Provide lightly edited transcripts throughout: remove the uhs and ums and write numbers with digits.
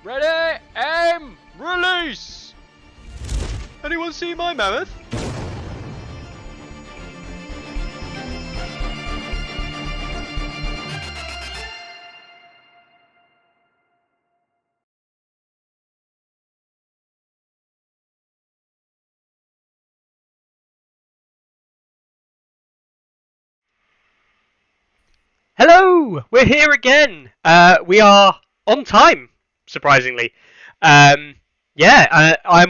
Ready, aim, release! Anyone see my mammoth? Hello! We're here again! We are on time, surprisingly. I'm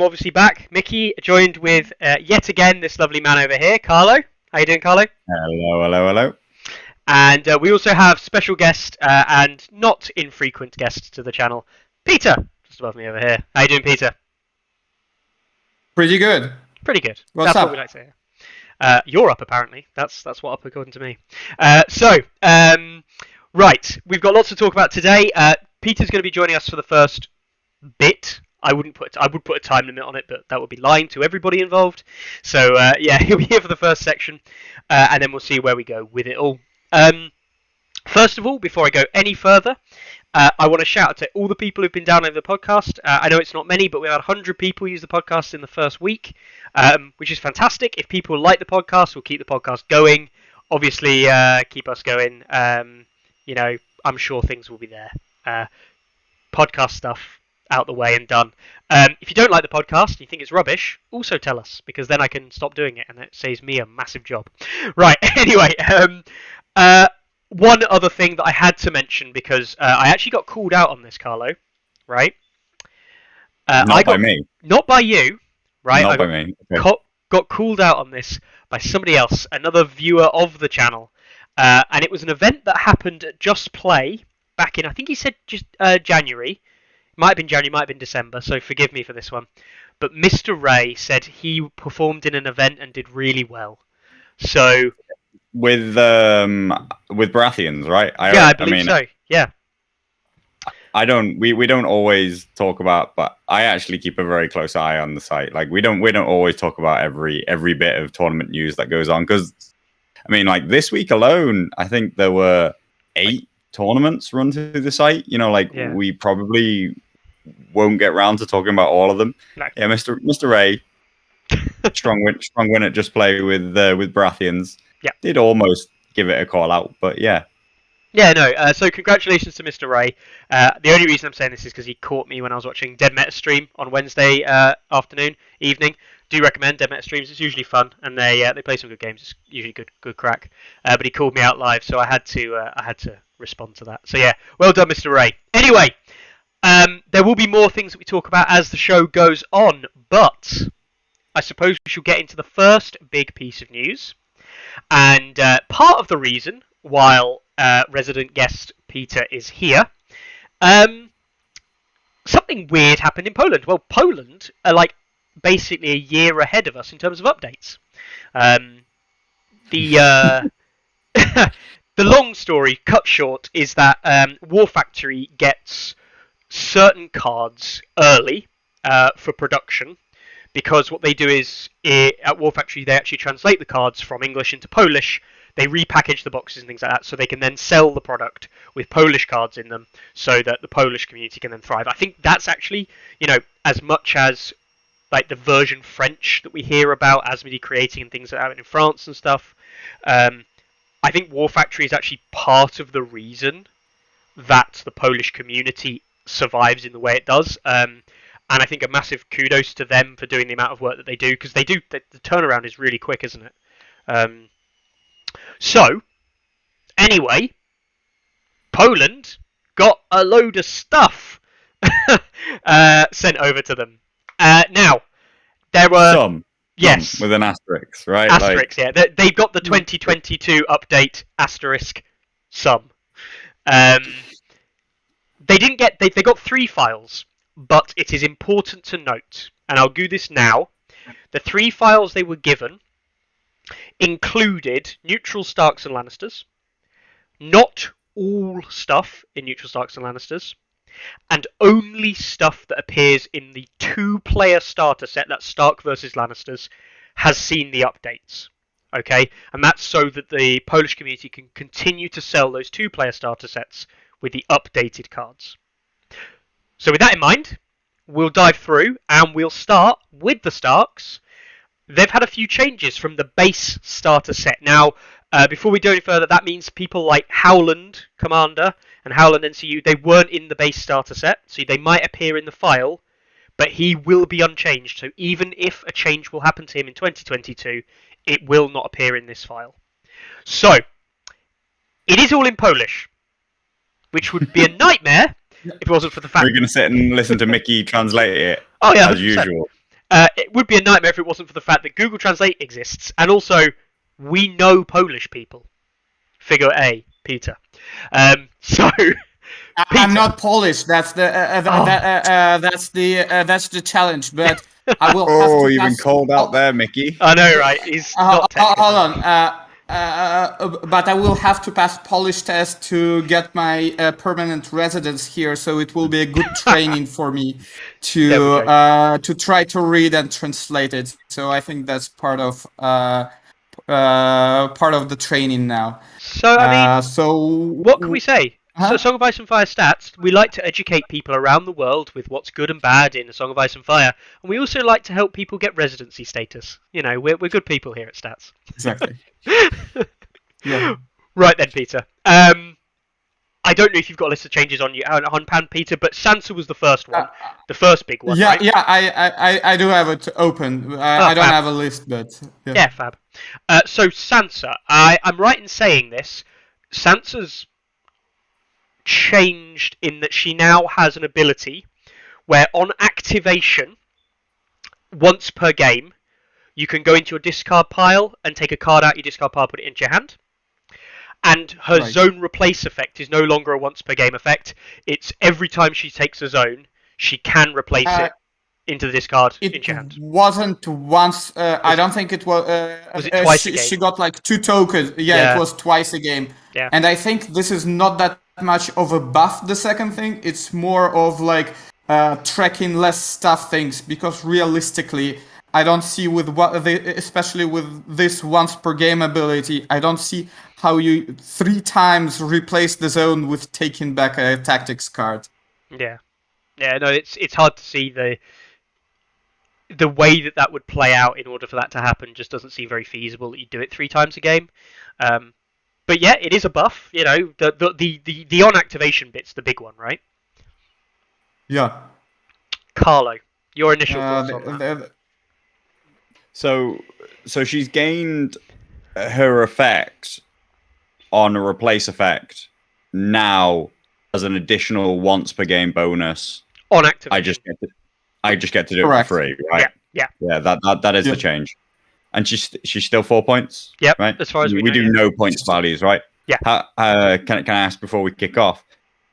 obviously back. Mickey, joined with, yet again, this lovely man over here, Carlo. How you doing, Carlo? Hello. And we also have special guest, and not infrequent guest to the channel, Peter, just above me over here. How you doing, Peter? Pretty good. Pretty good. What's That's up? what we like to hear. You're up, apparently. That's what up according to me. Right, we've got lots to talk about today. Peter's going to be joining us for the first bit. I would put a time limit on it, but that would be lying to everybody involved. So he'll be here for the first section, and then we'll see where we go with it all. First of all, before I go any further, I want to shout out to all the people who've been downloading the podcast. I know it's not many, but we had 100 people use the podcast in the first week, which is fantastic. If people like the podcast, we'll keep the podcast going. Obviously, keep us going. I'm sure things will be there. Podcast stuff out the way and done. If you don't like the podcast and you think it's rubbish, also tell us, because then I can stop doing it and it saves me a massive job. Right, anyway, one other thing that I had to mention, because I actually got called out on this, Carlo, right? Not by me. Not by you, right? Not by me. Okay. Got called out on this by somebody else, another viewer of the channel. And it was an event that happened at Just Play back in, I think he said just January. Might have been January, might have been December, so forgive me for this one. But Mr. Ray said he performed in an event and did really well. So With Baratheons, right? I believe so. Yeah. We don't always talk about, but I actually keep a very close eye on the site. Like we don't always talk about every bit of tournament news that goes on, because I mean, like this week alone, I think there were 8 tournaments run through the site. We probably won't get round to talking about all of them. No. Yeah, Mr. Ray, strong win at Just Play with Baratheons. Yeah, did almost give it a call out, but yeah. Yeah, no. So congratulations to Mr. Ray. The only reason I'm saying this is because he caught me when I was watching Dead Meta stream on Wednesday evening. Do recommend Dead Meta streams. It's usually fun, and they play some good games. It's usually good crack. But he called me out live, so I had to respond to that. So yeah, well done, Mr. Ray. Anyway, there will be more things that we talk about as the show goes on, but I suppose we should get into the first big piece of news. And part of the reason while resident guest Peter is here, something weird happened in Poland. Well, Poland are like basically a year ahead of us in terms of updates. The long story cut short is that War Factory gets certain cards early for production, because what they do is at War Factory they actually translate the cards from English into Polish. They repackage the boxes and things like that, so they can then sell the product with Polish cards in them, so that the Polish community can then thrive. I think that's actually, as much as like the version French that we hear about Asmodee creating and things like that in France and stuff. I think War Factory is actually part of the reason that the Polish community survives in the way it does. And I think a massive kudos to them for doing the amount of work that they do, because the turnaround is really quick, isn't it? So, anyway, Poland got a load of stuff sent over to them. Now, there were... Some with an asterisk, right? Asterisk, yeah. They've got the 2022 update asterisk some. They got 3 files, but it is important to note, and I'll do this now, the 3 files they were given included neutral Starks and Lannisters, not all stuff in neutral Starks and Lannisters, and only stuff that appears in the 2-player starter set, that's Stark versus Lannisters, has seen the updates. Okay, and that's so that the Polish community can continue to sell those 2-player starter sets with the updated cards. So with that in mind, we'll dive through and we'll start with the Starks. They've had a few changes from the base starter set. Now, before we go any further, that means people like Howland Commander and Howland NCU, they weren't in the base starter set, so they might appear in the file, but he will be unchanged. So even if a change will happen to him in 2022, it will not appear in this file. So, it is all in Polish, which would be a nightmare if it wasn't for the fact. We're going to sit and listen to Mickey translate it. Oh yeah, as 100%. usual. It would be a nightmare if it wasn't for the fact that Google Translate exists, and also we know Polish people. Figure A, Peter. So I'm not Polish. That's the that's the challenge. But I will. Have Oh, to you've been pass- called out there, Mickey. I know, right? He's not technical. Hold on. But I will have to pass Polish test to get my permanent residence here, so it will be a good training for me to try to read and translate it. So I think that's part of the training now. So I mean, so what can we say? Huh? So Song of Ice and Fire stats, we like to educate people around the world with what's good and bad in A Song of Ice and Fire, and we also like to help people get residency status. You know, we're good people here at Stats. Exactly. Yeah. Right then, Peter. I don't know if you've got a list of changes on pan, Peter, but Sansa was the first one, the first big one. Yeah, right? yeah, I do have it open. I don't fab. have a list, but Yeah, fab. So Sansa, I'm right in saying this. Sansa's changed in that she now has an ability where on activation, once per game, you can go into your discard pile and take a card out your discard pile, put it into your hand. And her zone replace effect is no longer a once per game effect. It's every time she takes a zone, she can replace it into the discard into your hand. It wasn't once. I don't think it was. Was it twice a game? She got like 2 tokens. Yeah, Yeah. it was twice a game. Yeah. And I think this is not that much of a buff. The second thing, it's more of like tracking less stuff things, because realistically, I don't see especially with this once per game ability, I don't see how you 3 times replace the zone with taking back a tactics card. Yeah, no, it's hard to see the way that would play out in order for that to happen. Just doesn't seem very feasible that you do it 3 times a game. But yeah, it is a buff. You know, the on activation bit's the big one, right? Yeah. Carlo, your initial thoughts on that? So she's gained her effect on a replace effect now as an additional once per game bonus. On activation. I just get to do Correct. it for free, right? Yeah. That is the change. And she's still 4 points. Yep. Right. As far as we do know, no points values, right? Yeah. Can I ask before we kick off?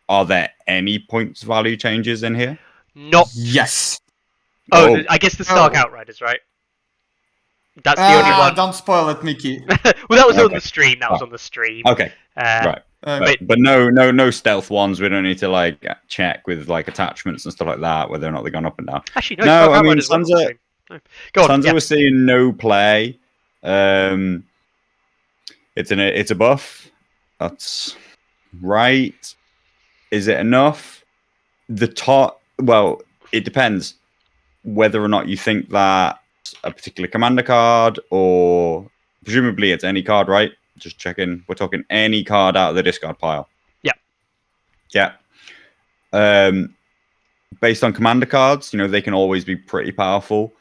Are there any points value changes in here? Not. Yes. Oh, I guess the Stark Outriders, right? That's the only one. Don't spoil it, Mickey. Well, that was on Okay. the stream. That was on the stream. Okay. Right. But But no stealth ones. We don't need to like check with like attachments and stuff like that whether or not they've gone up and down. actually, no. No, Stark I mean, Outriders wasn't on the stream. No. Go on. Sansa Yeah. was seeing no play. It's a buff. That's right. Is it enough? Well, it depends whether or not you think that a particular commander card, or presumably it's any card, right? Just checking. We're talking any card out of the discard pile. Yeah. Based on commander cards, they can always be pretty powerful,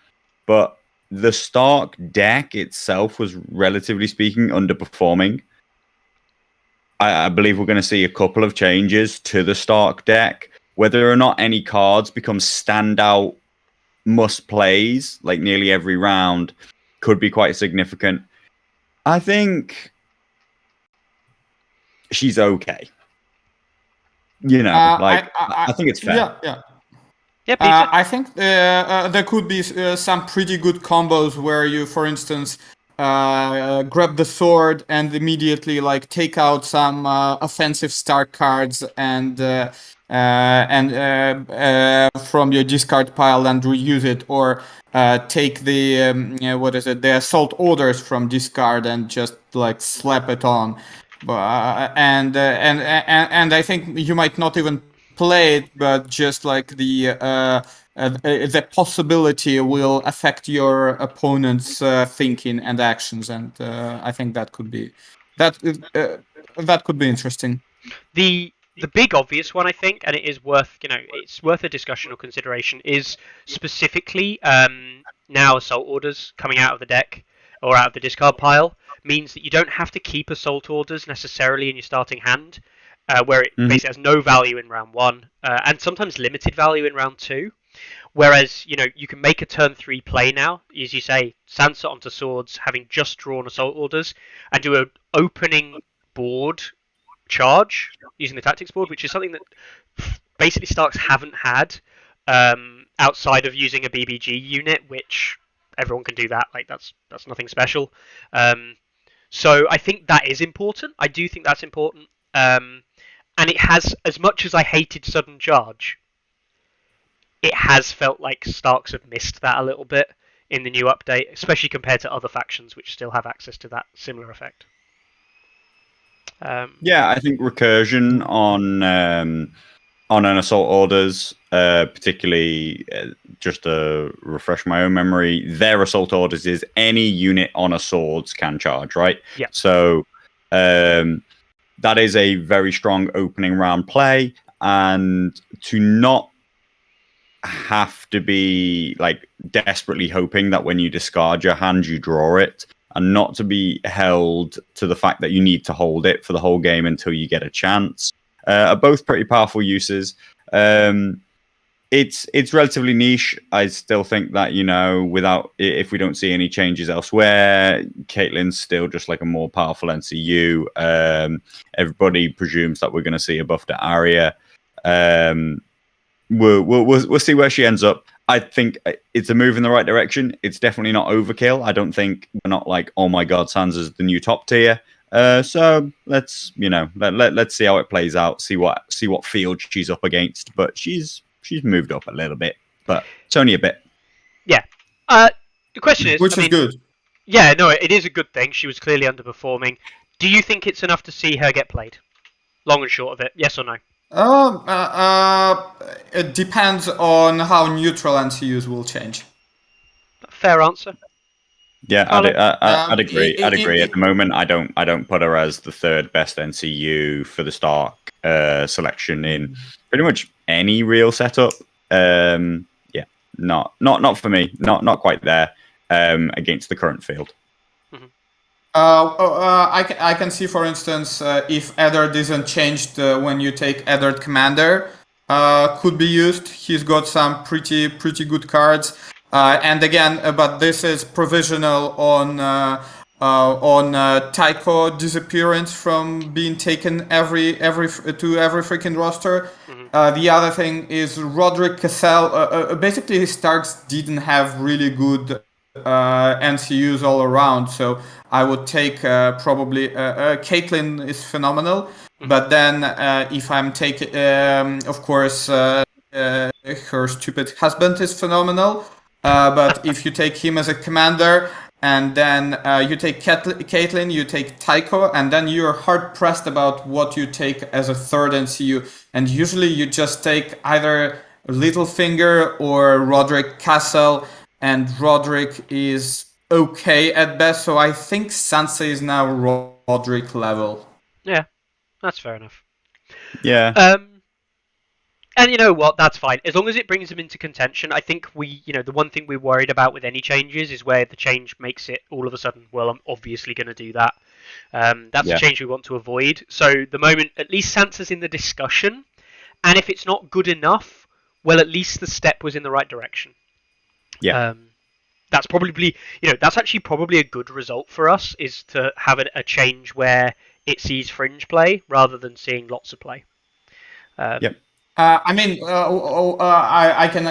but the Stark deck itself was, relatively speaking, underperforming. I believe we're going to see a couple of changes to the Stark deck. Whether or not any cards become standout must plays, like nearly every round, could be quite significant. I think she's okay. I think it's fair. Yeah. Yeah, Peter. I think there could be some pretty good combos where you, for instance, grab the sword and immediately like take out some offensive Stark cards and from your discard pile and reuse it, or take the the assault orders from discard and just like slap it on. And I think you might not even play it, but just like the possibility will affect your opponent's thinking and actions, and I think that could be interesting. The big obvious one, I think, and it is worth it's worth a discussion or consideration, is specifically now assault orders coming out of the deck or out of the discard pile means that you don't have to keep assault orders necessarily in your starting hand, where it basically has no value in round 1 and sometimes limited value in round 2. Whereas, you can make a turn 3 play now, as you say, Sansa onto swords, having just drawn assault orders, and do an opening board charge using the tactics board, which is something that basically Starks haven't had outside of using a BBG unit, which everyone can do that. Like that's nothing special. So I think that is important. I do think that's important. And it has, as much as I hated sudden charge, it has felt like Starks have missed that a little bit in the new update, especially compared to other factions which still have access to that similar effect. Yeah, I think recursion on an assault orders, particularly just to refresh my own memory, their assault orders is any unit on a swords can charge, right? Yeah. So that is a very strong opening round play, and to not have to be like desperately hoping that when you discard your hand you draw it, and not to be held to the fact that you need to hold it for the whole game until you get a chance, are both pretty powerful uses. It's relatively niche. I still think that, if we don't see any changes elsewhere, Caitlyn's still just like a more powerful NCU. Everybody presumes that we're going to see a buff to Arya. We'll see where she ends up. I think it's a move in the right direction. It's definitely not overkill. I don't think we're not like, oh my god, Sansa's the new top tier. So let's let's see how it plays out. See what field she's up against. But she's moved up a little bit, but it's only a bit. Yeah. The question is, which is good. Yeah, no, it is a good thing. She was clearly underperforming. Do you think it's enough to see her get played? Long and short of it, yes or no? It depends on how neutral NCUs will change. Fair answer. Yeah, I'd agree. I'd agree. At the moment, I don't put her as the third best NCU for the Stark selection in pretty much any real setup. Yeah, not for me. Not quite there against the current field. I can see, for instance, if Eddard isn't changed when you take Eddard Commander, could be used. He's got some pretty good cards, and again, but this is provisional on Tycho disappearance from being taken every freaking roster. The other thing is Roderick Cassell. Basically, Starks didn't have really good NCUs all around, so I would take probably Caitlyn is phenomenal, but then if I'm taking, of course, her stupid husband is phenomenal, but if you take him as a commander and then you take Caitlyn, you take Tycho, and then you're hard pressed about what you take as a third NCU, and usually you just take either Littlefinger or Roderick Castle. And Roderick is okay at best, so I think Sansa is now Roderick level. Yeah, that's fair enough. Yeah. And you know what? That's fine. As long as it brings him into contention, I think the one thing we're worried about with any changes is where the change makes it all of a sudden, well, I'm obviously going to do that. That's a change we want to avoid. So the moment, at least Sansa's in the discussion, and if it's not good enough, well, at least the step was in the right direction. Yeah. That's probably, that's actually probably a good result for us, is to have a change where it sees fringe play rather than seeing lots of play. Yep. I mean, I can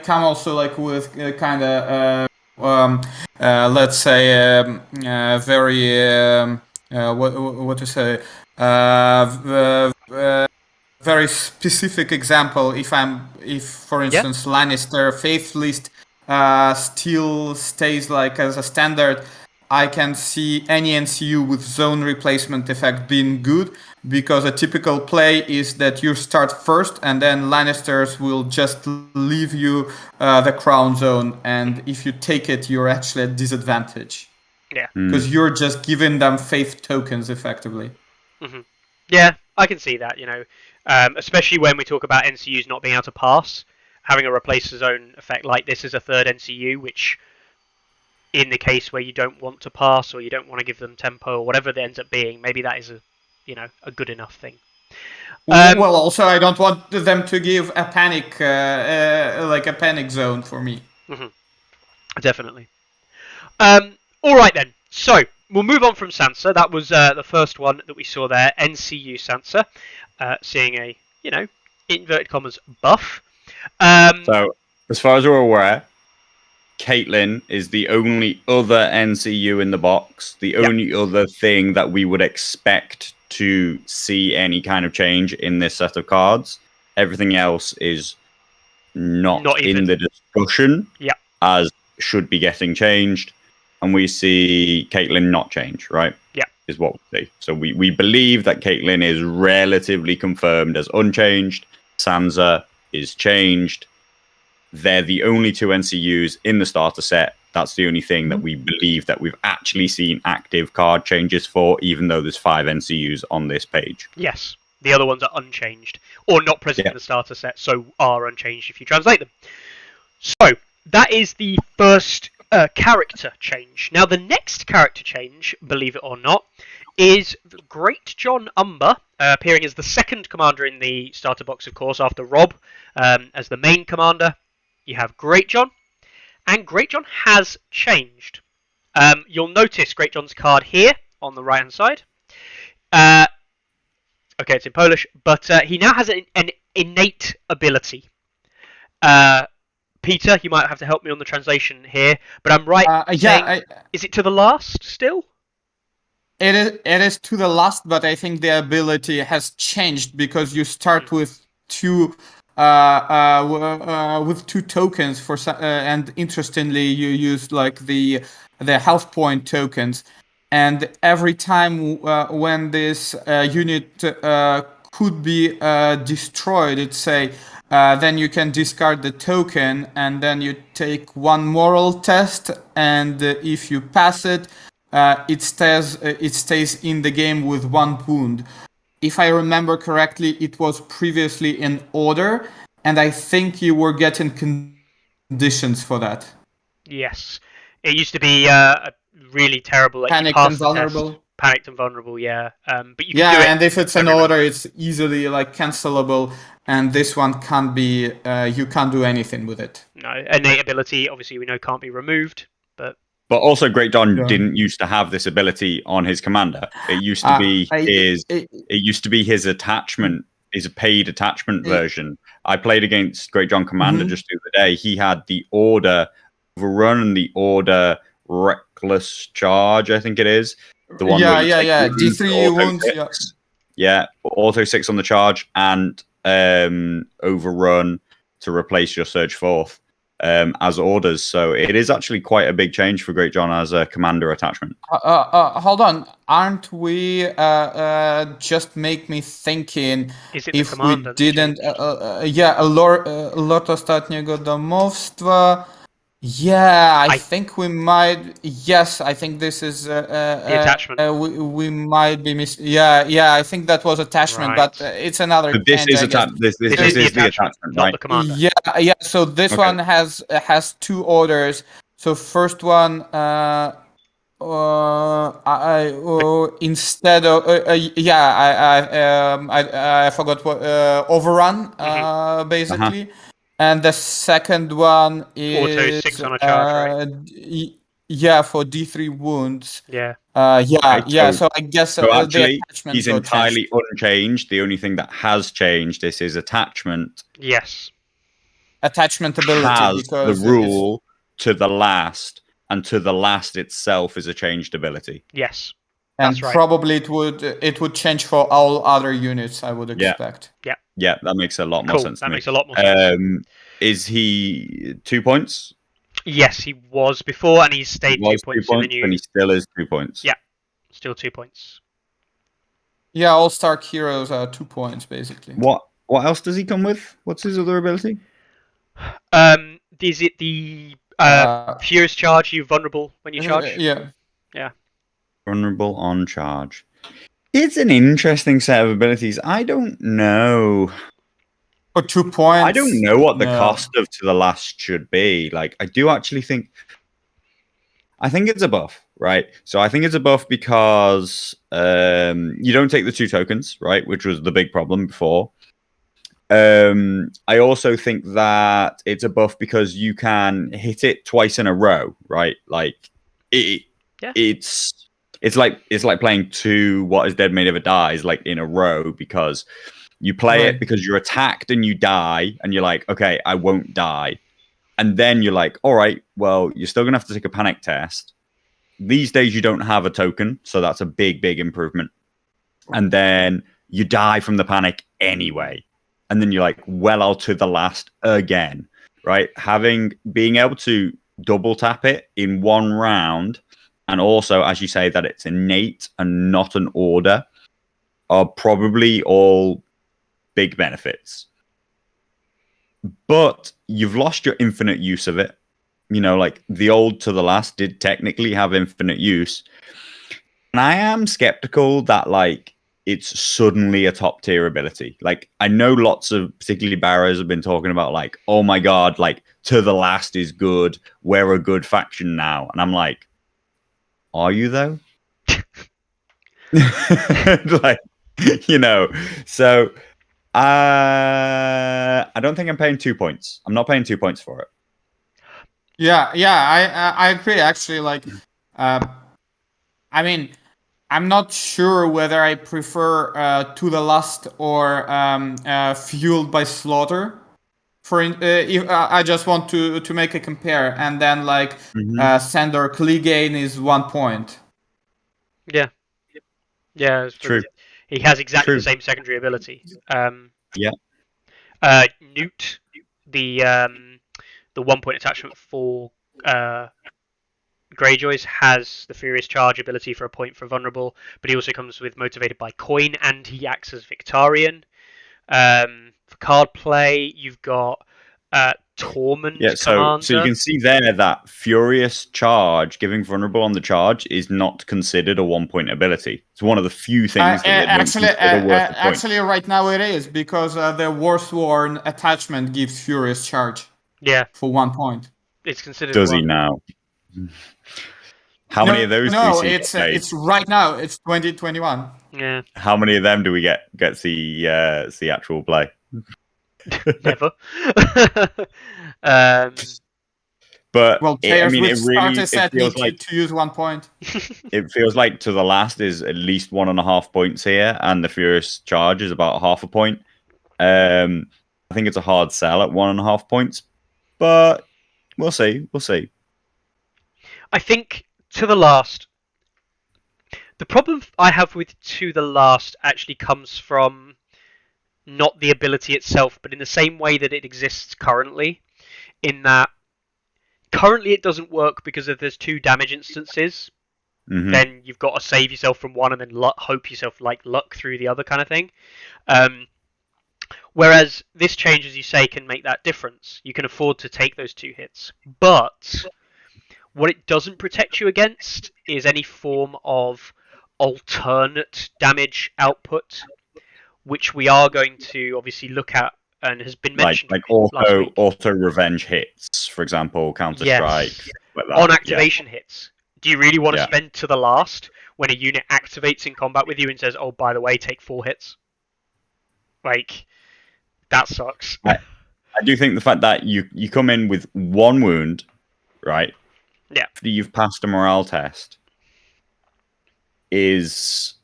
come also like with kind of let's say very what to say very specific example. If for instance Lannister Faith List still stays like as a standard, I can see any NCU with zone replacement effect being good, because a typical play is that you start first and then Lannisters will just leave you the crown zone, and if you take it, you're actually at disadvantage. Yeah. Because you're just giving them faith tokens effectively. Yeah, I can see that, especially when we talk about NCUs not being able to pass. Having a replace zone effect like this is a third NCU, which in the case where you don't want to pass or you don't want to give them tempo or whatever it ends up being, maybe that is a good enough thing. Well, also I don't want them to give a panic, like a panic zone for me. Definitely. All right then. So we'll move on from Sansa. That was the first one that we saw there. NCU Sansa, seeing a inverted commas buff. So as far as we're aware, Caitlyn is the only other NCU in the box, the only other thing that we would expect to see any kind of change in this set of cards. Everything else is not in the discussion, as should be getting changed. And we see Caitlyn not change, right? Yeah. Is what we see. So we believe that Caitlyn is relatively confirmed as unchanged. Sansa is changed. They're the only two NCUs in the starter set. That's the only thing that we believe that we've actually seen active card changes for, even though there's 5 NCUs on this page. Yes. The other ones are unchanged, or not present in the starter set, so are unchanged if you translate them. So, that is the first character change. Now, the next character change, believe it or not, is Great John Umber, appearing as the second commander in the starter box, of course, after Rob as the main commander. You have Great John, and Great John has changed. You'll notice Great John's card here on the right-hand side. Okay, it's in Polish, but he now has an innate ability. Peter, you might have to help me on the translation here, but I'm right saying, is it to the last still? It is to the last, but I think the ability has changed because you start with two tokens for, and interestingly, you use like the health point tokens, and every time when this unit could be destroyed, it's say. Then you can discard the token, and then you take one moral test, and if you pass it, it stays in the game with 1 wound. If I remember correctly, it was previously in order, and I think you were getting conditions for that. Yes, it used to be really terrible. Like Panicked and vulnerable. Panicked and vulnerable, yeah. But you can do it and if it's an order, it's easily like cancelable. And this one can't be. You can't do anything with it. No, innate ability. Obviously, we know can't be removed. But also, Great John didn't used to have this ability on his commander. It used to be it used to be his attachment, his paid attachment version. I played against Great John Commander just the other day. He had the order overrun and the order reckless charge. I think it is. The one D3 wounds. Yeah, auto 6 on the charge and overrun to replace your Surge Forth as orders. So it is actually quite a big change for Great John as a commander attachment. Hold on, aren't we? Just make me thinking. Is it if we didn't? Lot ostatniego domostwa. Yeah, I think we might. Yes, I think this is the attachment. We might be missing. Yeah. I think that was attachment, but it's another. But this is This is the attachment, not right? the commander. Yeah. So this one has 2 orders. So first one, instead of I forgot what overrun basically. And the second one is auto 6 on a charge, right? For D3 wounds. Yeah. So I guess actually he's entirely unchanged. The only thing that has changed is his attachment. Yes. Attachment ability has the rule to the last, and to the last itself is a changed ability. Yes. And probably it would change for all other units, I would expect. Yeah, that makes a lot more sense. That makes a lot more sense. Is he 2 points? Yes, he was before, and he's He stayed 2 was 2 points in the points, new. and he still is 2 points. Yeah, still 2 points. Yeah, All Star Heroes are 2 points basically. What else does he come with? What's his other ability? Is it the Uh, Furious Charge? You vulnerable when you charge? Yeah. Yeah. Vulnerable on charge. It's an interesting set of abilities. I don't know. For 2 points. I don't know what the no. cost of To the Last should be. Like, I do actually think. I think it's a buff, right? So I think it's a buff because you don't take the 2 tokens, right? Which was the big problem before. I also think that it's a buff because you can hit it twice in a row, right? Like it's like playing 2 What Is Dead Made of It Dies like in a row, because you play it because you're attacked and you die, and you're like, okay, I won't die. And then you're like, all right, well, you're still gonna have to take a panic test. These days you don't have a token, so that's a big improvement. And then you die from the panic anyway. And then you're like, well, I'll To the Last again, right? Being able to double tap it in one round, and also, as you say, that it's innate and not an order, are probably all big benefits. But you've lost your infinite use of it. You know, like the old To the Last did technically have infinite use. And I am skeptical that, like, it's suddenly a top tier ability. Like, I know lots of, particularly barrows, have been talking about, like, oh my god, like, To the Last is good. We're a good faction now. And I'm like, are you though? Like, you know, so I don't think I'm paying 2 points. I'm not paying 2 points for it. Yeah, I agree. Actually, like, I mean, I'm not sure whether I prefer To the Last or Fueled by Slaughter. If I just want to make a compare, and then like Sandor Clegane is 1 point. Yeah. Yeah. True. He has exactly True. the same secondary ability. Yeah. Newt, the 1 point attachment for Greyjoys, has the Furious Charge ability for a point for vulnerable, but he also comes with Motivated by Coin, and he acts as Victarion. For card play, you've got Torment Commander. So you can see there that Furious Charge, giving vulnerable on the charge, is not considered a 1 point ability. It's one of the few things that actually right now it is, because the Warsworn attachment gives Furious Charge. Yeah. For 1 point. It's considered. Does he now? How many of those? No, it's right now. It's 2021. Yeah. How many of them do we get see actual play? Never. But well, players it really feels like to use 1 point. It feels like To the Last is at least 1.5 points here, and the Furious Charge is about 0.5 point. I think it's a hard sell at 1.5 points, but we'll see. We'll see. I think To the Last. The problem I have with To the Last actually comes from not the ability itself, but in the same way that it exists currently, in that currently it doesn't work because if there's 2 damage instances, then you've got to save yourself from one and then hope yourself like luck through the other kind of thing. Whereas this change, as you say, can make that difference. You can afford to take those 2 hits. But what it doesn't protect you against is any form of alternate damage output, which we are going to obviously look at and has been mentioned. Like auto revenge hits, for example, Counter Strike. Yes. Like that. On activation hits. Do you really want to spend To the Last when a unit activates in combat with you and says, oh, by the way, take 4 hits? Like, that sucks. I do think the fact that you come in with 1 wound, right? Yeah. After you've passed a morale test, is...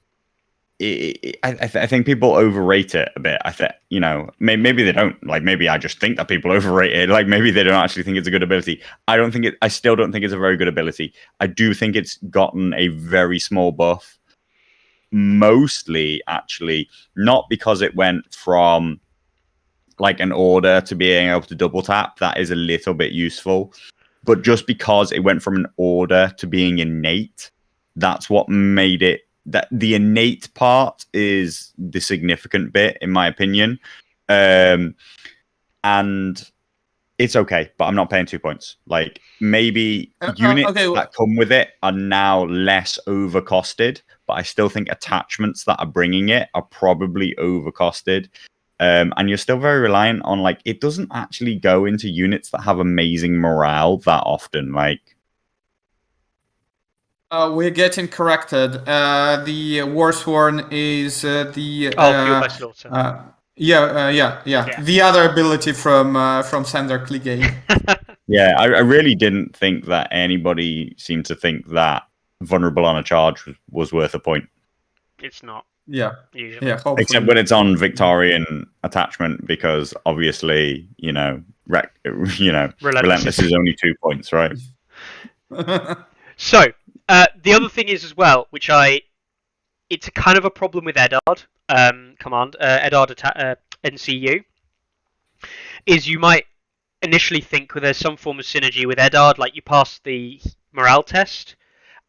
I think people overrate it a bit. I think, you know, maybe they don't. Like, maybe I just think that people overrate it. Like, maybe they don't actually think it's a good ability. I still don't think it's a very good ability. I do think it's gotten a very small buff. Mostly, actually, not because it went from like an order to being able to double tap. That is a little bit useful. but just because it went from an order to being innate, that's what made it. That the innate part is the significant bit, in my opinion, and it's okay. But I'm not paying 2 points. Like maybe units that come with it are now less overcosted, but I still think attachments that are bringing it are probably overcosted. And you're still very reliant on, like, it doesn't actually go into units that have amazing morale that often. Like, we're getting corrected. The Warsworn is the Fueled by Slaughter. Yeah. The other ability from Sander Clegane. yeah, I really didn't think that anybody seemed to think that vulnerable on a charge was worth a point. It's not. Yeah. Usually. Yeah. Hopefully. Except when it's on Victorian attachment, because obviously, Relentless is only 2 points, right? So, the other thing is as well, it's a kind of a problem with Eddard command, Eddard NCU, is you might initially think there's some form of synergy with Eddard, like you pass the morale test,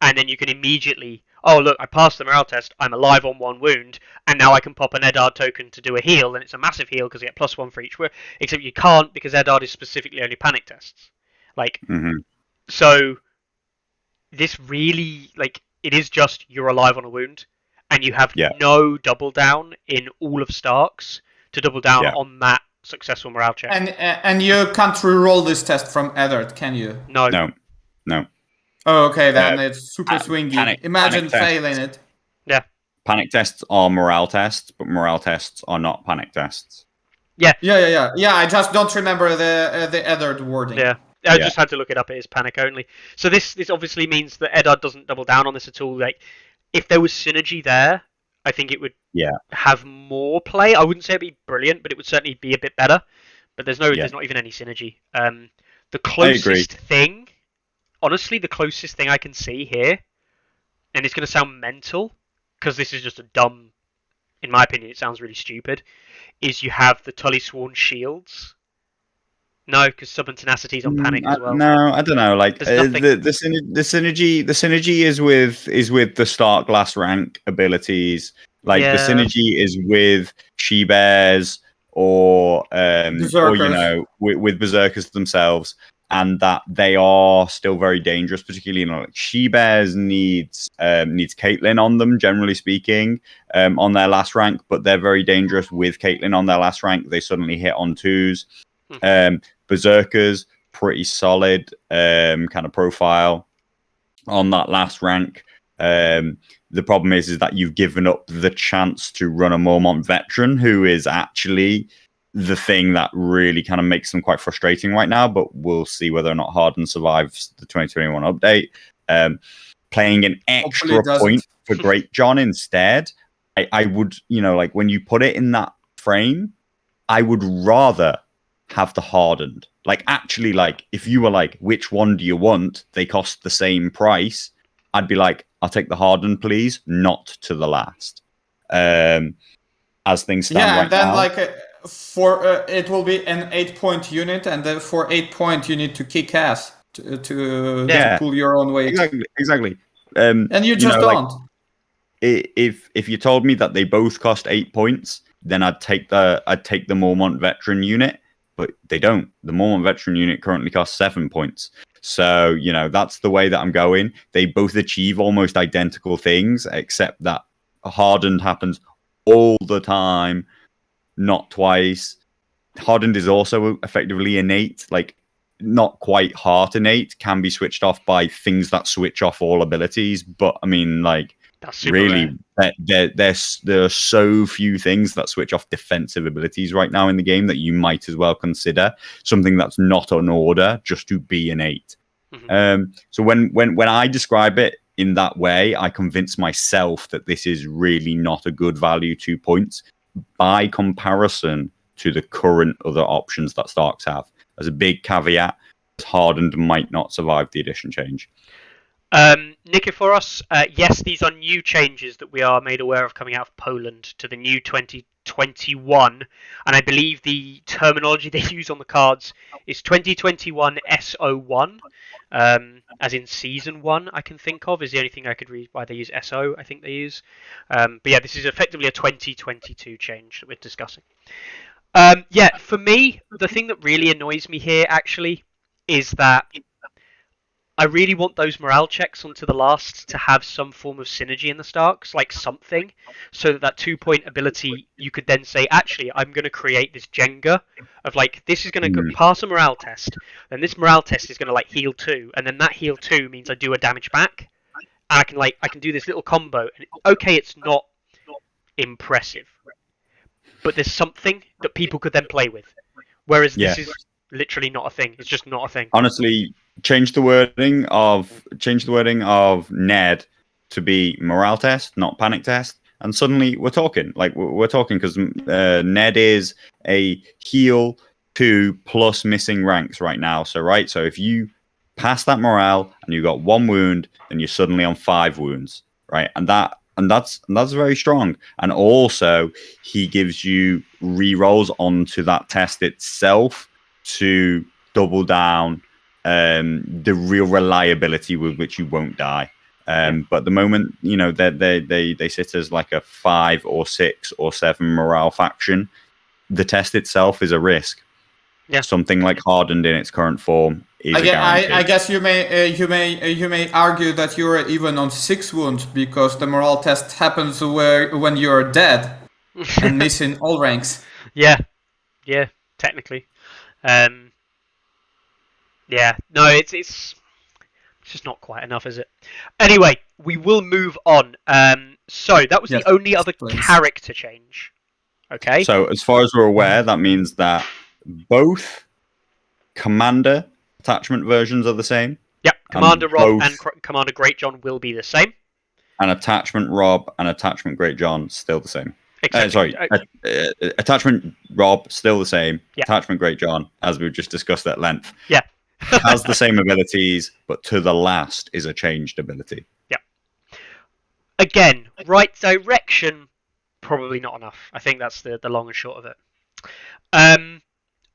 and then you can immediately, oh look, I passed the morale test, I'm alive on 1 wound, and now I can pop an Eddard token to do a heal, and it's a massive heal because you get +1 for each wound, except you can't because Eddard is specifically only panic tests. Like, so this really, like, it is just you're alive on a wound, and you have no double down in all of Starks to double down on that successful morale check. And you can't re-roll this test from Eddard, can you? No. Oh, okay, then it's super swingy. Imagine failing it. Yeah. Panic tests are morale tests, but morale tests are not panic tests. Yeah. Yeah, I just don't remember the Eddard wording. Yeah. I just had to look it up. It is panic only. So this obviously means that Eddard doesn't double down on this at all. Like, if there was synergy there, I think it would have more play. I wouldn't say it'd be brilliant, but it would certainly be a bit better. But there's not even any synergy. The closest thing, honestly, the closest thing I can see here, and it's going to sound mental, because this is just a dumb, in my opinion, it sounds really stupid, is you have the Tully Sworn shields. No, because Sub and Tenacity's on panic as well. No, I don't know. Like the synergy is with the Stark last rank abilities. Like the synergy is with She-Bears or with Berserkers themselves, and that they are still very dangerous. Particularly, like She-Bears needs Caitlyn on them, generally speaking, on their last rank, but they're very dangerous with Caitlyn on their last rank. They suddenly hit on 2s. Berserkers, pretty solid kind of profile on that last rank. The problem is that you've given up the chance to run a Mormont veteran, who is actually the thing that really kind of makes them quite frustrating right now. But we'll see whether or not Harden survives the 2021 update. Playing an extra point for Great John instead, I would, like when you put it in that frame, I would rather have the hardened. Like, actually, like, if you were like, which one do you want? They cost the same price. I'd be like, I'll take the hardened, please, not to the last. As things stand right now. Yeah, and then, for it will be an 8-point unit, and then for 8 points, you need to kick ass to pull your own weight. Exactly. And you just don't. If you told me that they both cost 8 points, then I'd take the Mormont veteran unit. But they don't. The Mormont veteran unit currently costs 7 points. So, that's the way that I'm going. They both achieve almost identical things, except that hardened happens all the time, not twice. Hardened is also effectively innate, like not quite heart innate, can be switched off by things that switch off all abilities. But I mean, like, that's really, there are so few things that switch off defensive abilities right now in the game that you might as well consider something that's not an order just to be innate. So when I describe it in that way, I convince myself that this is really not a good value 2 points by comparison to the current other options that Starks have. As a big caveat, hardened might not survive the edition change. Nikiforos, yes, these are new changes that we are made aware of coming out of Poland to the new 20 21, and I believe the terminology they use on the cards is 2021 SO1, as in season 1. I can think of is the only thing I could read why they use SO. I think they use, but yeah, this is effectively a 2022 change that we're discussing. Yeah, for me, the thing that really annoys me here actually is that I really want those morale checks onto the last to have some form of synergy in the Starks, like something, so that 2-point ability, you could then say, actually, I'm going to create this Jenga of like, this is going to pass a morale test, then this morale test is going to like heal 2, and then that heal 2 means I do a damage back, and I can do this little combo, and okay, it's not impressive, but there's something that people could then play with, whereas this is literally not a thing. It's just not a thing. Honestly, change the wording of Ned to be morale test, not panic test, and suddenly we're talking. Like we're talking because Ned is a heal 2 plus missing ranks right now. So if you pass that morale and you got 1 wound, then you're suddenly on 5 wounds, right? And that's very strong. And also he gives you rerolls onto that test itself to double down the real reliability with which you won't die. But the moment they sit as like a 5 or 6 or 7 morale faction, the test itself is a risk. Yeah. Something like Hardened in its current form is a guarantee. I guess you may argue that you're even on 6 wounds because the morale test happens when you're dead and missing all ranks. Yeah, technically. Yeah, no, it's just not quite enough, is it? Anyway, we will move on. So that was the only other character change. Okay. So as far as we're aware, that means that both Commander attachment versions are the same. Yep, Commander Rob and Commander Great John will be the same. And Attachment Rob and Attachment Great John still the same. Attachment Rob still the same. Yeah. Attachment Great John, as we've just discussed at length. Yeah. Has the same abilities, but to the last is a changed ability. Yeah. Again, right direction, probably not enough. I think that's the long and short of it.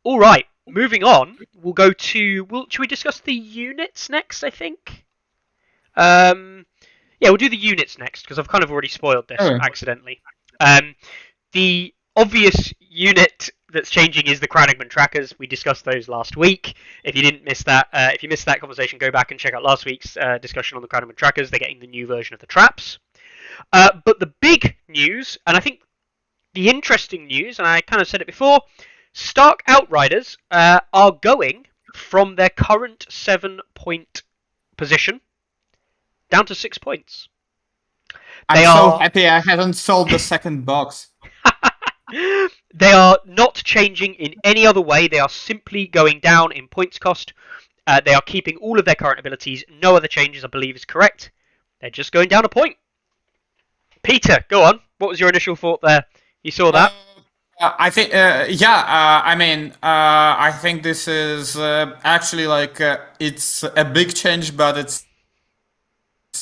All right, moving on. We'll go to. Should we discuss the units next? I think. Yeah, we'll do the units next because I've kind of already spoiled this accidentally. The obvious unit that's changing is the Crannogman trackers. We discussed those last week. If you missed that conversation, go back and check out last week's discussion on the Crannogman trackers. They're getting the new version of the traps. But the big news, and I think the interesting news, and I kind of said it before, Stark Outriders are going from their current 7-point position down to 6 points. I'm so happy I haven't sold the second box. They are not changing in any other way. They are simply going down in points cost. They are keeping all of their current abilities. No other changes, I believe, is correct. They're just going down a point. Peter, go on. What was your initial thought there? You saw that? I think, I think this is actually it's a big change, but it's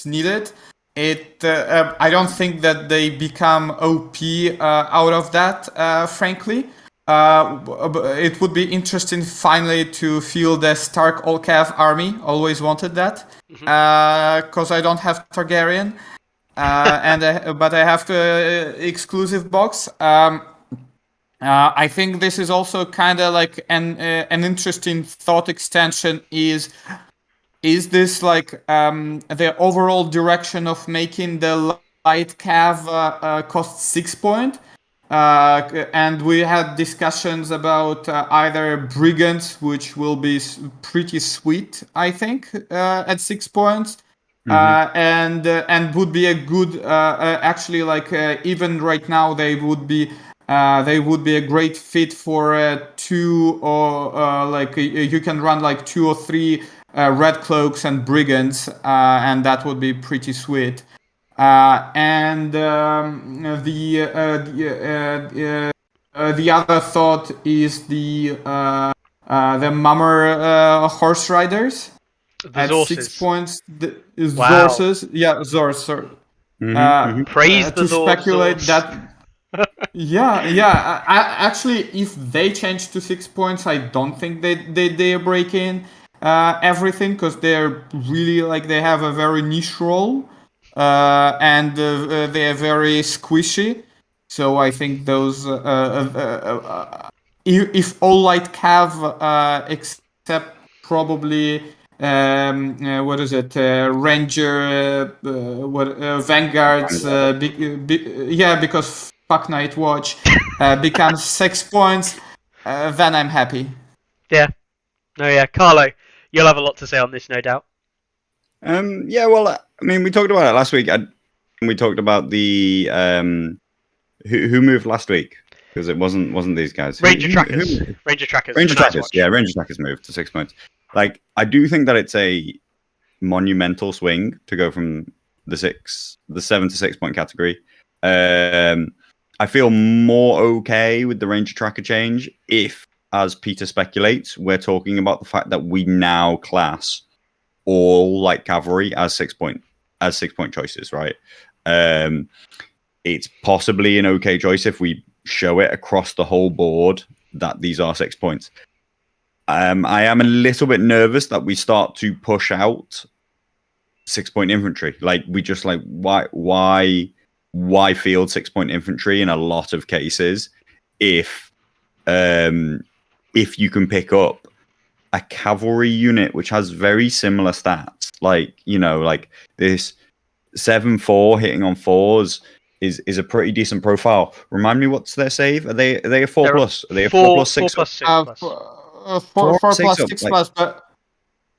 needed. I don't think that they become OP out of that, frankly. It would be interesting finally to feel the Stark All-Cav army. Always wanted that. Because I don't have Targaryen. But I have the exclusive box. I think this is also kind of like an interesting thought extension is this like the overall direction of making the light cav cost 6 point? And we had discussions about either brigands, which will be pretty sweet, I think, at 6 points. And would be a good actually like even right now they would be a great fit for 2 or like you can run like 2 or 3 red cloaks and brigands, and that would be pretty sweet. And the other thought is the Mummer horse riders. At Zorses. 6 points, Wow. Zorses. Yeah, Zors. Praise the to speculate Zorse. that Yeah. Actually, if they change to 6 points, I don't think they break in everything, because they're really like they have a very niche role, and they're very squishy. So I think those if all light cav except probably what is it, ranger, vanguards, yeah, because fuck night watch becomes 6 points, then I'm happy. Yeah. No, yeah. Carlo, you'll have a lot to say on this, no doubt. Yeah, well, I mean, we talked about it last week. We talked about the who moved last week, because it wasn't these guys. Ranger Who trackers. moved? Ranger trackers. Ranger for Night's Trackers. Watch. Yeah, Ranger Trackers moved to 6 points. Like, I do think that it's a monumental swing to go from the 7 to 6 point category. I feel more okay with the Ranger Tracker change if, as Peter speculates, we're talking about the fact that we now class all light cavalry as 6 point choices, right? It's possibly an okay choice if we show it across the whole board that these are 6 points. I am a little bit nervous that we start to push out 6 point infantry. Like, we just like why field 6 point infantry in a lot of cases if you can pick up a cavalry unit which has very similar stats, like, you know, like this 7-4 hitting on fours is a pretty decent profile. Remind me, what's their save? Are they a 4 They're plus? Are they a 4 plus 6? 4 plus 6 plus. 4 6 plus up, 6 like, plus, but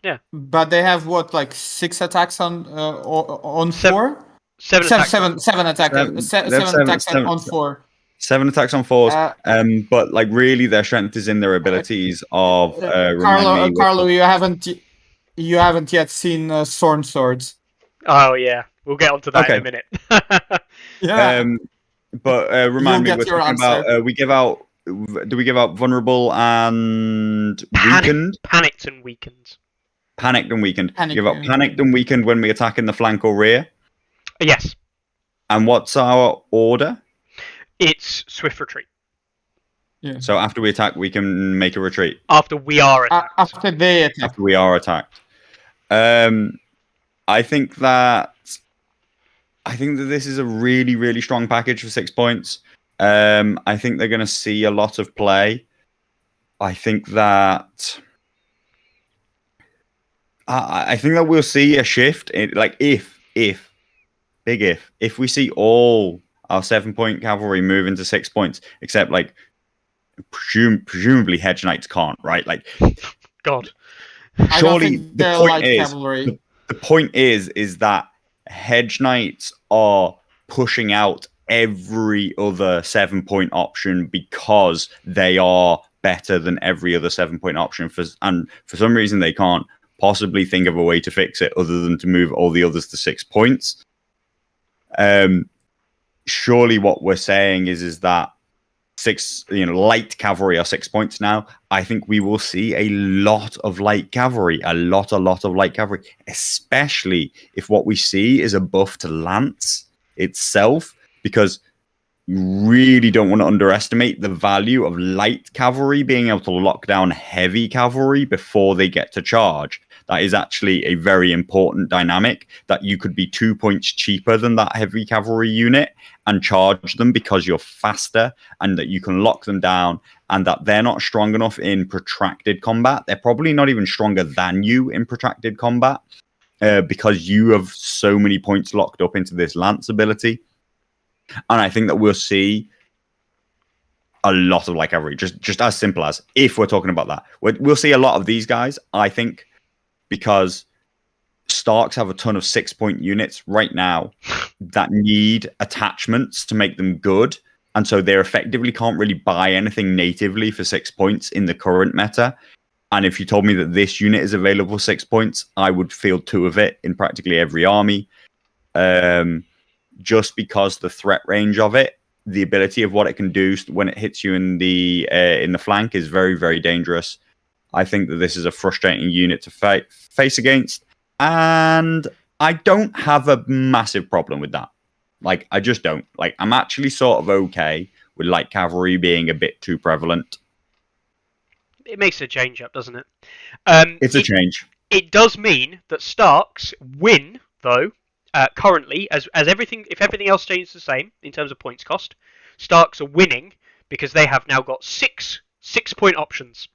Yeah. but they have what, like 6 attacks on Seven- 4? Seven attacks. Seven attacks. They have Seven attacks on 4. 7 attacks on fours. Uh, But like, really, their strength is in their abilities of remind me. Carlo, you haven't yet seen Thorn Swords. Oh yeah, we'll get onto that in Okay. a minute. Yeah. But remind me, You'll we're get your talking answer. about we give out. Do we give out vulnerable and weakened? Panicked and weakened. Panicked and weakened. Panicked Give out and panicked and weakened when we attack in the flank or rear. Yes, And what's our order? it's swift retreat. Yeah. So after we attack, we can make a retreat. After we are attacked. After they attack. After we are attacked. I think that this is a really, really strong package for 6 points. I think they're going to see a lot of play. I think that we'll see a shift. Like, if we see all our 7-point cavalry move into 6 points, except like presumably Hedge Knights can't, right? Like, God. surely cavalry. The point is that Hedge Knights are pushing out every other 7-point option because they are better than every other 7-point option. And for some reason, they can't possibly think of a way to fix it other than to move all the others to 6 points. Surely what we're saying is that light cavalry are 6 points now. I think we will see a lot of light cavalry, a lot of light cavalry, especially if what we see is a buff to lance itself, because you really don't want to underestimate the value of light cavalry being able to lock down heavy cavalry before they get to charge. That is actually a very important dynamic, that you could be 2 points cheaper than that heavy cavalry unit and charge them because you're faster, and that you can lock them down, and that they're not strong enough in protracted combat. They're probably not even stronger than you in protracted combat because you have so many points locked up into this lance ability. And I think that we'll see a lot of light cavalry, just as simple as, if we're talking about that. We'll see a lot of these guys, I think, because Starks have a ton of 6-point units right now that need attachments to make them good. And so they effectively can't really buy anything natively for 6 points in the current meta. And if you told me that this unit is available 6 points, I would field 2 of it in practically every army. Just because the threat range of it, the ability of what it can do when it hits you in the flank is very, very dangerous. I think that this is a frustrating unit to face against, and I don't have a massive problem with that. Like, I just don't. Like, I'm actually sort of okay with light cavalry being a bit too prevalent. It makes a change up, doesn't it? It's a change. It does mean that Starks win, though, currently, as everything, if everything else stays the same in terms of points cost, Starks are winning because they have now got 6-point options.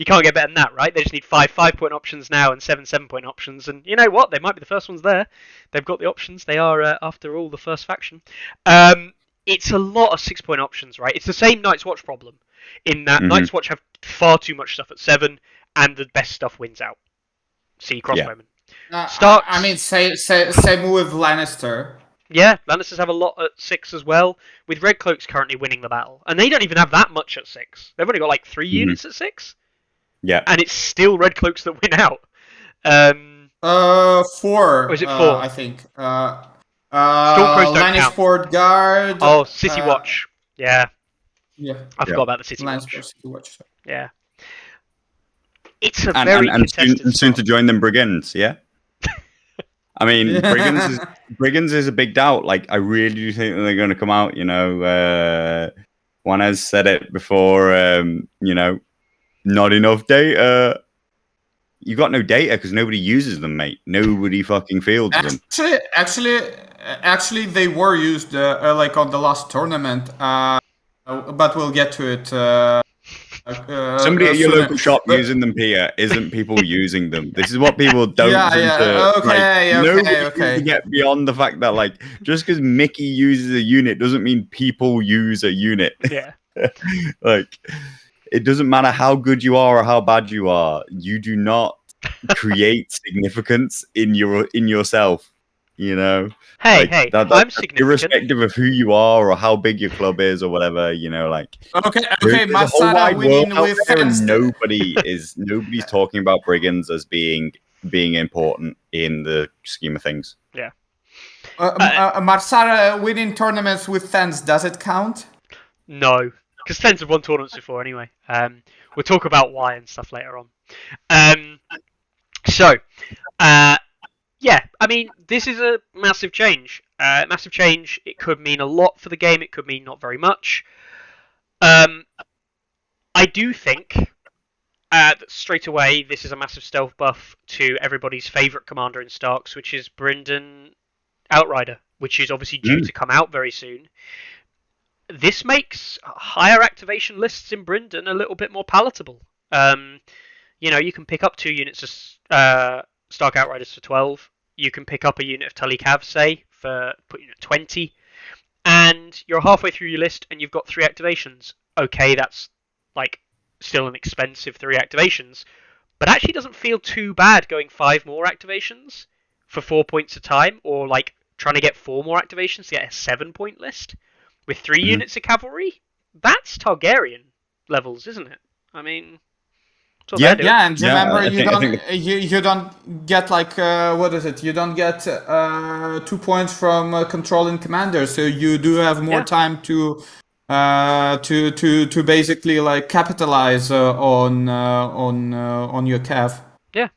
You can't get better than that, right? They just need 5-point options now and 7-point options. And you know what? They might be the first ones there. They've got the options. They are, after all, the first faction. It's a lot of 6-point options, right? It's the same Night's Watch problem in that Night's Watch have far too much stuff at 7 and the best stuff wins out. See Crossbowmen. Starks. I mean, same with Lannister. Yeah, Lannisters have a lot at 6 as well, with Red Cloaks currently winning the battle. And they don't even have that much at 6. They've only got like 3 units at 6. Yeah. And it's still Red Cloaks that win out. 4. Or is it 4? I think. Stormcrows don't count. Lannisport Guard. Oh, City Watch. Yeah. Yeah. I forgot about the City Watch. Watch. City Watch. Yeah. It's a very contested and soon to join them Brigands, yeah? I mean, Brigands is a big doubt. Like, I really do think that they're going to come out, you know. One has said it before, you know, not enough data. You got no data because nobody uses them, mate. Nobody fucking fields them. Actually, they were used like on the last tournament, but we'll get to it. Somebody at your local shop using them, Pia, isn't people using them. This is what people don't Nobody can get beyond the fact that, like, just because Mickey uses a unit doesn't mean people use a unit. Yeah. Like, it doesn't matter how good you are or how bad you are. You do not create significance in yourself. You know. Hey, I'm significant. Irrespective of who you are or how big your club is or whatever, you know, like. Okay. Masada winning with fans. Nobody's talking about Brigands as being important in the scheme of things. Yeah. Marsara winning tournaments with fans, does it count? No, because fans have won tournaments before anyway. We'll talk about why and stuff later on. Yeah, I mean, this is a massive change. It could mean a lot for the game. It could mean not very much. I do think that straight away this is a massive stealth buff to everybody's favourite commander in Starks, which is Brynden Outrider, which is obviously due to come out very soon. This makes higher activation lists in Brynden a little bit more palatable. You know, you can pick up 2 units of Stark Outriders for 12. You can pick up a unit of Tully Cav, say, for 20. And you're halfway through your list and you've got 3 activations. Okay, that's like still an expensive 3 activations. But actually doesn't feel too bad going 5 more activations for 4 points a time. Or like trying to get 4 more activations to get a 7-point list with 3 units of cavalry. That's Targaryen levels, isn't it? I mean... Yeah, and remember, you don't get like what is it? You don't get 2 points from controlling commander, so you do have more time to basically like capitalize on your cav. Yeah,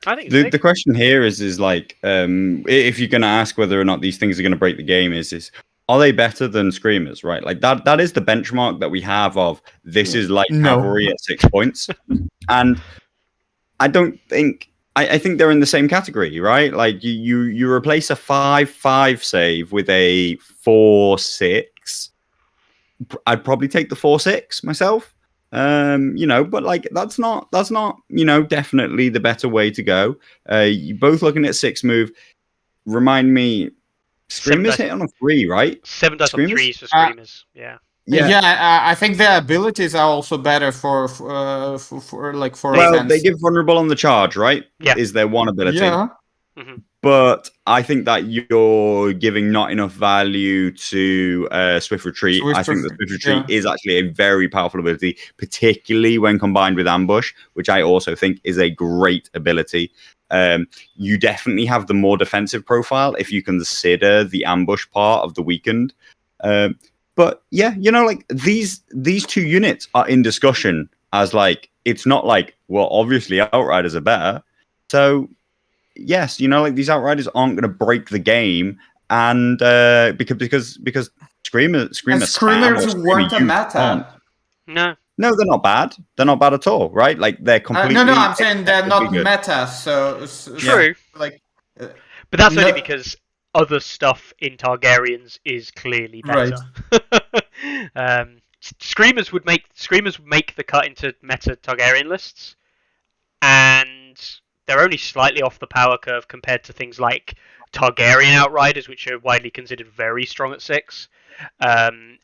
I think the question here is like if you're going to ask whether or not these things are going to break the game, is are they better than Screamers, right? Like that is the benchmark that we have of this is like cavalry at 6 points. And I don't think I think they're in the same category, right? Like you replace a 5/5 save with a 4/6. I'd probably take the 4/6 myself. You know, but like that's not, you know, definitely the better way to go. You both looking at 6 move. Remind me, Screamers hit on a 3, right? 7 dice on 3s for Screamers. I think their abilities are also better for well, they give vulnerable on the charge, right? Yeah, is their one ability. Yeah. Mm-hmm. But I think that you're giving not enough value to Swift Retreat. I think that Swift Retreat is actually a very powerful ability, particularly when combined with Ambush, which I also think is a great ability. You definitely have the more defensive profile if you consider the ambush part of the weakened. But yeah, you know, like these 2 units are in discussion as like, it's not like, well, obviously Outriders are better. So yes, like these Outriders aren't going to break the game, and because Screamers And spam or Screamers Screamer weren't a use meta. aren't. No. No, they're not bad. They're not bad at all, right? Like they're completely. No, I'm saying they're not good. meta. So True. like, But that's only no- because other stuff in Targaryens is clearly better. Screamers would make the cut into meta Targaryen lists, and they're only slightly off the power curve compared to things like Targaryen Outriders, which are widely considered very strong at 6. And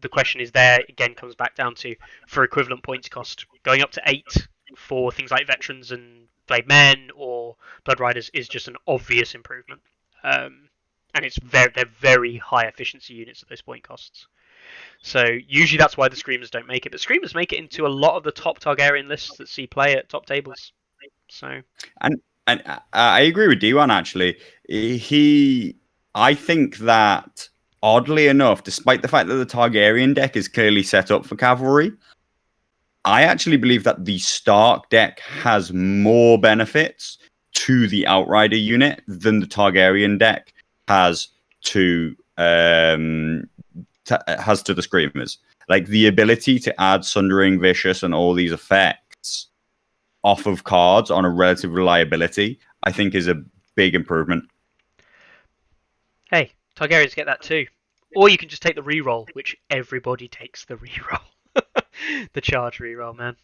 the question is there again comes back down to, for equivalent points cost, going up to 8 for things like veterans and blade men or blood riders is just an obvious improvement. And they're very high efficiency units at those point costs. So usually that's why the Screamers don't make it, but Screamers make it into a lot of the top Targaryen lists that see play at top tables. So and I agree with D1 actually. I think that oddly enough, despite the fact that the Targaryen deck is clearly set up for cavalry, I actually believe that the Stark deck has more benefits to the Outrider unit than the Targaryen deck has to the Screamers. Like the ability to add Sundering, Vicious, and all these effects off of cards on a relative reliability, I think is a big improvement. Hey, Targaryens get that too. Or you can just take the reroll, which everybody takes the reroll. The charge reroll, man.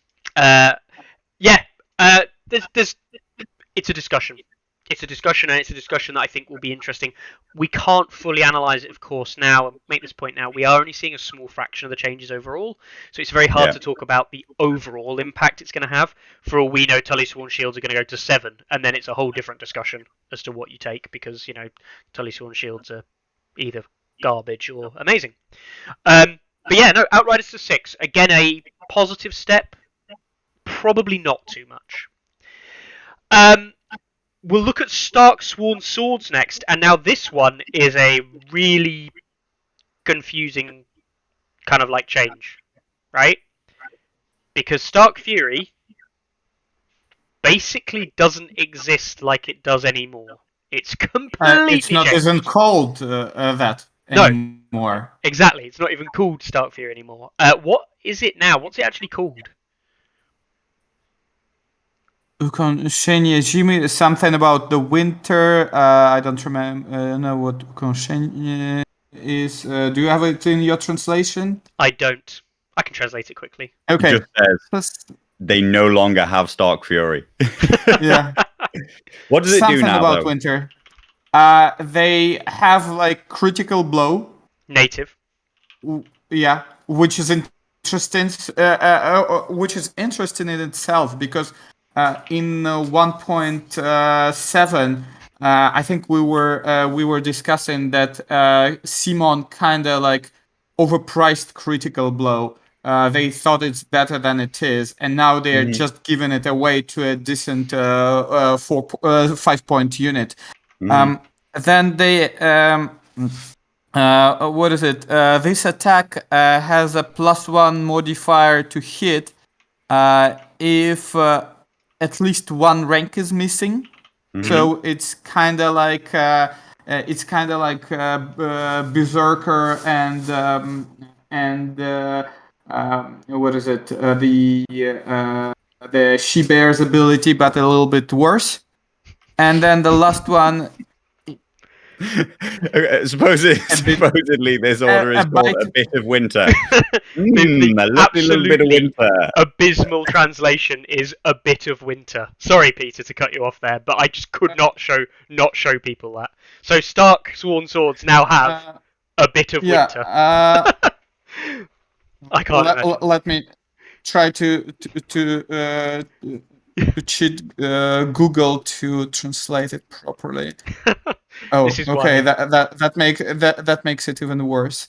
It's a discussion. It's a discussion, and it's a discussion that I think will be interesting. We can't fully analyse it, of course, now, and make this point now. We are only seeing a small fraction of the changes overall, so it's very hard to talk about the overall impact it's going to have. For all we know, Tully Sworn Shields are going to go to 7, and then it's a whole different discussion as to what you take, because, Tully Sworn Shields are either garbage or amazing. But yeah, no, Outriders to 6. Again, a positive step. Probably not too much. We'll look at Stark Sworn Swords next, and now this one is a really confusing kind of like change, right? Because Stark Fury basically doesn't exist like it does anymore. It's completely it's not changed. isn't called that anymore. No, exactly. It's not even called Stark Fury anymore. What is it now? What's it actually called? Ukonshenie Zimy, something about the winter. I don't remember. Know what Ukonshenie is. Do you have it in your translation? I don't. I can translate it quickly. Okay. It just says they no longer have Stark Fury. Yeah. What does it something do now, about though? winter. They have like critical blow. Native. Yeah, which is interesting. Which is interesting in itself because. In 1.7, I think we were discussing that Simon kind of like overpriced critical blow. They thought it's better than it is, and now they're just giving it away to a decent 5-point unit. Then they what is it? This attack has a +1 modifier to hit if at least one rank is missing. So it's kind of like Berserker and what is it? The She Bear's ability, but a little bit worse. And then the last one. Supposedly, this order is called A Bit of Winter. The a lovely little bit of winter. Abysmal translation is A Bit of Winter. Sorry, Peter, to cut you off there, but I just could not show people that. So Stark Sworn Swords now have A Bit of Winter. I can't imagine. Let me try to cheat Google to translate it properly. Oh, okay. That makes it even worse.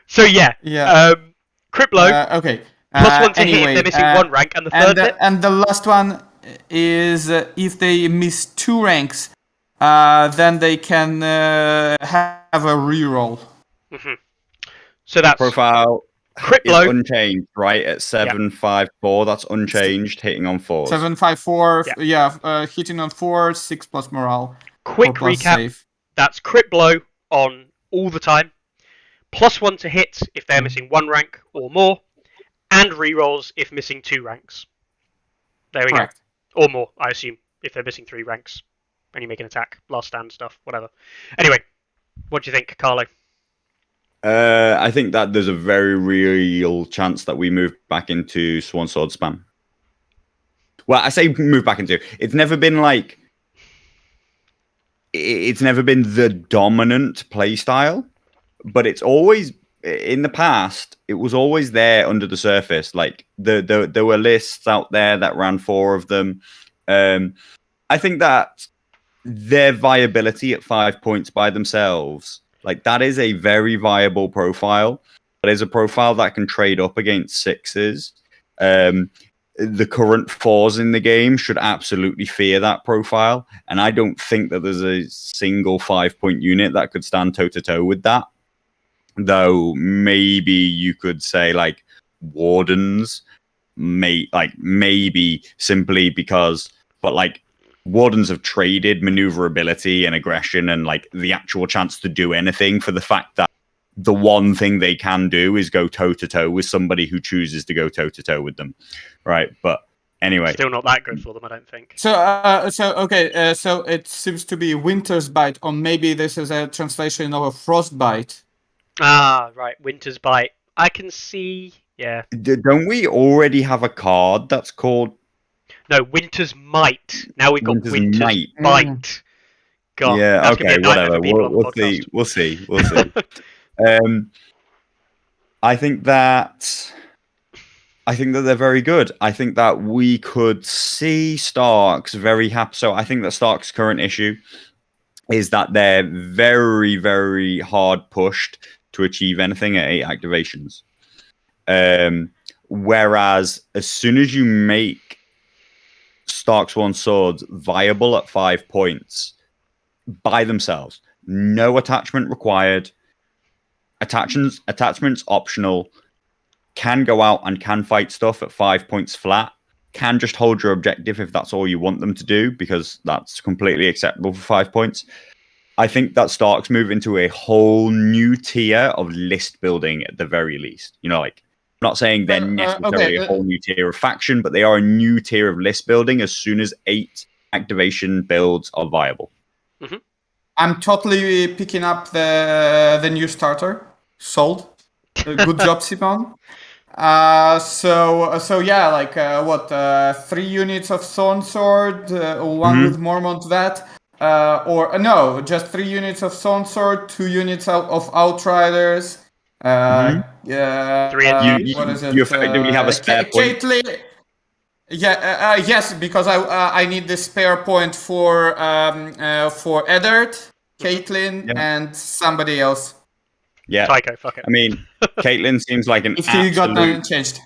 So yeah. Crit blow. Okay. +1 to hit if they're missing one rank, and the third bit. And the last one is if they miss 2 ranks, then they can have a reroll. So that's Profile Crit is blow. unchanged, right? At 754, that's unchanged, hitting on 4s. 754, Yeah. hitting on 4, 6 plus morale, 4 Quick plus recap. save. That's crit blow on all the time. +1 to hit if they're missing 1 rank or more. And rerolls if missing 2 ranks. There we Correct. go. Or more, I assume, if they're missing 3 ranks. And you make an attack, last stand stuff, whatever. Anyway, what do you think, Carlo? I think that there's a very real chance that we move back into Swan Sword spam. Well, I say move back into. It's never been like. It's never been the dominant play style, but it's always in the past. It was always there under the surface. Like there were lists out there that ran 4 of them. I think that their viability at 5 points by themselves, like that is a very viable profile. That is a profile that can trade up against 6s. The current 4s in the game should absolutely fear that profile, and I don't think that there's a single 5-point unit that could stand toe to toe with that. Though maybe you could say like Wardens, maybe simply because, but like Wardens have traded maneuverability and aggression and like the actual chance to do anything for the fact that the one thing they can do is go toe to toe with somebody who chooses to go toe to toe with them, right? But anyway, Still not that good for them, I don't think. So it seems to be Winter's Bite, or maybe this is a translation of a Frostbite. Ah, right, Winter's Bite. I can see, yeah. Don't we already have a card that's called? No, Winter's Might. Now we've got Winter's Might. Bite. God, Yeah, that's okay, gonna be a nightmare whatever. for people on the We'll podcast. see. We'll see. I think that they're very good. I think that we could see Starks very happy. So I think that Stark's current issue is that they're very, very hard pushed to achieve anything at 8 activations. Whereas as soon as you make Stark's One Swords viable at 5 points by themselves, no attachment required, attachments optional, can go out and can fight stuff at 5 points flat, can just hold your objective if that's all you want them to do, because that's completely acceptable for 5 points. I think that Starks move into a whole new tier of list building at the very least. You know, like, I'm not saying they're necessarily a whole new tier of faction, but they are a new tier of list building as soon as 8 activation builds are viable. Mm-hmm. I'm totally picking up the new starter. Sold. Good job, Simon. So yeah, like 3 units of Stone Sword, 1 with Mormont Vet, or no, just 3 units of Stone Sword, 2 units of Outriders. 3 entities. What is it? You effectively have a spare point. Caitlyn. Yes, because I need the spare point for Eddard, Caitlyn, and somebody else. Yeah, Tycho, fuck it. I mean, Caitlyn seems like an If he got absolute changed.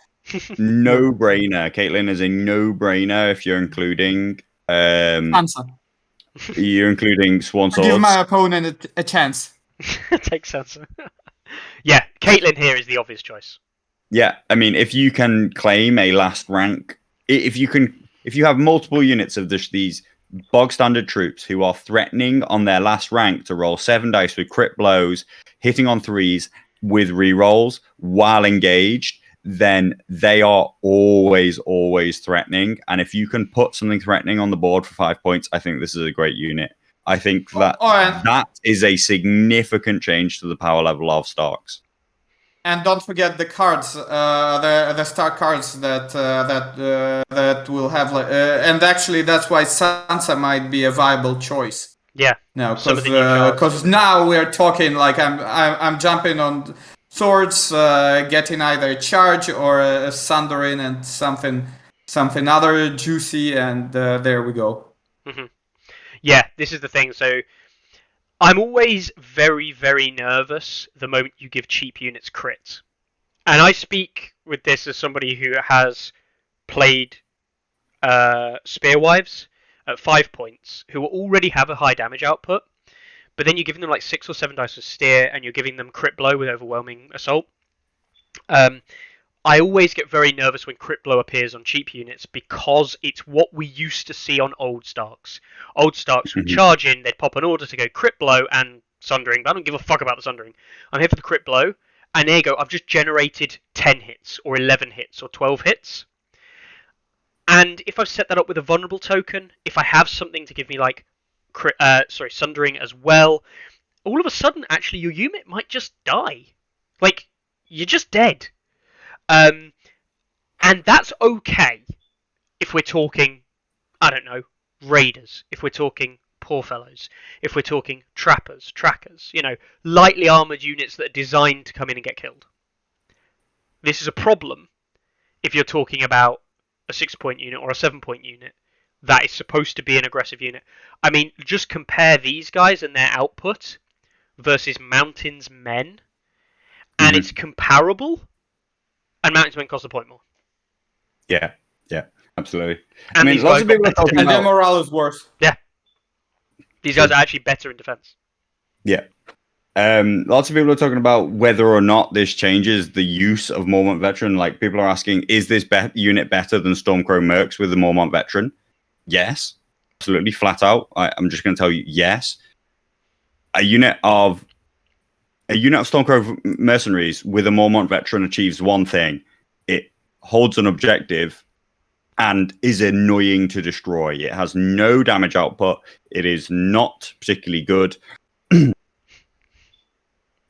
no-brainer. Caitlyn is a no-brainer if you're including Sansa. you're including Swan Swords. Give my opponent a chance. Take sense. Yeah, Caitlyn here is the obvious choice. Yeah, I mean, if you can claim a last rank, if you have multiple units of these bog standard troops who are threatening on their last rank to roll 7 dice with crit blows, hitting on 3s with rerolls while engaged, then they are always threatening. And if you can put something threatening on the board for 5 points, I think this is a great unit. I think that that is a significant change to the power level of Starks. And don't forget the cards, the star cards that will have, and actually that's why Sansa might be a viable choice. Yeah. No, because now we're talking like I'm jumping on swords, getting either a charge or a Sandorin and something other juicy, and there we go. Mm-hmm. Yeah, this is the thing. So I'm always very, very nervous the moment you give cheap units crits. And I speak with this as somebody who has played Spearwives at 5 points, who already have a high damage output, but then you're giving them like 6 or 7 dice with steer, and you're giving them crit blow with overwhelming assault. I always get very nervous when Crit Blow appears on cheap units because it's what we used to see on old Starks. Old Starks would Mhm. charge in, they'd pop an order to go Crit Blow and Sundering, but I don't give a fuck about the Sundering. I'm here for the Crit Blow, and there you go, I've just generated 10 hits, or 11 hits, or 12 hits. And if I've set that up with a vulnerable token, if I have something to give me like Sundering as well, all of a sudden, actually, your unit might just die. Like, you're just dead. Um, and that's okay if we're talking, I don't know, raiders, if we're talking poor fellows, if we're talking trappers, trackers, lightly armored units that are designed to come in and get killed. This is a problem if you're talking about a 6-point unit or a 7-point unit that is supposed to be an aggressive unit. I mean, just compare these guys and their output versus Mountain's Men, and it's comparable, and Mountain's Men cost a point more. Yeah, absolutely. And I mean, lots of people are talking And their about... morale is worse. Yeah. These guys are actually better in defense. Yeah. Lots of people are talking about whether or not this changes the use of Mormont Veteran. Like, people are asking, is this unit better than Stormcrow Mercs with the Mormont Veteran? Yes. Absolutely, flat out. I'm just going to tell you, yes. A unit of Stormcrow mercenaries with a Mormont Veteran achieves one thing. It holds an objective and is annoying to destroy. It has no damage output. It is not particularly good.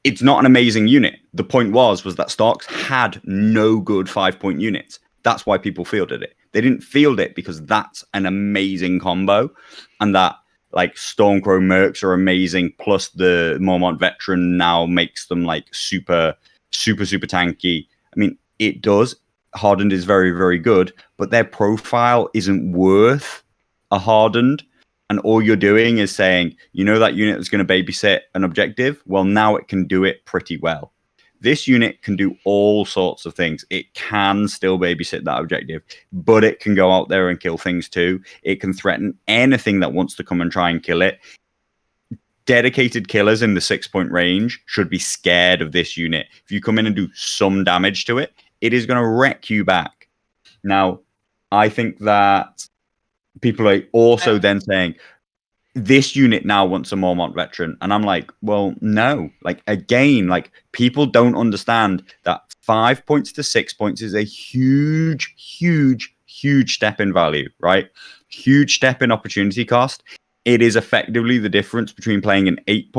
It's not an amazing unit. The point was that Starks had no good 5-point units. That's why people fielded it. They didn't field it because that's an amazing combo, and that like Stormcrow Mercs are amazing. Plus the Mormont Veteran now makes them like super tanky. I mean, it does. Hardened is very, very good, but their profile isn't worth a Hardened. And all you're doing is saying, that unit that's going to babysit an objective? Well, now it can do it pretty well. This unit can do all sorts of things. It can still babysit that objective, but it can go out there and kill things too. It can threaten anything that wants to come and try and kill it. Dedicated killers in the 6-point range should be scared of this unit. If you come in and do some damage to it, it is going to wreck you back. Now, I think that people are also then saying, this unit now wants a Mormont Veteran. And I'm like, well, no. Like, again, like, people don't understand that 5 points to 6 points is a huge step in value, right? Huge step in opportunity cost. It is effectively the difference between playing an 8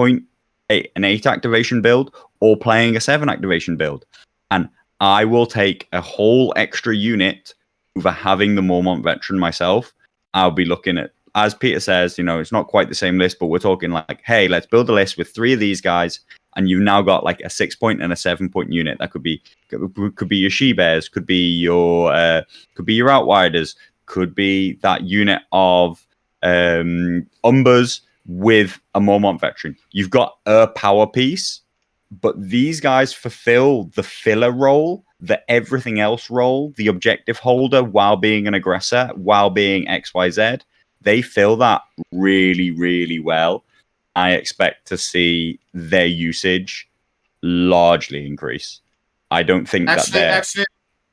activation build or playing a 7 activation build. And I will take a whole extra unit over having the Mormont Veteran myself. I'll be looking at, as Peter says, it's not quite the same list, but we're talking like, hey, let's build a list with 3 of these guys, and you've now got like a 6-point and a 7-point unit. That could be your She-Bears, could be your Outriders, could be that unit of Umbers with a Mormont Veteran. You've got a power piece, but these guys fulfill the filler role, the everything else role, the objective holder while being an aggressor, while being XYZ. They fill that really, really well. I expect to see their usage largely increase. I don't think Actually,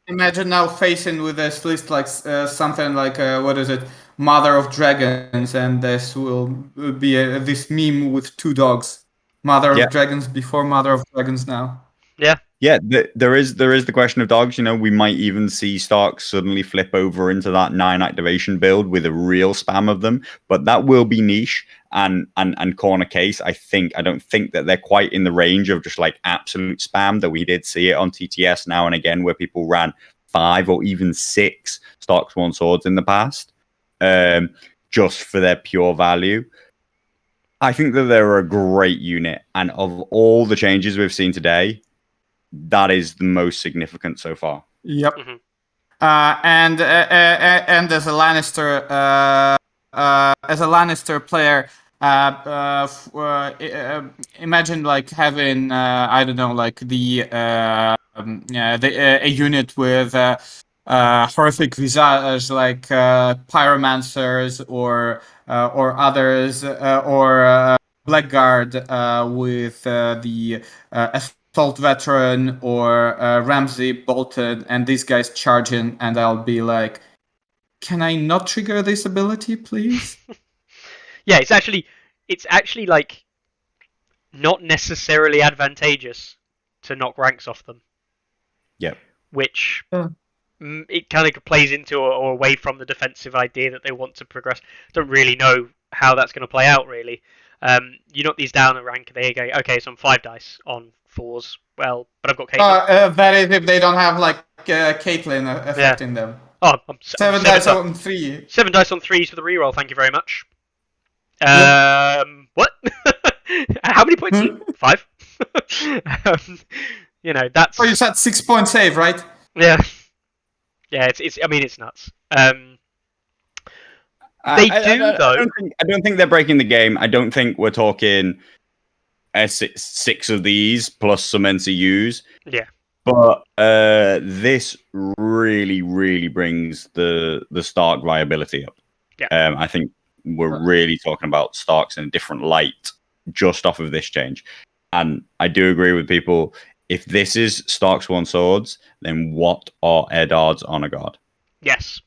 imagine now facing with this list like something like what is it, Mother of Dragons, and this will be this meme with 2 dogs. Mother of Dragons before Mother of Dragons now. Yeah, there is the question of dogs. We might even see Starks suddenly flip over into that 9 activation build with a real spam of them, but that will be niche and corner case. I don't think that they're quite in the range of just like absolute spam that we did see it on TTS now and again, where people ran 5 or even 6 Starks 1 swords in the past, just for their pure value. I think that they're a great unit, and of all the changes we've seen today, that is the most significant so far. Yep. Mm-hmm. And as a Lannister player, imagine like having I don't know, like a unit with horrific visage, like pyromancers or others, or Blackguard with the Assault Veteran or Ramsey bolted, and these guys charge in, and I'll be like, can I not trigger this ability, please? Yeah, it's actually like not necessarily advantageous to knock ranks off them. Yep. Which it kind of plays into or away from the defensive idea that they want to progress. Don't really know how that's going to play out, really. You knock these down a rank, they go, okay, so I'm 5 dice on 4s. Well, but I've got Caitlyn. That is if they don't have like Caitlyn affecting them. Oh, I'm 7 dice on 3. 7 dice on 3s for the reroll, thank you very much. What? How many points? 5? That's... Oh, you said 6 point save, right? Yeah. Yeah, it's nuts. They though. I don't think they're breaking the game. I don't think we're talking 6 of these plus some NCUs. Yeah. But this really, really brings the Stark viability up. Yeah. I think we're really talking about Starks in a different light just off of this change. And I do agree with people. If this is Stark's 1 swords, then what are Eddard's Honor Guard? Yes.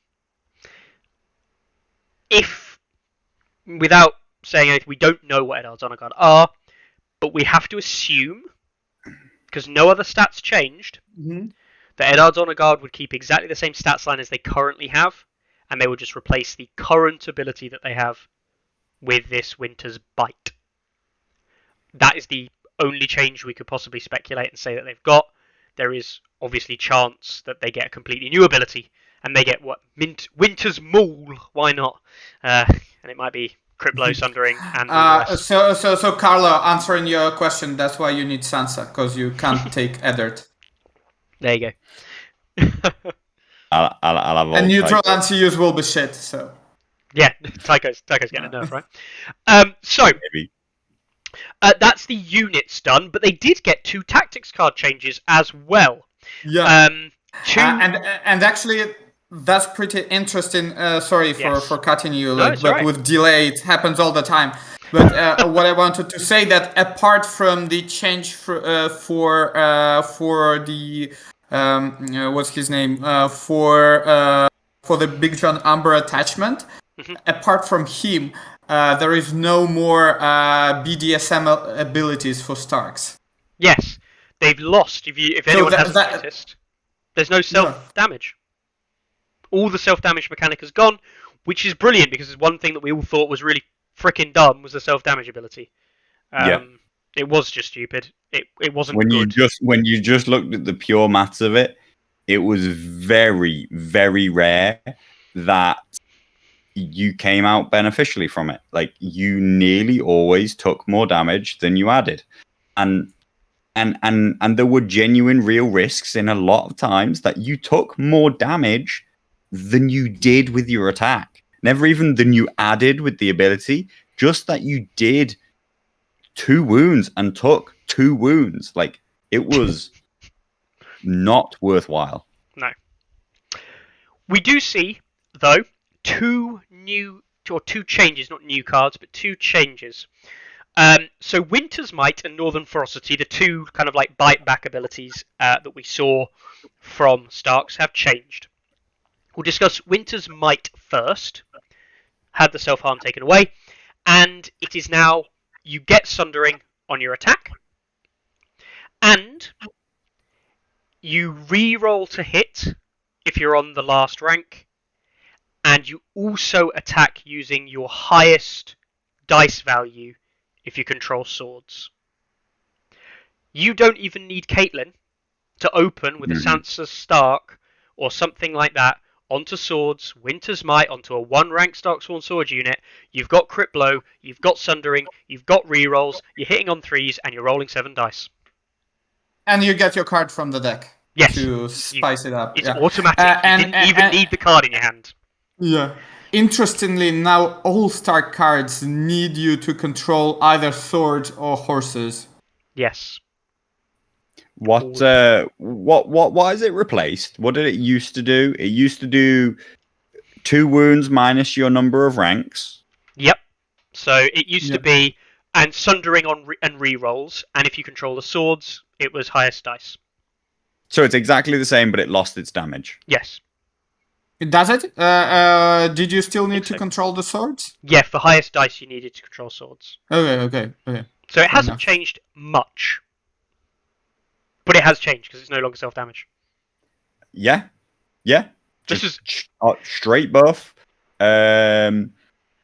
If, without saying anything, we don't know what Eddard's Honor Guard are, but we have to assume, because no other stats changed, that Eddard's Honor Guard would keep exactly the same stats line as they currently have, and they would just replace the current ability that they have with this Winter's Bite. That is the only change we could possibly speculate and say that they've got. There is obviously chance that they get a completely new ability, and they get Winter's Maul. Why not? And it might be Criplo, Sundering, and all the rest. So Carlo, answering your question, that's why you need Sansa, because you can't take Eddard. There you go. I'll have and neutral NCUs will be shit. So yeah, Tycho's getting a nerf, right? So maybe. That's the units done, but they did get 2 tactics card changes as well. Yeah. And actually, that's pretty interesting. Sorry for cutting you, but right. With delay, it happens all the time. But what I wanted to say that apart from the change for the what's his name for the Big John Umber attachment, apart from him. There is no more BDSM abilities for Starks. Yes, they've lost. If anyone hasn't noticed, there's no self-damage. All the self-damage mechanic has gone, which is brilliant because it's one thing that we all thought was really freaking dumb was the self-damage ability. It was just stupid. It wasn't good. When you just looked at the pure maths of it, it was very, very rare that you came out beneficially from it. Like, you nearly always took more damage than you added. And there were genuine real risks in a lot of times that you took more damage than you did with your attack. Never even than you added with the ability, just that you did 2 wounds and took 2 wounds. Like, it was not worthwhile. No. We do see, though, 2 changes, not new cards, but 2 changes. So Winter's Might and Northern Ferocity, the 2 kind of like bite back abilities that we saw from Starks, have changed. We'll discuss Winter's Might first. Had the self-harm taken away, and it is now you get Sundering on your attack, and you re-roll to hit if you're on the last rank, and you also attack using your highest dice value if you control swords. You don't even need Caitlyn to open with a Sansa Stark or something like that onto swords, Winter's Might, onto a 1-rank Starksworn Sword unit. You've got Crit Blow, you've got Sundering, you've got rerolls, you're hitting on 3s, and you're rolling 7 dice. And you get your card from the deck to spice it up. It's automatic. You didn't even need the card in your hand. Yeah. Interestingly, now all Stark cards need you to control either swords or horses. Yes. What has it replaced? What did it used to do? It used to do 2 wounds minus your number of ranks. Yep. So it used to be and Sundering on and rerolls, and if you control the swords, it was highest dice. So it's exactly the same, but it lost its damage. Yes. Does it? Did you still need to so. control the swords? Yeah, for highest dice, you needed to control swords. Okay. So it hasn't enough. changed much, but it has changed because it's no longer self-damage. Yeah. This is straight buff.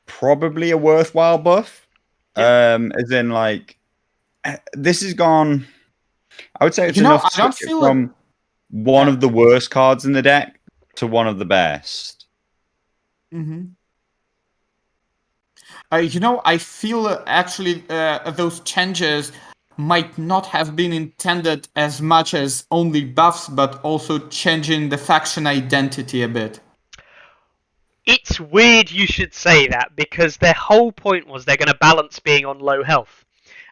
Probably a worthwhile buff. Yeah. As in, like, this has gone. I would say it's You know, enough to I don't switch it feel from one of the worst cards in the deck to one of the best. Mm-hmm. You know, I feel actually those changes might not have been intended as much as only buffs, but also changing the faction identity a bit. It's weird you should say that, because their whole point was they're going to balance being on low health.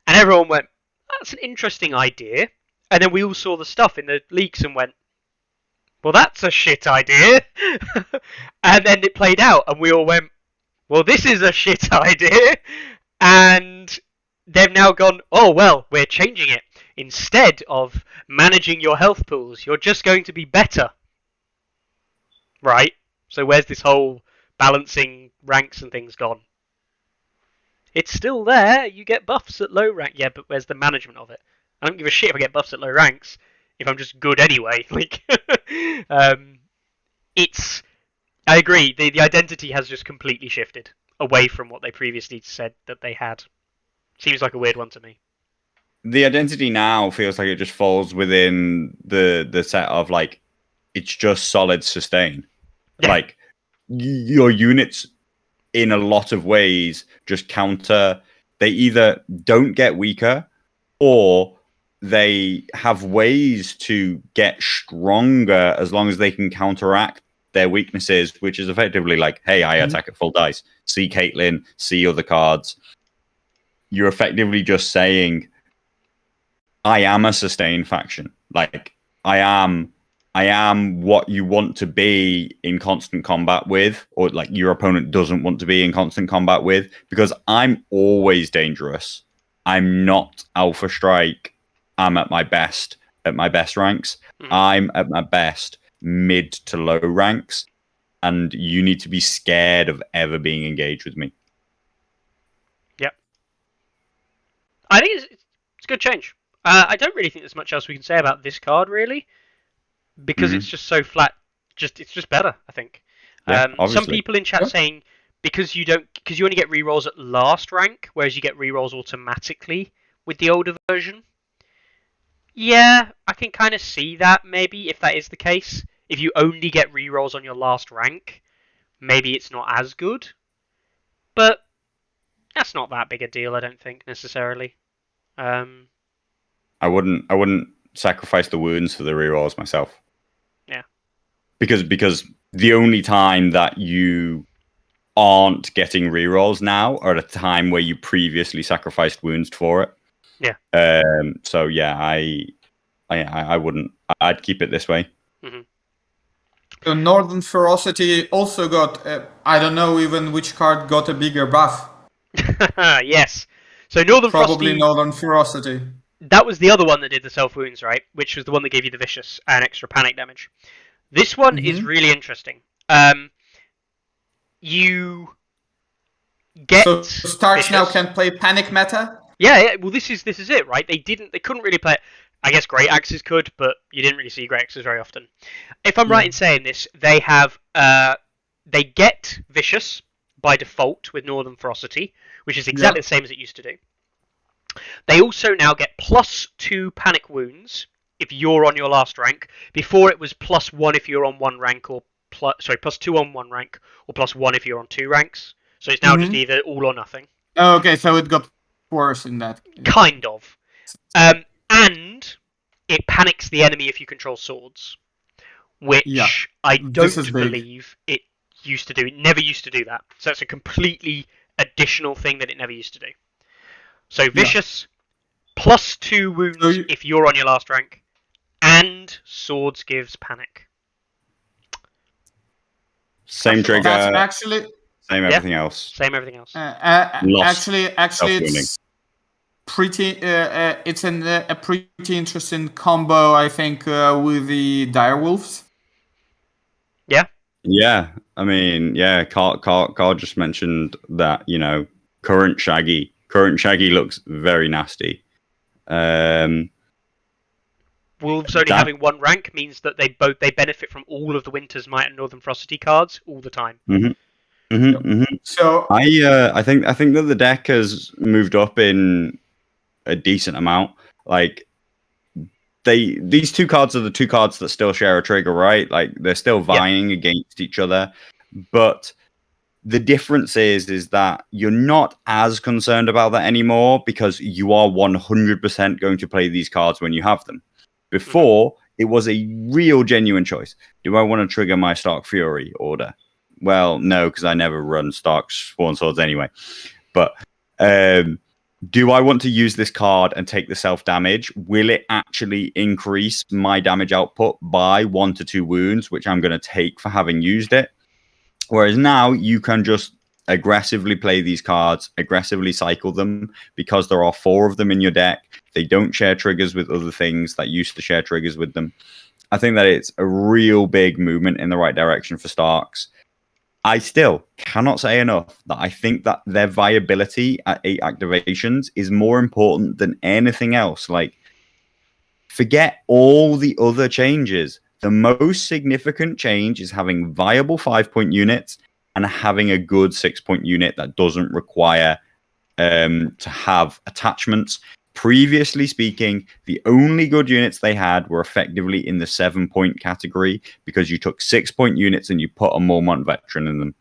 And everyone went, that's an interesting idea. And then we all saw the stuff in the leaks and went, well, that's a shit idea. And then it played out, and we all went, well, this is a shit idea. And they've now gone, oh, well, we're changing it. Instead of managing your health pools, you're just going to be better. Right? So where's this whole balancing ranks and things gone? It's still there. You get buffs at low rank. Yeah, but where's the management of it? I don't give a shit if I get buffs at low ranks if I'm just good anyway. Like, it's. I agree. The identity has just completely shifted away from what they previously said that they had. Seems like a weird one to me. The identity now feels like it just falls within the set of, like, it's just solid sustain. Yeah. Like, your units in a lot of ways just counter. They either don't get weaker, or they have ways to get stronger as long as they can counteract their weaknesses, which is effectively like, hey, I attack at full dice. See Caitlyn, see other cards. You're effectively just saying, I am a sustained faction. Like, I am what you want to be in constant combat with, or like your opponent doesn't want to be in constant combat with, because I'm always dangerous. I'm not Alpha Strike. I'm at my best ranks. I'm at my best mid to low ranks, and you need to be scared of ever being engaged with me. Yep. I think it's a good change. I don't really think there's much else we can say about this card, really, because it's just so flat. It's just better, I think. Yeah, some obviously. people in chat saying because you only get rerolls at last rank, whereas you get rerolls automatically with the older version. Yeah, I can kind of see that, maybe, if that is the case. If you only get rerolls on your last rank, maybe it's not as good. But that's not that big a deal, I don't think, necessarily. I wouldn't sacrifice the wounds for the rerolls myself. Yeah. Because the only time that you aren't getting rerolls now are at a time where you previously sacrificed wounds for it. Yeah. So yeah, I wouldn't. I'd keep it this way. Mm-hmm. So Northern Ferocity also got, I don't know even which card got a bigger buff. Yes. So Northern Probably Frosty, Northern Ferocity. that was the other one that did the self wounds, right? Which was the one that gave you the vicious and extra panic damage. This one is really interesting. You get So Starks now vicious. can play panic meta? Yeah. Well, this is it, right? They couldn't really play it. I guess Great Axes could, but you didn't really see Great Axes very often. If I'm right in saying this, they have they get vicious by default with Northern Ferocity, which is exactly the same as it used to do. They also now get +2 panic wounds if you're on your last rank. Before it was +1 if you're on one rank, or +2 on one rank, or +1 if you're on 2 ranks. So it's now just either all or nothing. Oh, okay, so it got worse in that. Kind of. And it panics the enemy if you control swords, which I don't believe it used to do. It never used to do that. So it's a completely additional thing that it never used to do. So vicious, +2 wounds if you're on your last rank, and swords gives panic. Same trigger. That's actually same everything else. Same everything else. actually, Self-wounding. a pretty interesting combo, I think, with the direwolves. Yeah. Yeah, I mean, yeah. Carl just mentioned that current Shaggy looks very nasty. Wolves only That having one rank means that they benefit from all of the Winter's Might and Northern Frostity cards all the time. So I think that the deck has moved up in a decent amount. Like these two cards are the two cards that still share a trigger, right? Like they're still vying against each other, but the difference is that you're not as concerned about that anymore because you are 100% going to play these cards when you have them. Before, it was a real genuine choice. Do I want to trigger my Stark Fury order? Well, no, because I never run Stark Spawn Swords anyway. But do I want to use this card and take the self damage? Will it actually increase my damage output by 1 to 2 wounds, which I'm going to take for having used it? Whereas now you can just aggressively play these cards, aggressively cycle them because there are 4 of them in your deck. They don't share triggers with other things that used to share triggers with them. I think that it's a real big movement in the right direction for Starks. I still cannot say enough that I think that their viability at 8 activations is more important than anything else. Like, forget all the other changes. The most significant change is having viable 5-point units and having a good 6-point unit that doesn't require to have attachments. Previously speaking, the only good units they had were effectively in the 7-point category because you took 6-point units and you put a Mormont veteran in them.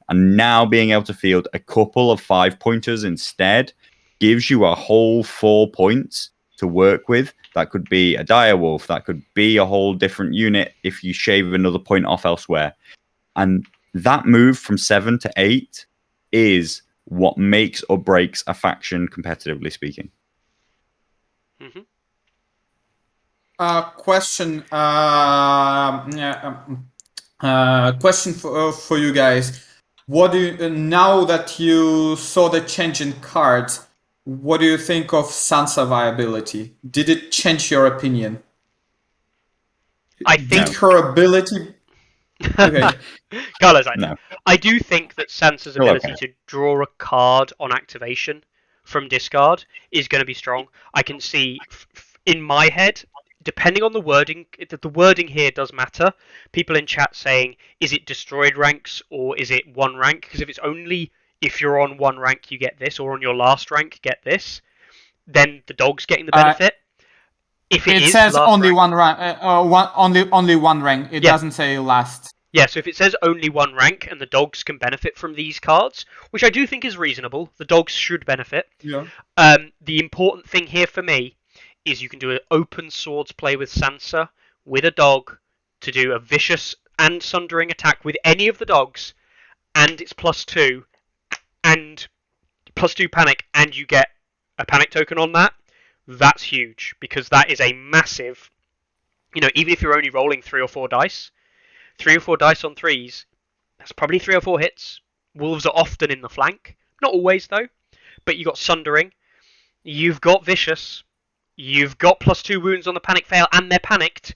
And now being able to field a couple of 5-pointers instead gives you a whole 4 points to work with. That could be a direwolf. That could be a whole different unit if you shave another point off elsewhere. And that move from 7 to 8 is what makes or breaks a faction, competitively speaking. Question. Question for you guys. What do you, now that you saw the change in cards? What do you think of Sansa viability? Did it change your opinion? I think her ability. Okay. Carlos, No. I do think that Sansa's ability to draw a card on activation from discard is going to be strong. I can see in my head, depending on the wording here does matter. People in chat saying, is it destroyed ranks or is it 1 rank? Because if it's only if you're on 1 rank you get this, or on your last rank get this, then the dog's getting the benefit. If it says only rank, 1 rank, only 1 rank. It doesn't say last. Yeah, so if it says only 1 rank and the dogs can benefit from these cards, which I do think is reasonable, the dogs should benefit. Yeah. The important thing here for me is you can do an open swords play with Sansa with a dog to do a vicious and sundering attack with any of the dogs, and it's +2 and +2 panic, and you get a panic token on that. That's huge because that is a massive. Even if you're only rolling 3 or 4 dice. 3 or 4 dice on 3s, that's probably 3 or 4 hits. Wolves are often in the flank. Not always, though. But you've got Sundering. You've got Vicious. You've got +2 wounds on the panic fail, and they're panicked.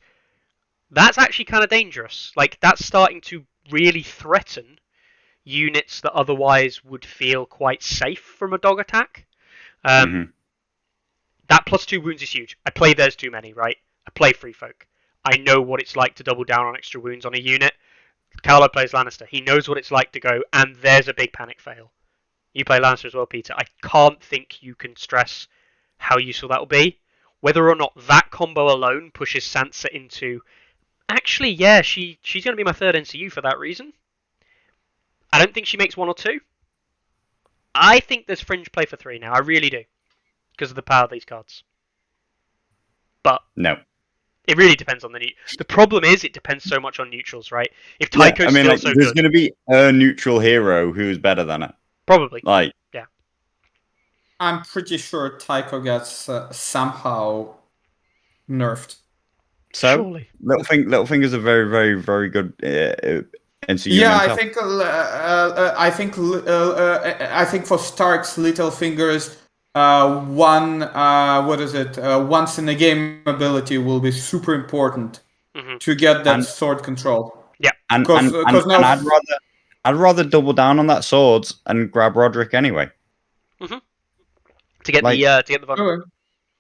That's actually kind of dangerous. Like, that's starting to really threaten units that otherwise would feel quite safe from a dog attack. That +2 wounds is huge. I play There's Too Many, right? I play Free Folk. I know what it's like to double down on extra wounds on a unit. Carlo plays Lannister. He knows what it's like to go, and there's a big panic fail. You play Lannister as well, Peter. I can't think you can stress how useful that will be. Whether or not that combo alone pushes Sansa into... Actually, yeah, she's going to be my 3rd NCU for that reason. I don't think she makes 1 or 2. I think there's fringe play for 3 now. I really do. Because of the power of these cards. But... No. It really depends on the The problem is it depends so much on neutrals, right? If Tycho's still so there's good, going to be a neutral hero who's better than it. Probably. Yeah. I'm pretty sure Tycho gets somehow nerfed. So, surely. Littlefinger's a very, very, very good NCU. Yeah, I think for Starks, Littlefinger's once in a game ability will be super important Mhm. to get that sword control. Yeah. And now I'd rather double down on that swords and grab Roderick anyway. To get Like- the vulnerable.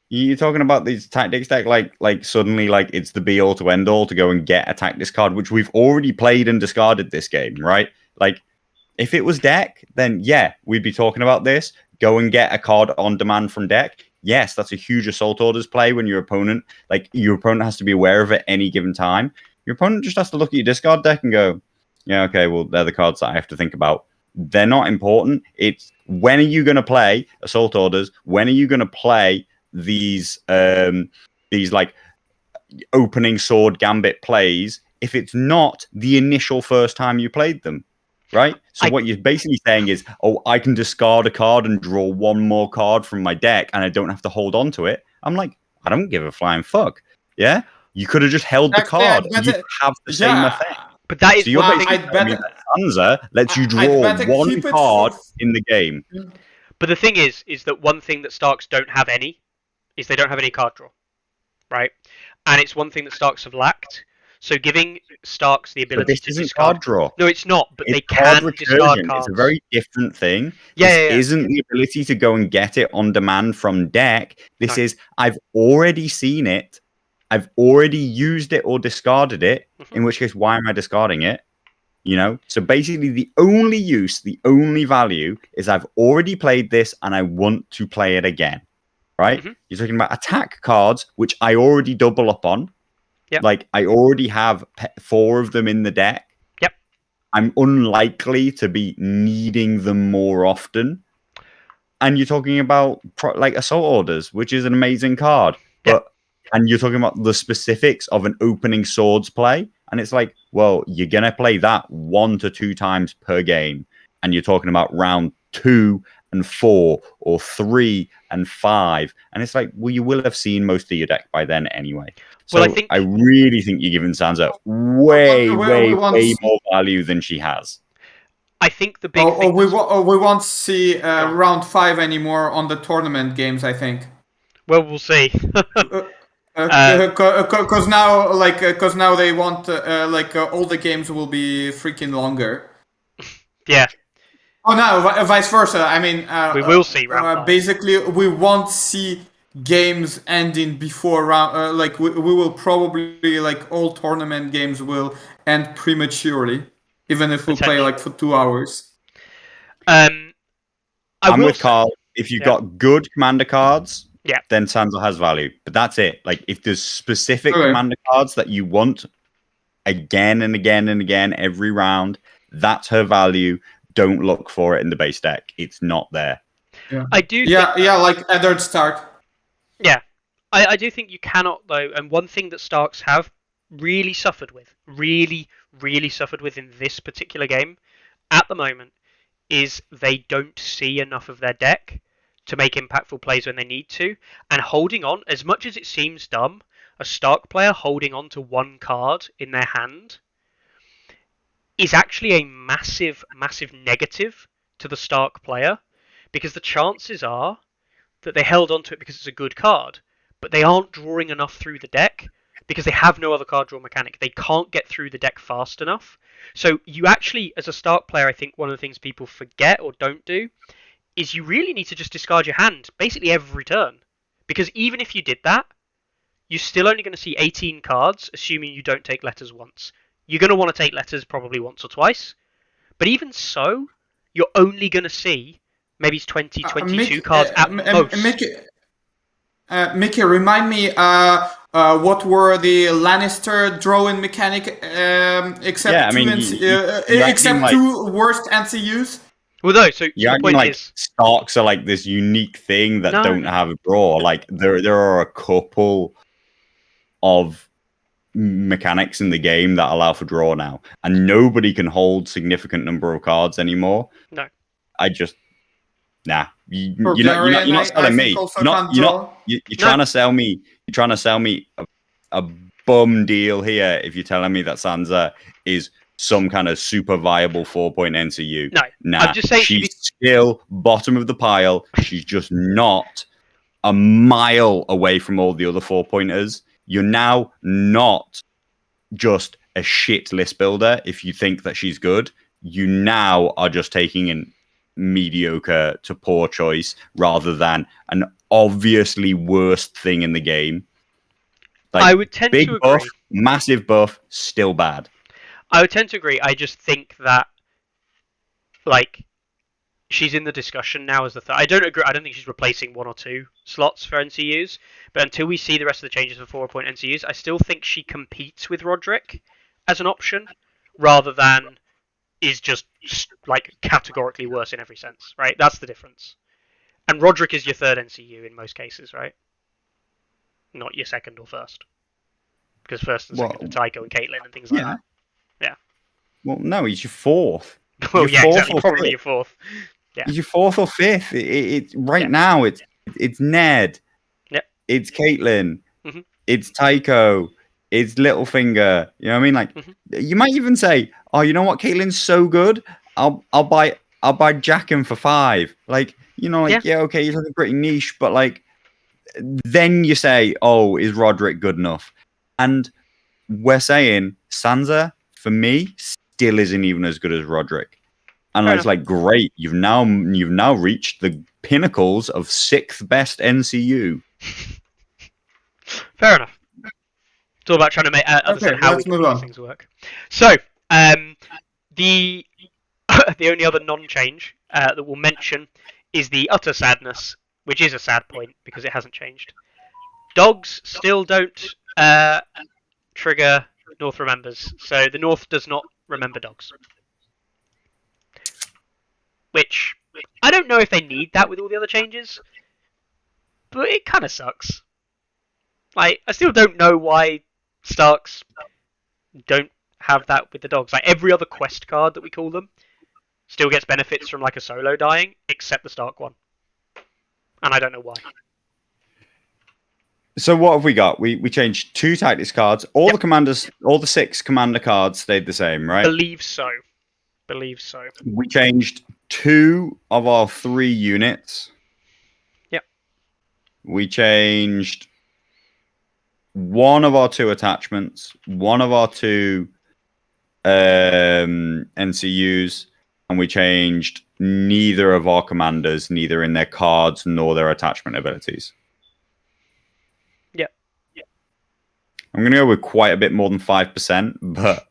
You're talking about these tactics deck, like suddenly, like it's the be all to end all to go and get a tactics card, which we've already played and discarded this game, right? Like, if it was deck, then yeah, we'd be talking about this. Go and get a card on demand from deck. Yes, that's a huge assault orders play when your opponent has to be aware of it at any given time. Your opponent just has to look at your discard deck and go, yeah, okay, well, they're the cards that I have to think about. They're not important. It's when are you going to play assault orders? When are you going to play these like opening sword gambit plays if it's not the initial first time you played them, right? So what you're basically saying is, oh, I can discard a card and draw one more card from my deck and I don't have to hold on to it. I'm like, I don't give a flying fuck. Yeah, you could have just held the card and you have the same effect. But that is so you're one basically thing. telling me that Sansa lets you draw one card in the game. But the thing is that one thing that Starks don't have any is they don't have any card draw, right? And it's one thing that Starks have lacked. So giving Starks the ability to discard card draw. No, it's not. But it's they can discard cards. It's a very different thing. Yeah, this isn't the ability to go and get it on demand from deck. This is I've already seen it. I've already used it or discarded it. In which case, why am I discarding it? You know, so basically the only value is I've already played this and I want to play it again, right? You're talking about attack cards, which I already double up on. Yep. Like I already have 4 of them in the deck. Yep. I'm unlikely to be needing them more often. And you're talking about like assault orders, which is an amazing card. And you're talking about the specifics of an opening swords play. And it's like, well, you're going to play that 1 to 2 times per game. And you're talking about round 2 and 4 or 3 and 5. And it's like, well, you will have seen most of your deck by then anyway. So I really think you're giving Sansa way more value than she has. I think the big thing... we won't see round 5 anymore on the tournament games, I think. Well, we'll see. Because now they want all the games will be freaking longer. Yeah. Oh no, vice versa. I mean, we will see round 5. Basically, we won't see games ending before round. We will probably all tournament games will end prematurely, even if we play for 2 hours. I'm with Carl. If you've got good commander cards. Yeah. Then Sansa has value. But that's it. Like, if there's specific commander cards that you want again and again and again every round, that's her value. Don't look for it in the base deck. It's not there. Yeah. I do like Eddard Stark. Yeah. I do think you cannot, though, and one thing that Starks have really suffered with in this particular game, at the moment, is they don't see enough of their deck to make impactful plays when they need to, and holding on, as much as it seems dumb, a Stark player holding on to 1 card in their hand is actually a massive negative to the Stark player, because the chances are that they held on to it because it's a good card, but they aren't drawing enough through the deck because they have no other card draw mechanic. They can't get through the deck fast enough. So you actually, as a Stark player, I think one of the things people forget or don't do is you really need to just discard your hand basically every turn. Because even if you did that, you're still only going to see 18 cards, assuming you don't take letters once. You're going to want to take letters probably once or twice. But even so, you're only going to see maybe 20, 22 cards at most. Mickey, remind me what were the Lannister drawing mechanic except two worst NCUs? Well, no, so the point is... Starks are like this unique thing that don't have a draw. Like, there are a couple of mechanics in the game that allow for draw now. And nobody can hold significant number of cards anymore. No. Nah. You're not selling me. You're trying to sell me. You're trying to sell me a bum deal here if you're telling me that Sansa is some kind of super viable 4-point NCU. No, Nah, I'm just saying she's still bottom of the pile. She's just not a mile away from all the other 4-pointers. You're now not just a shit list builder if you think that she's good. You now are just taking an mediocre to poor choice rather than an obviously worst thing in the game. Like, I would tend big to buff, agree. massive buff, still bad. I would tend to agree. I just think that, like, she's in the discussion now as the third. I don't agree. I don't think she's replacing 1 or 2 slots for NCUs. But until we see the rest of the changes for 4-point NCUs, I still think she competes with Roderick as an option, rather than is just like categorically worse in every sense. Right? That's the difference. And Roderick is your third NCU in most cases, right? Not your second or first, because first and second are Tycho and Caitlyn and things like that. Yeah. Well, no, he's your fourth. Well, Your yeah, fourth exactly. or Probably fifth. your fourth. Yeah. He's your fourth or fifth. Right now, it's Ned. Yep. It's Caitlyn. Mhm. It's Tycho. It's Littlefinger. You know what I mean? Like, you might even say, "Oh, you know what? Caitlyn's so good. I'll buy Jackin for 5." Like, you know, like yeah okay, he's looking pretty niche, but like, then you say, "Oh, is Roderick good enough?" And we're saying Sansa, for me, still isn't even as good as Roderick. And it's like, great, you've now reached the pinnacles of 6th best NCU. Fair enough. It's all about trying to make understand how we can make these things work. So, the only other non-change that we'll mention is the utter sadness, which is a sad point because it hasn't changed. Dogs still don't trigger North remembers, so the North does not remember dogs. Which, I don't know if they need that with all the other changes, but it kind of sucks. Like, I still don't know why Starks don't have that with the dogs. Like, every other quest card that we call them still gets benefits from like a solo dying, except the Stark one. And I don't know why. So what have we got? We changed 2 tactics cards. All the commanders, all the 6 commander cards stayed the same, right? Believe so. We changed 2 of our 3 units. Yep. We changed 1 of our 2 attachments, 1 of our 2 NCUs, and we changed neither of our commanders, neither in their cards nor their attachment abilities. Yep. I'm going to go with quite a bit more than 5%, but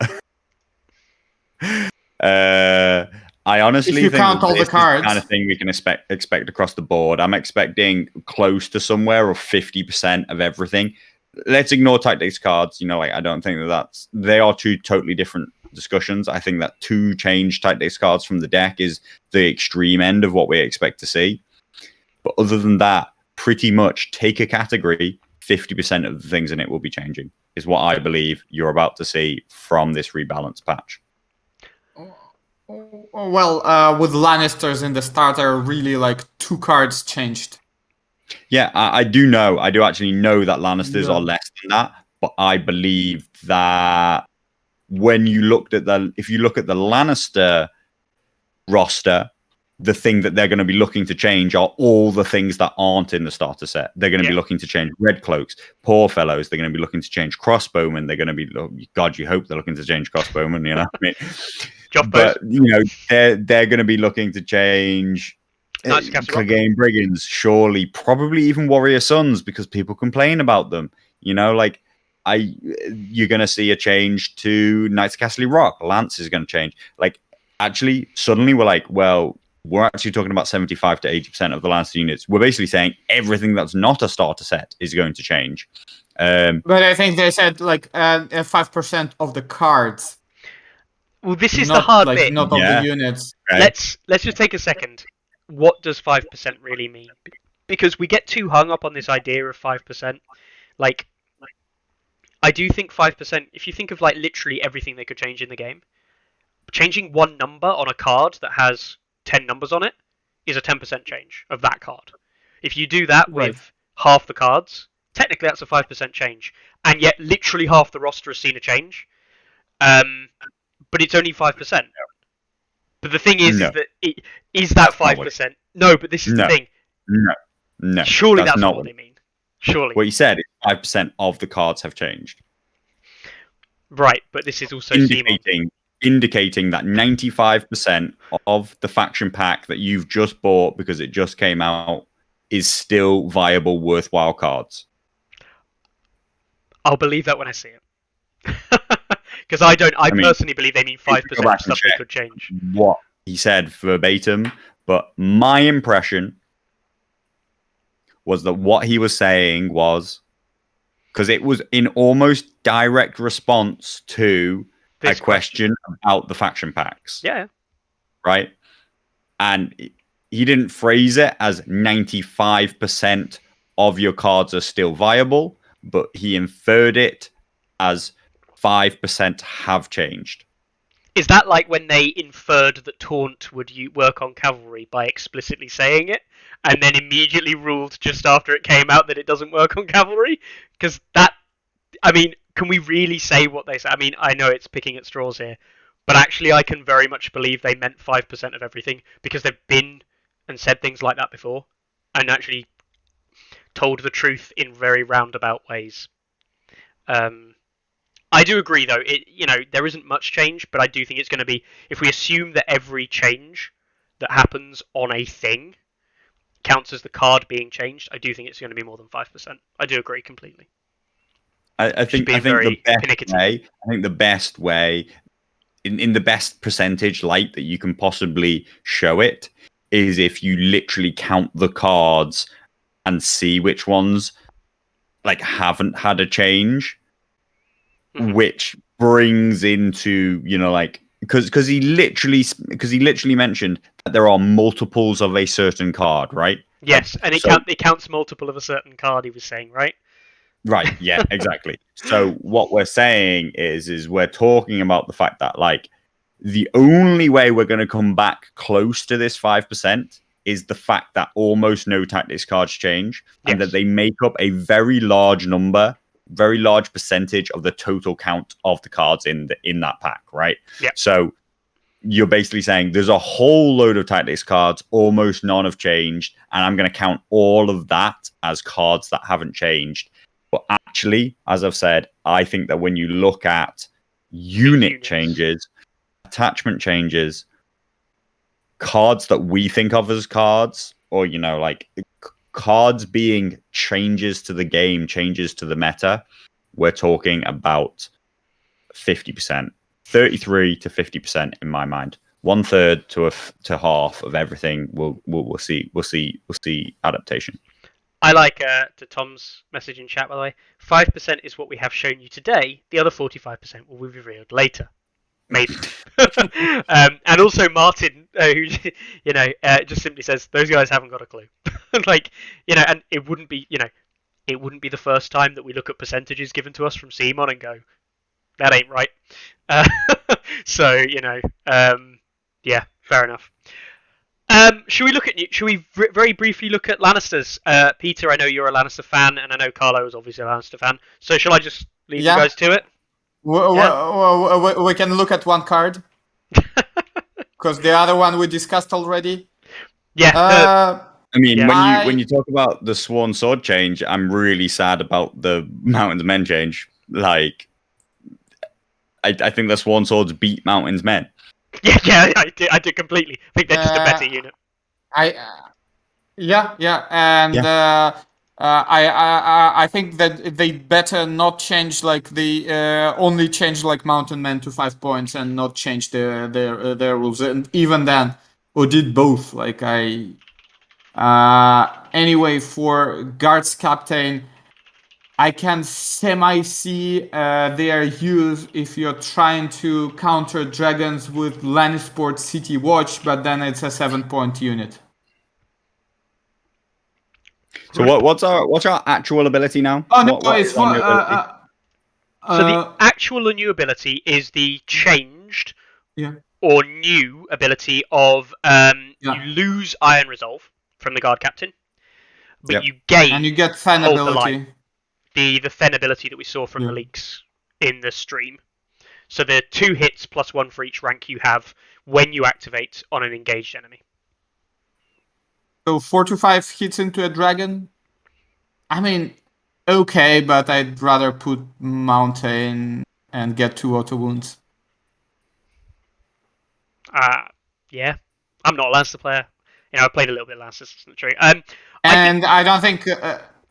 I honestly think count all the cards, is the kind of thing we can expect across the board. I'm expecting close to somewhere of 50% of everything. Let's ignore tactics cards. You know, like, I don't think they are 2 totally different discussions. I think that 2 change tactics cards from the deck is the extreme end of what we expect to see. But other than that, pretty much take a category, 50% of the things in it will be changing, is what I believe you're about to see from this rebalance patch. Well, with Lannisters in the starter, really, like, 2 cards changed. Yeah, I do know. I do actually know that Lannisters are less than that, but I believe that when you looked at if you look at the Lannister roster, the thing that they're going to be looking to change are all the things that aren't in the starter set. They're going to be looking to change Red Cloaks, Poor Fellows. They're going to be looking to change Crossbowmen. They're going to be, God, you hope they're looking to change Crossbowmen, you know what I mean? But, you know, they're going to be looking to change Clegane Brigands, surely, probably even Warrior Sons, because people complain about them. You know, like, you're going to see a change to Knights of Castle Rock. Lance is going to change. Like, actually, suddenly we're like, well, we're actually talking about 75 to 80% of the Lancer units. We're basically saying everything that's not a starter set is going to change. But I think they said, like, 5% of the cards. Well, this is the hard bit. Not of the units. Okay. Let's just take a second. What does 5% really mean? Because we get too hung up on this idea of 5%. Like, I do think 5%, if you think of, like, literally everything they could change in the game, changing 1 number on a card that has 10 numbers on it is a 10% change of that card. If you do that with half the cards, technically that's a 5% change. And yet literally half the roster has seen a change. but it's only 5%. But the thing is No. that is that That's not what 5%? No, but this is the No. thing. No. Surely that's not not what they mean. Surely. What you said is 5% of the cards have changed. Right, but this is also CMON. Indicating that 95% of the faction pack that you've just bought because it just came out is still viable, worthwhile cards. I'll believe that when I see it. Because I personally believe they mean 5% of stuff they could change. What he said verbatim, but my impression was that what he was saying was, because it was in almost direct response to a question about the faction packs. Yeah. Right? And he didn't phrase it as 95% of your cards are still viable, but he inferred it as 5% have changed. Is that like when they inferred that Taunt would work on cavalry by explicitly saying it, and then immediately ruled just after it came out that it doesn't work on cavalry? Because that, I mean, can we really say what they say? I mean, I know it's picking at straws here, but actually I can very much believe they meant 5% of everything, because they've been and said things like that before, and actually told the truth in very roundabout ways. I do agree, though. There isn't much change, but I do think it's going to be, if we assume that every change that happens on a thing counts as the card being changed, I do think it's going to be more than 5%. I do agree completely. I think the best way, in the best percentage light that you can possibly show it, is if you literally count the cards and see which ones haven't had a change. Which brings into, because he literally mentioned that there are multiples of a certain card, right? Yes, and it counts multiple of a certain card, he was saying, right? Right, yeah, exactly. So what we're saying is we're talking about the fact that the only way we're going to come back close to this 5% is the fact that almost no tactics cards change, and that they make up a very large percentage of the total count of the cards in that pack, right? Yeah. So you're basically saying there's a whole load of tactics cards, almost none have changed, and I'm going to count all of that as cards that haven't changed. But actually, as I've said, I think that when you look at unit changes, attachment changes, cards that we think of as cards, or cards being changes to the game, changes to the meta, we're talking about 50%, 33 to 50% in my mind. 1/3 to half of everything. We'll see adaptation. I like to Tom's message in chat, by the way. 5% is what we have shown you today. The other 45% will be revealed later. Maybe. And also Martin, who just simply says those guys haven't got a clue. And it wouldn't be the first time that we look at percentages given to us from CMON and go, that ain't right. So yeah, fair enough. Should we very briefly look at Lannisters? Peter, I know you're a Lannister fan, and I know Carlo is obviously a Lannister fan. So shall I just leave you guys to it? We can look at one card, because the other one we discussed already. Yeah. I mean, when you talk about the Sworn Sword change, I'm really sad about the Mountain's Men change. I think the Sworn Swords beat Mountain's Men. Yeah, I did completely. I think they're just a better unit. I think that they better not change only change Mountain Men to 5 points and not change their rules. And even then, or did both. Anyway, for Guards Captain, I can semi-see their use if you're trying to counter dragons with Lannisport City Watch, but then it's a 7-point unit. So what's our actual ability now? So the actual new ability is the changed or new ability of you lose Iron Resolve from the Guard Captain, but you gain and you get Fen ability. The Fen ability that we saw from the leaks in the stream. So they're 2 hits plus 1 for each rank you have when you activate on an engaged enemy. So 4 to 5 hits into a dragon. I mean, okay, but I'd rather put Mountain and get 2 auto wounds. Yeah. I'm not a Lancer player. I played a little bit Lancer, that's not true. I don't think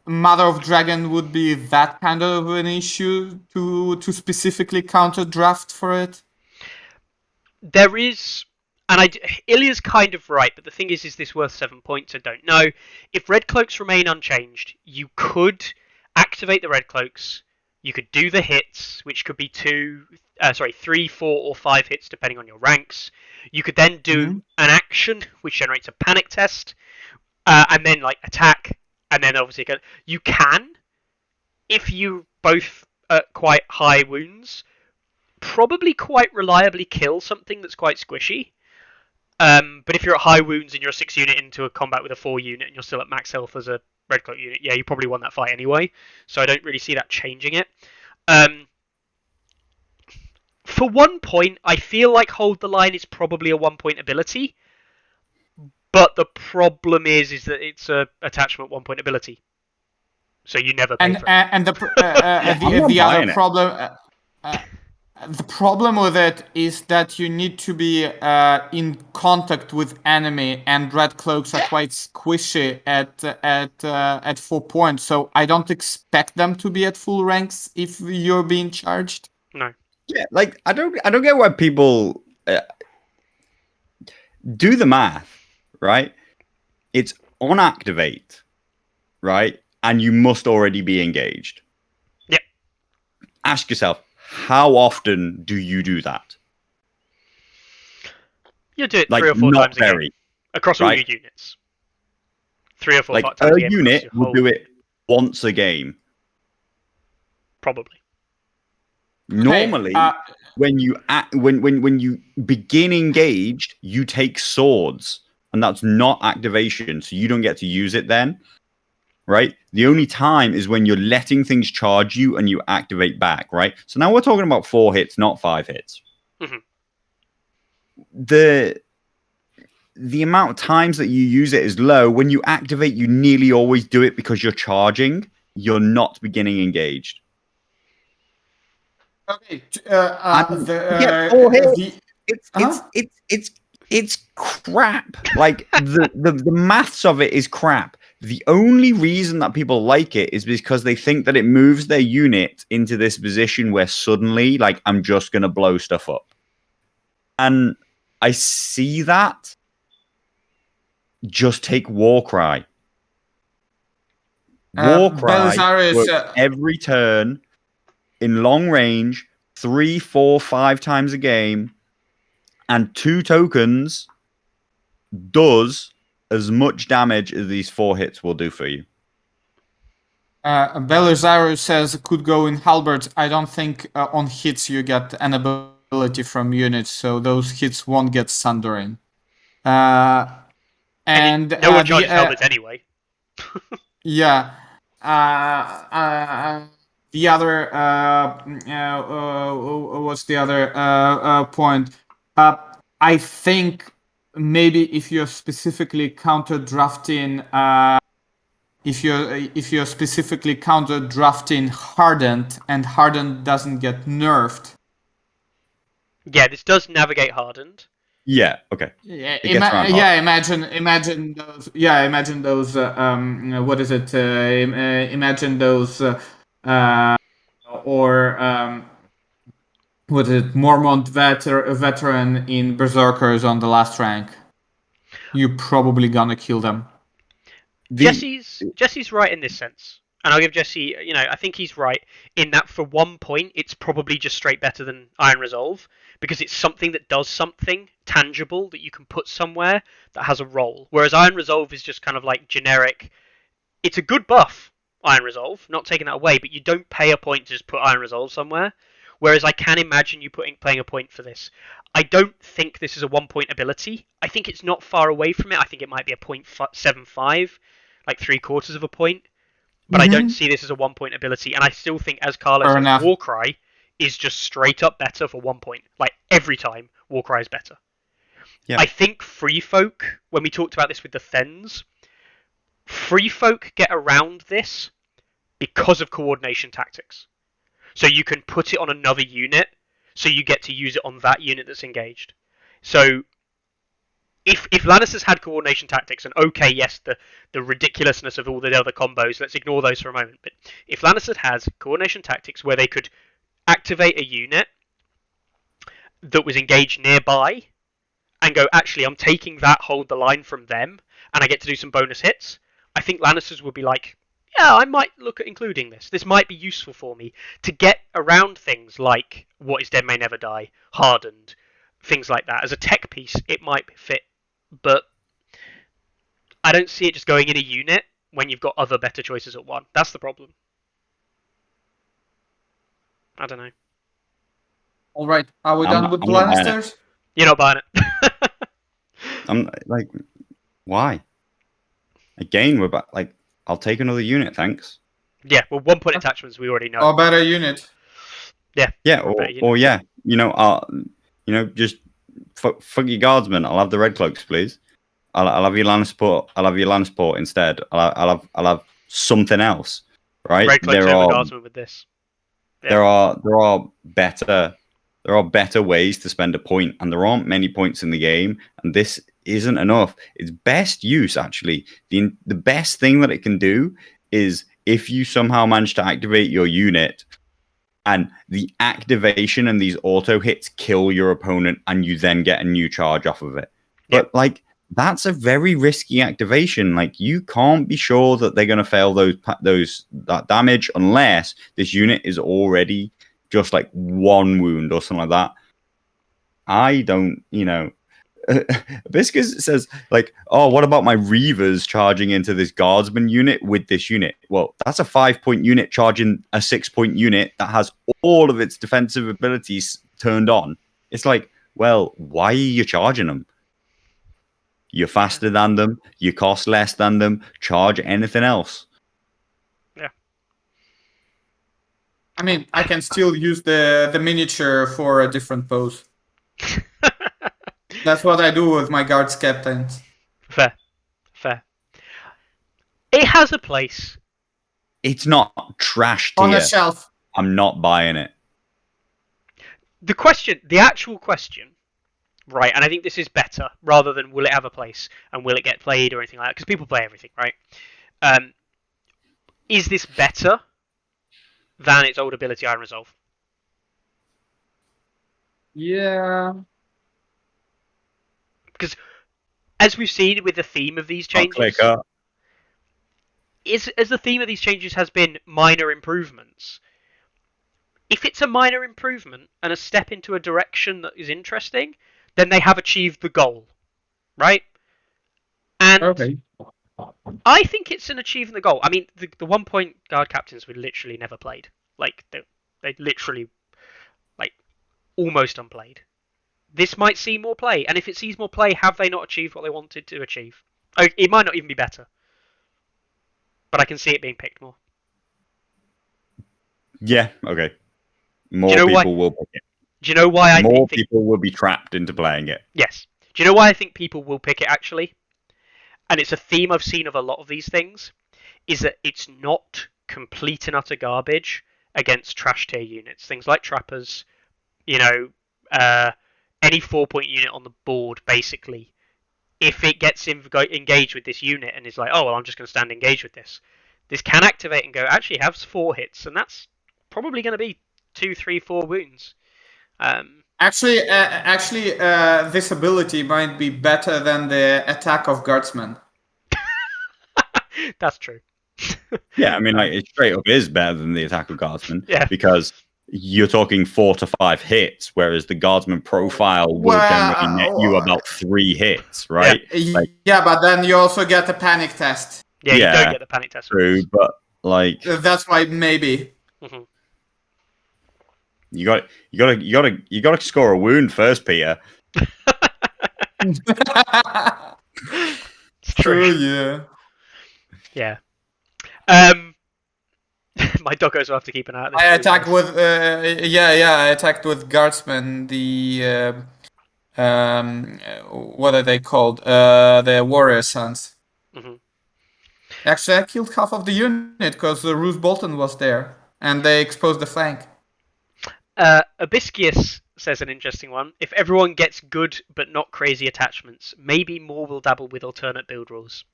Mother of Dragon would be that kind of an issue to specifically counter draft for it. There is, and Ilya's kind of right, but the thing is this worth 7 points? I don't know. If Red Cloaks remain unchanged, you could activate the Red Cloaks. You could do the hits, which could be 3, 4, or 5 hits depending on your ranks. You could then do an action, which generates a panic test, and then attack, and then obviously you can, if you both at quite high wounds, probably quite reliably kill something that's quite squishy. But if you're at high wounds and you're a 6 unit into a combat with a 4 unit and you're still at max health as a Red Cloak unit, yeah, you probably won that fight anyway. So I don't really see that changing it. For 1 point, I feel like Hold the Line is probably a 1 point ability. But the problem is that it's a attachment 1 point ability. So you never pay for it. And the other problem... the problem with it is that you need to be in contact with enemy, and Red Cloaks are quite squishy at 4 points. So I don't expect them to be at full ranks if you're being charged. No. Yeah, I don't get why people do the math, right? It's on activate, right? And you must already be engaged. Yep. Ask yourself, how often do you do that? You do it 3 or 4 times a game across all your units. 3 or 4 times a game. A unit will do it once a game. Probably. Normally, when you begin engaged, you take swords, and that's not activation, so you don't get to use it then. Right? The only time is when you're letting things charge you and you activate back, right? So now we're talking about 4 hits, not 5 hits. Mm-hmm. The amount of times that you use it is low. When you activate, you nearly always do it because you're charging. You're not beginning engaged. Okay. 4 hits. It's crap. Like the maths of it is crap. The only reason that people like it is because they think that it moves their unit into this position where suddenly, I'm just going to blow stuff up. And I see that. Just take Warcry. Warcry works every turn in long range, 3, 4, 5 times a game, and 2 tokens does as much damage as these 4 hits will do for you. Belisario says it could go in halberd. I don't think on hits you get an ability from units, so those hits won't get sundering. No one charges halberds anyway. Yeah. The other what's the other point? I think maybe if you're specifically counter drafting, if you're specifically counter drafting Hardened, and Hardened doesn't get nerfed. Yeah, this does navigate Hardened. Yeah. Okay. Yeah. Imagine those. Yeah. Imagine those. What is it? Imagine those. What is it? Mormont veteran in Berserkers on the last rank. You're probably gonna kill them. Jesse's right in this sense, and I'll give Jesse. I think he's right in that for 1 point, it's probably just straight better than Iron Resolve because it's something that does something tangible that you can put somewhere that has a role. Whereas Iron Resolve is just kind of generic. It's a good buff, Iron Resolve, not taking that away, but you don't pay a point to just put Iron Resolve somewhere. Whereas I can imagine you playing a point for this. I don't think this is a 1 point ability. I think it's not far away from it. I think it might be a 0.75, 3/4 of a point. But I don't see this as a 1 point ability. And I still think, as Carlo said, Warcry is just straight up better for 1 point. Like every time, Warcry is better. Yeah. I think Free Folk, when we talked about this with the Thens, Free Folk get around this because of coordination tactics. So you can put it on another unit, so you get to use it on that unit that's engaged. So if Lannisters had coordination tactics, and okay, yes, the ridiculousness of all the other combos, let's ignore those for a moment. But if Lannister has coordination tactics where they could activate a unit that was engaged nearby and go, actually, I'm taking that, hold the line from them, and I get to do some bonus hits, I think Lannisters would be like, yeah, I might look at including this. This might be useful for me to get around things like What is Dead May Never Die, Hardened, things like that. As a tech piece, it might fit, but I don't see it just going in a unit when you've got other better choices at one. That's the problem. I don't know. All right, are we done with I'm not buying Lannisters? You're not buying it. I'm like, why? Again, we're back. Like, I'll take another unit, thanks. Yeah, well, 1 point attachments we already know. Or better unit? Yeah, or yeah, just fuck your guardsmen. I'll have the red cloaks, please. I'll have your land support. I'll have your land support instead. I'll have something else, right? Red cloaks over guardsmen with this. Yeah. There are better ways to spend a point, and there aren't many points in the game, and this isn't enough. Its best use, actually, the best thing that it can do is if you somehow manage to activate your unit, and the activation and these auto hits kill your opponent, and you then get a new charge off of it. But like, that's a very risky activation. Like, you can't be sure that they're going to fail that damage unless this unit is already just like 1 wound or something like that. I don't, Viscus says, like, oh, what about my Reavers charging into this guardsman unit with this unit? Well, that's a 5-point unit charging a 6-point unit that has all of its defensive abilities turned on. It's like, well, why are you charging them? You're faster than them, you cost less than them, charge anything else. Yeah. I mean, I can still use the miniature for a different pose. That's what I do with my guards captains. Fair. It has a place. It's not trash tier. On a shelf. I'm not buying it. The actual question, right, and I think this is better, rather than will it have a place and will it get played or anything like that, because people play everything, right? Is this better than its old ability, Iron Resolve? Yeah. Because as we've seen with the theme of these changes, as the theme of these changes has been minor improvements, if it's a minor improvement and a step into a direction that is interesting, then they have achieved the goal, right? And okay. I think it's an achieving the goal. I mean, the 1 point guard captains were literally never played. Like, they literally, like, almost unplayed. This might see more play, and if it sees more play, have they not achieved what they wanted to achieve? It might not even be better, but I can see it being picked more. Yeah, okay. More people will pick it. Do you know why I think more people will be trapped into playing it? Yes. Do you know why I think people will pick it, actually? And it's a theme I've seen of a lot of these things, is that it's not complete and utter garbage against trash tier units. Things like trappers, any 4-point unit on the board, basically, if it gets engaged with this unit and is like, oh, well, I'm just going to stand engaged with this can activate and go, actually has 4 hits, and that's probably going to be 2, 3, 4 wounds. Actually, this ability might be better than the attack of guardsmen. That's true. Yeah, I mean, like, it straight up is better than the attack of guardsmen. Yeah. Because you're talking 4 to 5 hits, whereas the guardsman profile will generally net you about 3 hits, right? Yeah, but then you also get a panic test. Yeah, you don't get the panic test. True, but like that's why maybe. Mm-hmm. You got to score a wound first, Peter. It's true, yeah. Yeah. My doggos will have to keep an eye out. This I too, attacked guys. with I attacked with guardsmen. The what are they called? The warrior sons. Mhm. Actually, I killed half of the unit because Roose Bolton was there, and they exposed the flank. Abiscius says an interesting one. If everyone gets good but not crazy attachments, maybe more will dabble with alternate build rules.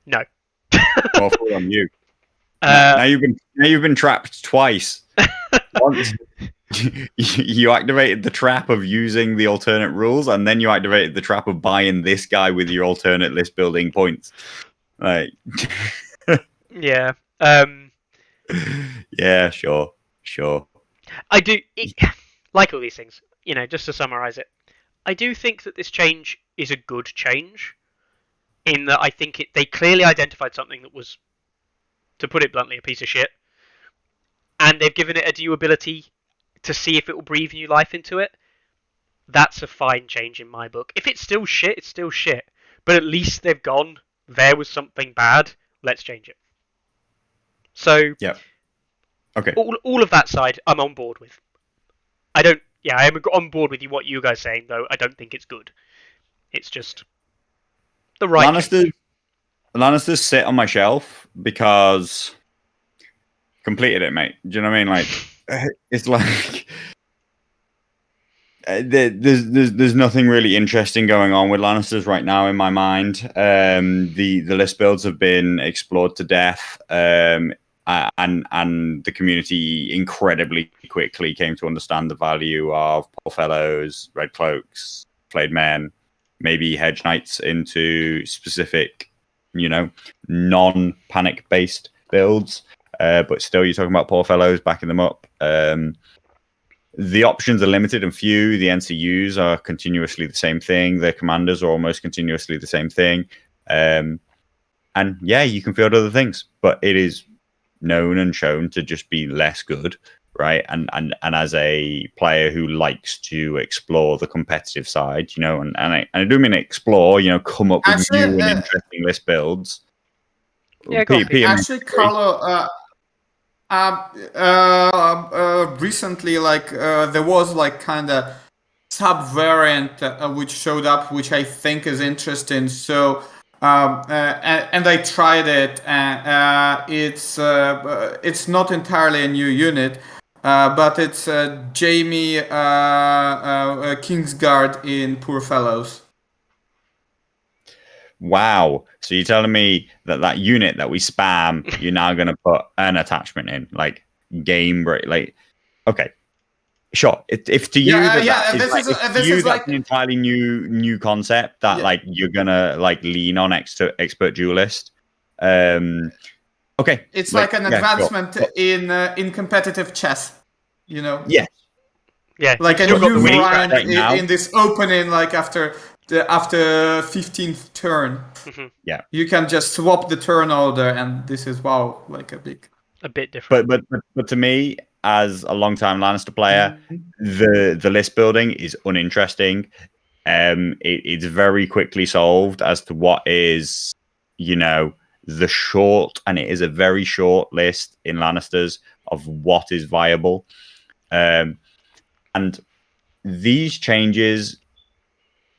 No. Well, fall on you. Now you've been trapped twice. Once you activated the trap of using the alternate rules, and then you activated the trap of buying this guy with your alternate list building points. Like, Yeah. yeah, sure. I do like all these things. Just to summarize it, I do think that this change is a good change. In that, I think they clearly identified something that was, to put it bluntly, a piece of shit, and they've given it a due ability to see if it will breathe new life into it. That's a fine change in my book. If it's still shit, it's still shit. But at least they've gone, there was something bad, let's change it. So, yeah. Okay. All of that side, I'm on board with. I am on board with what you guys are saying, though. I don't think it's good. It's just the right Lannisters sit on my shelf because completed it, mate. Do you know what I mean? Like, it's like there's nothing really interesting going on with Lannisters right now in my mind. The list builds have been explored to death. And the community incredibly quickly came to understand the value of Poor Fellows, Red Cloaks, Flayed Men, maybe Hedge Knights into specific, non-panic based builds. But still, you're talking about Poor Fellows, backing them up. The options are limited and few. The NCUs are continuously the same thing. The commanders are almost continuously the same thing. And yeah, you can field other things, but it is known and shown to just be less good, right? And as a player who likes to explore the competitive side, and I do mean explore, come up with new and interesting list builds. Yeah, go on, Peter. Actually, Carlo, recently, there was kind of sub-variant which showed up, which I think is interesting. So, and I tried it, and it's not entirely a new unit, but it's Jamie Kingsguard in Poor Fellows. Wow. So you're telling me that unit that we spam, you're now going to put an attachment in, like game break, like, okay, sure. If to you that's an entirely new concept that like you're gonna like lean on expert duelist. Okay. It's like an advancement in competitive chess, Yeah. Yeah. Like a new variant in this opening, like after 15th turn. Mm-hmm. Yeah. You can just swap the turn order, and this is like a bit different. But to me, as a long-time Lannister player, the list building is uninteresting. It's very quickly solved as to what is, the short, and it is a very short list in Lannisters of what is viable. And these changes,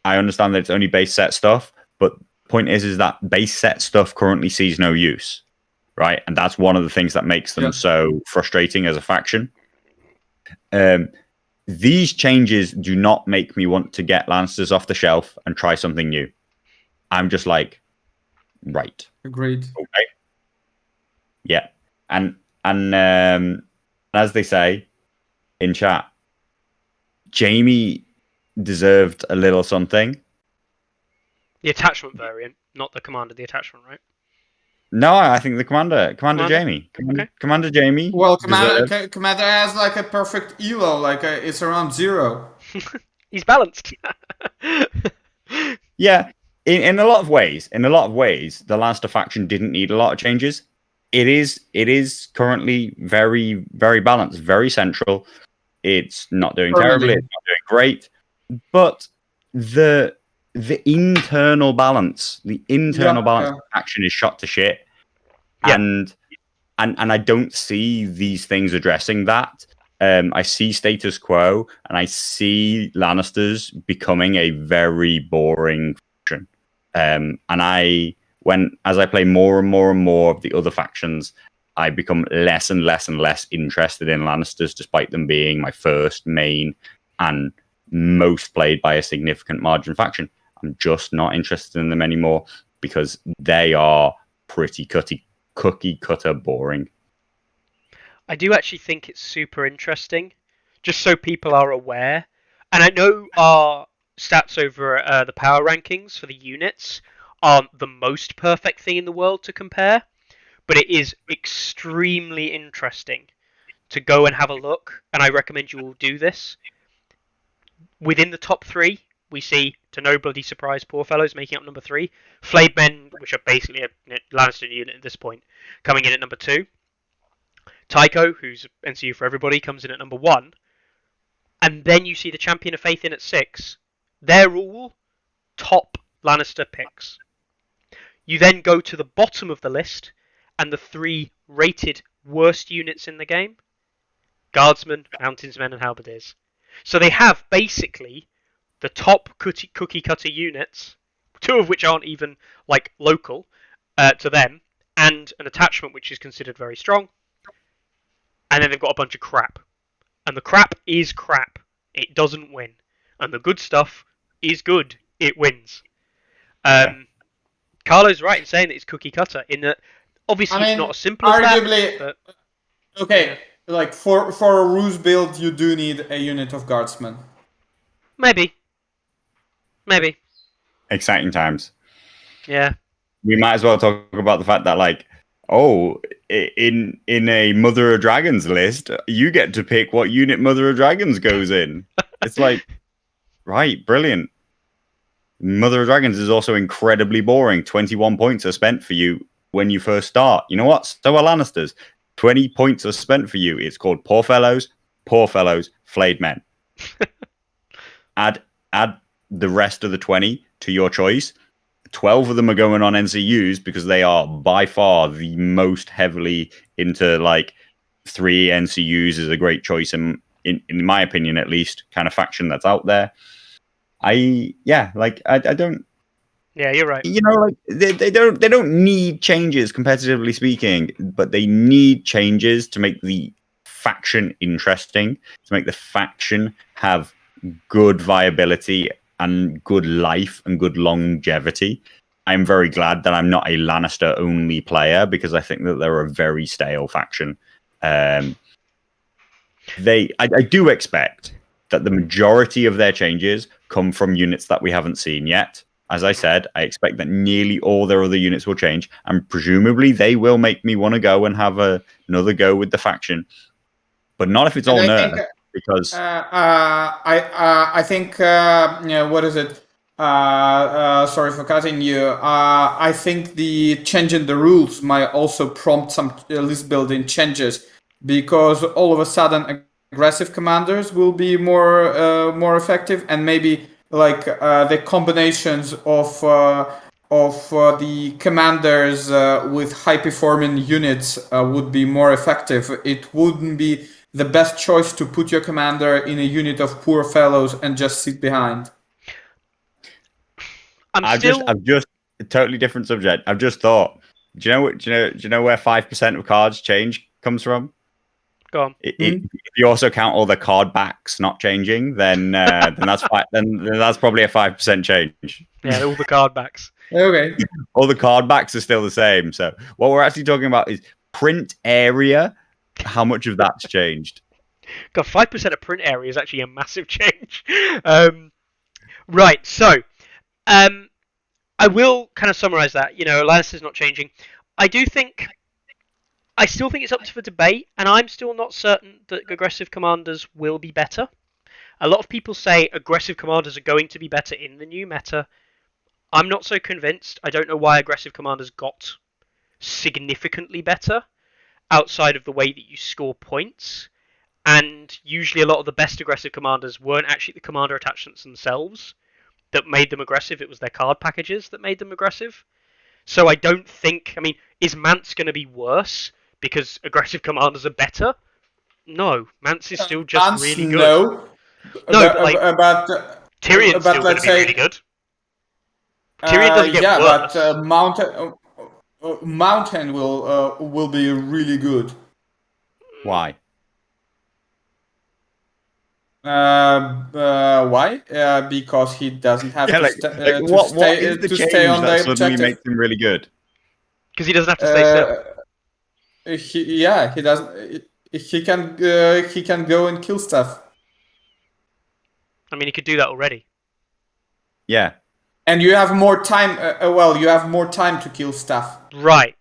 I understand that it's only base set stuff, but point is that base set stuff currently sees no use, right? And that's one of the things that makes them so frustrating as a faction. These changes do not make me want to get Lancers off the shelf and try something new. I'm just like, right. Agreed. Okay. Yeah. And as they say in chat, Jamie deserved a little something. The attachment variant, not the commander, the attachment, right? No, I think the commander Jamie. Commander Jamie. Well, commander has like a perfect elo, it's around 0. He's balanced. Yeah, in a lot of ways, the Lannister faction didn't need a lot of changes. It is currently very, very balanced, very central. It's not doing terribly. It's not doing great, but the internal balance, of the faction is shot to shit. Yeah. And and I don't see these things addressing that. I see status quo, and I see Lannisters becoming a very boring faction. As I play more and more and more of the other factions, I become less and less and less interested in Lannisters, despite them being my first main and most played by a significant margin faction. I'm just not interested in them anymore because they are pretty cookie cutter boring. I do actually think it's super interesting, just so people are aware. And I know our stats over the power rankings for the units aren't the most perfect thing in the world to compare, but it is extremely interesting to go and have a look, and I recommend you all do this. Within the top three, we see, to no bloody surprise, Poor Fellows making up number 3. Flayed Men, which are basically a Lannister unit at this point, coming in at number 2. Tycho, who's NCU for everybody, comes in at number 1. And then you see the Champion of Faith in at 6. They're all top Lannister picks. You then go to the bottom of the list, and the 3 rated worst units in the game: Guardsmen, Mountainsmen, and Halberdiers. So they have basically the top cookie cutter units, 2 of which aren't even like local to them, and an attachment which is considered very strong. And then they've got a bunch of crap. And the crap is crap. It doesn't win. And the good stuff is good. It wins. Carlo's right in saying that it's cookie cutter, in that obviously it's not as simple as arguably, that. But, okay, like for a ruse build, you do need a unit of guardsmen. Maybe. Exciting times. Yeah. We might as well talk about the fact that, like, in a Mother of Dragons list, you get to pick what unit Mother of Dragons goes in. It's like, right, brilliant. Mother of Dragons is also incredibly boring. 21 points are spent for you when you first start. You know what? So are Lannisters. 20 points are spent for you. It's called Poor Fellows, Flayed Men. Add the rest of the 20 to your choice. 12 of them are going on NCUs because they are by far the most heavily into, like, 3 NCUs is a great choice, in my opinion at least, kind of faction that's out there. I don't. Yeah, you're right. You know, like they don't need changes competitively speaking, but they need changes to make the faction interesting, to make the faction have good viability and good life and good longevity. I'm very glad that I'm not a Lannister only player, because I think that they're a very stale faction. I do expect that the majority of their changes come from units that we haven't seen yet. As I said, I expect that nearly all their other units will change, and presumably they will make me want to go and have another go with the faction. But not if it's all nerfed, because I think what is it? Sorry for cutting you. I think the change in the rules might also prompt some list building changes, because all of a sudden aggressive commanders will be more effective, and maybe like the combinations of the commanders with high performing units would be more effective. It wouldn't be the best choice to put your commander in a unit of Poor Fellows and just sit behind. I've just a totally different subject. I've just thought, do you know where 5% of cards change comes from? Go on. If you also count all the card backs not changing, then that's then that's probably a 5% change. Yeah, all the card backs. Okay. All the card backs are still the same. So what we're actually talking about is print area. How much of that's changed? God, 5% of print area is actually a massive change. Right, so I will kind of summarize that. Lannister's not changing. I still think it's up for debate, and I'm still not certain that aggressive commanders will be better. A lot of people say aggressive commanders are going to be better in the new meta. I'm not so convinced. I don't know why aggressive commanders got significantly better outside of the way that you score points. And usually a lot of the best aggressive commanders weren't actually the commander attachments themselves that made them aggressive. It was their card packages that made them aggressive. So I don't think... is Mance going to be worse because aggressive commanders are better? No, Mance is still just Mance, really good. no. No, but like But Tyrion's still going to let's be say, really good. Tyrion doesn't get yeah, worse. but Mountain will be really good. Why? Why? Because he doesn't have Yeah, to, like, what is the to change stay on that the suddenly objective. makes him really good? Because he doesn't have to stay still. He doesn't. He can go and kill stuff. I mean, he could do that already. Yeah. And you have more time. You have more time to kill stuff. Right.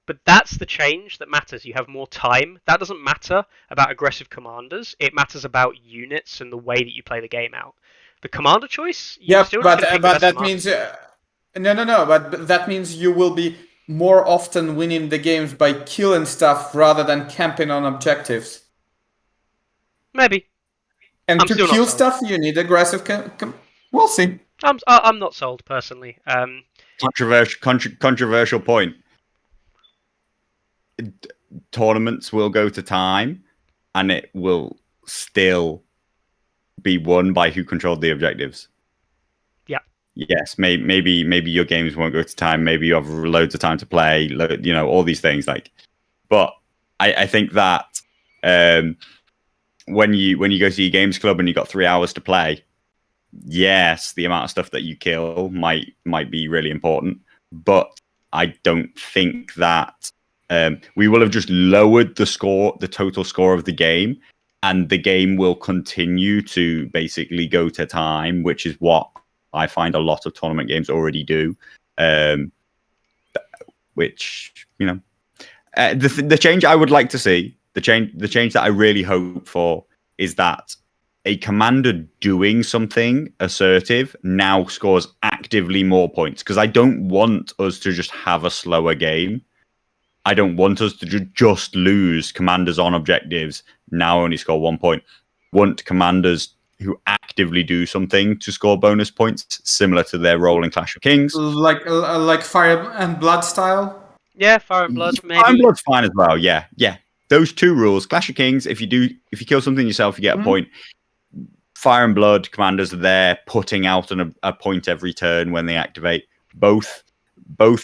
But that's the change that matters. You have more time. That doesn't matter about aggressive commanders. It matters about units and the way that you play the game out. The commander choice, you're still just going to pick the best that commanders. means no. But that means you will be more often winning the games by killing stuff rather than camping on objectives. Maybe. And I'm to still not kill sold. stuff, you need aggressive. We'll see. I'm not sold personally. Controversial point. Tournaments will go to time, and it will still be won by who controlled the objectives. Yeah. Yes, maybe your games won't go to time. Maybe you have loads of time to play. You know, all these things. But I think that when you go to your games club and you got 3 hours to play, yes, the amount of stuff that you kill might be really important. But I don't think that we will have just lowered the total score of the game, and the game will continue to basically go to time, which is what I find a lot of tournament games already do. Which, you know, the change I would like to see, the change that I really hope for, is that a commander doing something assertive now scores actively more points, because I don't want us to just have a slower game. I don't want us to just lose commanders on objectives now only score 1 point. Want commanders who actively do something to score bonus points, similar to their role in Clash of Kings. Like Fire and Blood style? Yeah, Fire and Blood, maybe. Fire and Blood's fine as well, yeah. Those two rules, Clash of Kings, if you kill something yourself, you get a point. Fire and Blood commanders are there putting out a point every turn when they activate. Both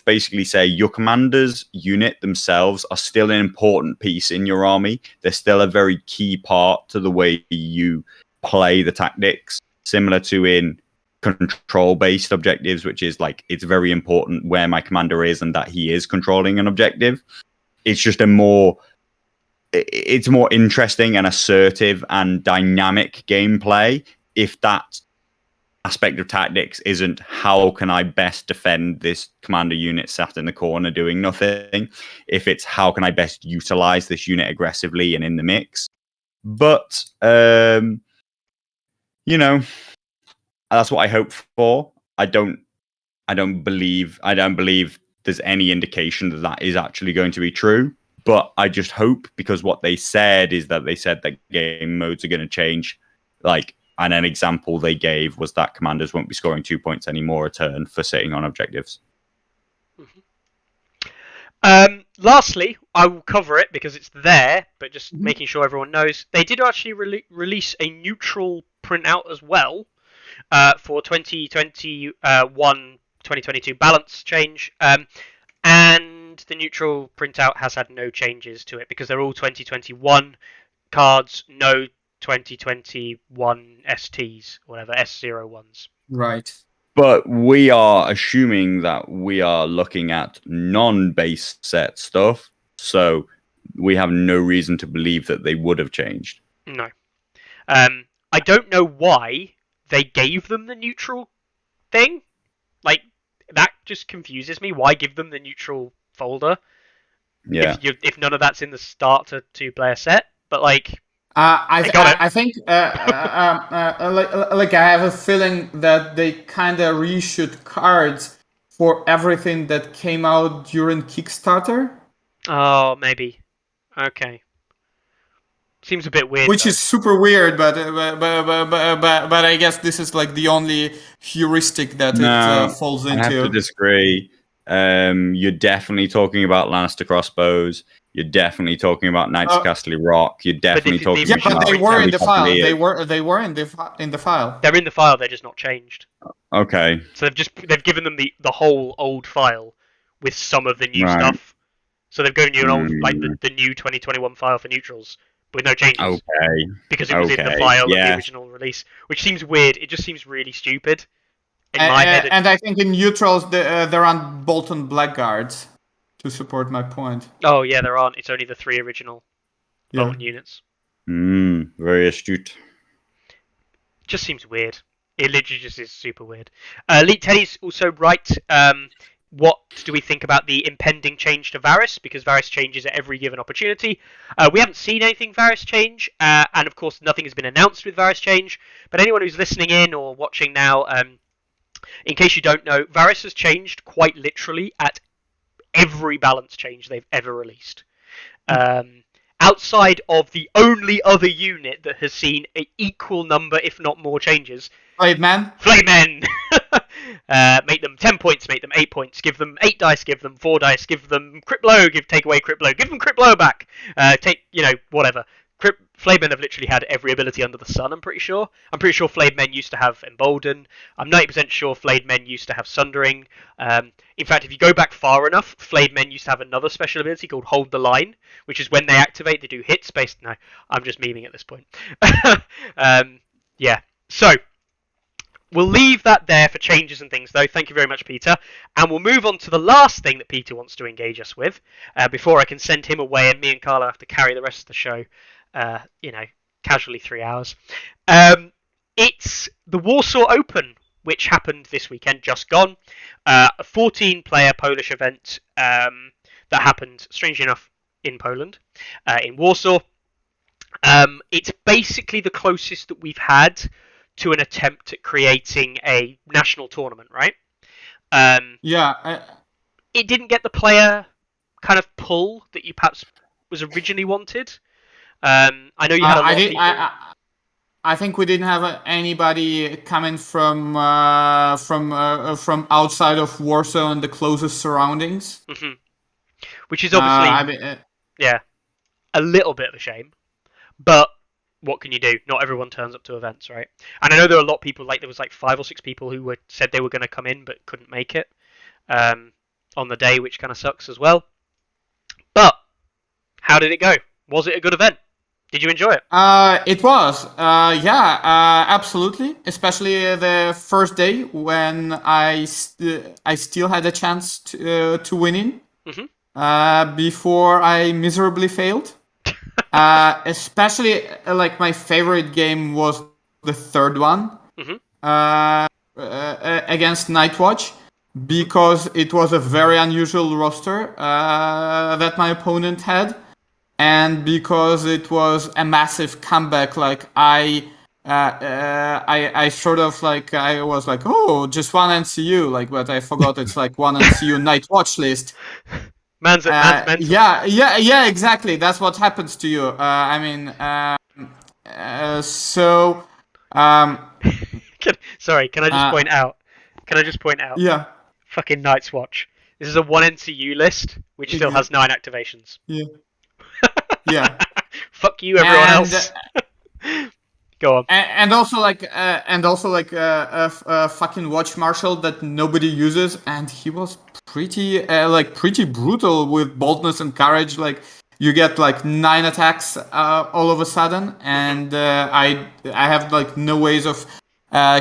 basically say your commander's unit themselves are still an important piece in your army. They're still a very key part to the way you play the tactics, similar to in control-based objectives, which is like, it's very important where my commander is and that he is controlling an objective. It's just it's more interesting and assertive and dynamic gameplay if that aspect of tactics isn't how can I best defend this commander unit sat in the corner doing nothing, if it's how can I best utilize this unit aggressively and in the mix. But you know, that's what I hope for. I don't believe there's any indication that is actually going to be true, but I just hope, because what they said is that game modes are going to change, and an example they gave was that commanders won't be scoring 2 points anymore a turn for sitting on objectives. Lastly, I will cover it because it's there, but just making sure everyone knows. They did actually release a neutral printout as well for 2021-2022 balance change. And the neutral printout has had no changes to it because they're all 2021 cards, no 2021 STs, whatever, S01s. Right. But we are assuming that we are looking at non-base set stuff, so we have no reason to believe that they would have changed. No. I don't know why they gave them the neutral thing. Like, that just confuses me. Why give them the neutral folder? Yeah. If none of that's in the start to two-player set, but like. I think I have a feeling that they kind of reissued cards for everything that came out during Kickstarter. Oh, maybe. Okay. Seems a bit weird. Which is super weird, but I guess this is like the only heuristic that it falls into. I have to disagree. You're definitely talking about Lannister crossbows. You're definitely talking about Knights of Casterly Rock. You're definitely talking Yeah, about but they were in the file. Cavaliers. They were in the file. They're in the file. They're just not changed. Okay. So they've given them the whole old file with some of the new Right. stuff. So they've given you an old the new 2021 file for neutrals with no changes. Okay. Because it was in the file of yeah. the original release, which seems weird. It just seems really stupid. In And, my head, and I think in neutrals there aren't Bolton Blackguards to support my point. oh yeah, there aren't. It's only the 3 original Bolton units. Very astute. Just seems weird. It literally just is super weird. Elite Teddy's also right. What do we think about the impending change to Varys? Because Varys changes at every given opportunity. We haven't seen anything Varys change, and of course nothing has been announced with Varys change. But anyone who's listening in or watching now, in case you don't know, Varys has changed quite literally at every balance change they've ever released. Outside of the only other unit that has seen an equal number, if not more, changes. Flame Men. Flame Men! Make them 10 points, make them 8 points, give them 8 dice, give them 4 dice, give them crit blow, take away crit blow, give them crit blow back, whatever. Flame Men have literally had every ability under the sun, I'm pretty sure. I'm pretty sure Flame Men used to have Embolden. I'm 90% sure Flame Men used to have Sundering. In fact, if you go back far enough, Flame Men used to have another special ability called Hold the Line, which is when they activate, they do hits based... No, I'm just memeing at this point. Yeah, so... We'll leave that there for changes and things, though. Thank you very much, Peter. And we'll move on to the last thing that Peter wants to engage us with before I can send him away and me and Carlo have to carry the rest of the show, casually 3 hours. It's the Warsaw Open, which happened this weekend, just gone. A 14-player Polish event that happened, strangely enough, in Poland, in Warsaw. It's basically the closest that we've had to an attempt at creating a national tournament, right? It didn't get the player kind of pull that you perhaps was originally wanted. I know you had a lot of people... I think we didn't have anybody coming from outside of Warsaw and the closest surroundings. Mm-hmm. Which is obviously, a little bit of a shame. But what can you do? Not everyone turns up to events, right? And I know there are a lot of people, there was 5 or 6 people who said they were going to come in but couldn't make it on the day, which kind of sucks as well. But how did it go? Was it a good event? Did you enjoy it? It was. Absolutely. Especially the first day when I still had a chance to win in. Mm-hmm. Before I miserably failed. Especially my favorite game was the third one. Mm-hmm. Against Nightwatch, because it was a very unusual roster that my opponent had, and because it was a massive comeback. I sort of I was oh, just one NCU, but I forgot it's one NCU Nightwatch list. Man's mental. Yeah, exactly. That's what happens to you. Sorry, can I just point out? Yeah. Fucking Night's Watch. This is a 1 NCU list, which still has 9 activations. Yeah. Yeah. Fuck you, everyone else. Go on. And also a fucking Watch Marshal that nobody uses, and he was pretty brutal with boldness and courage. You get 9 attacks all of a sudden, and I have no ways of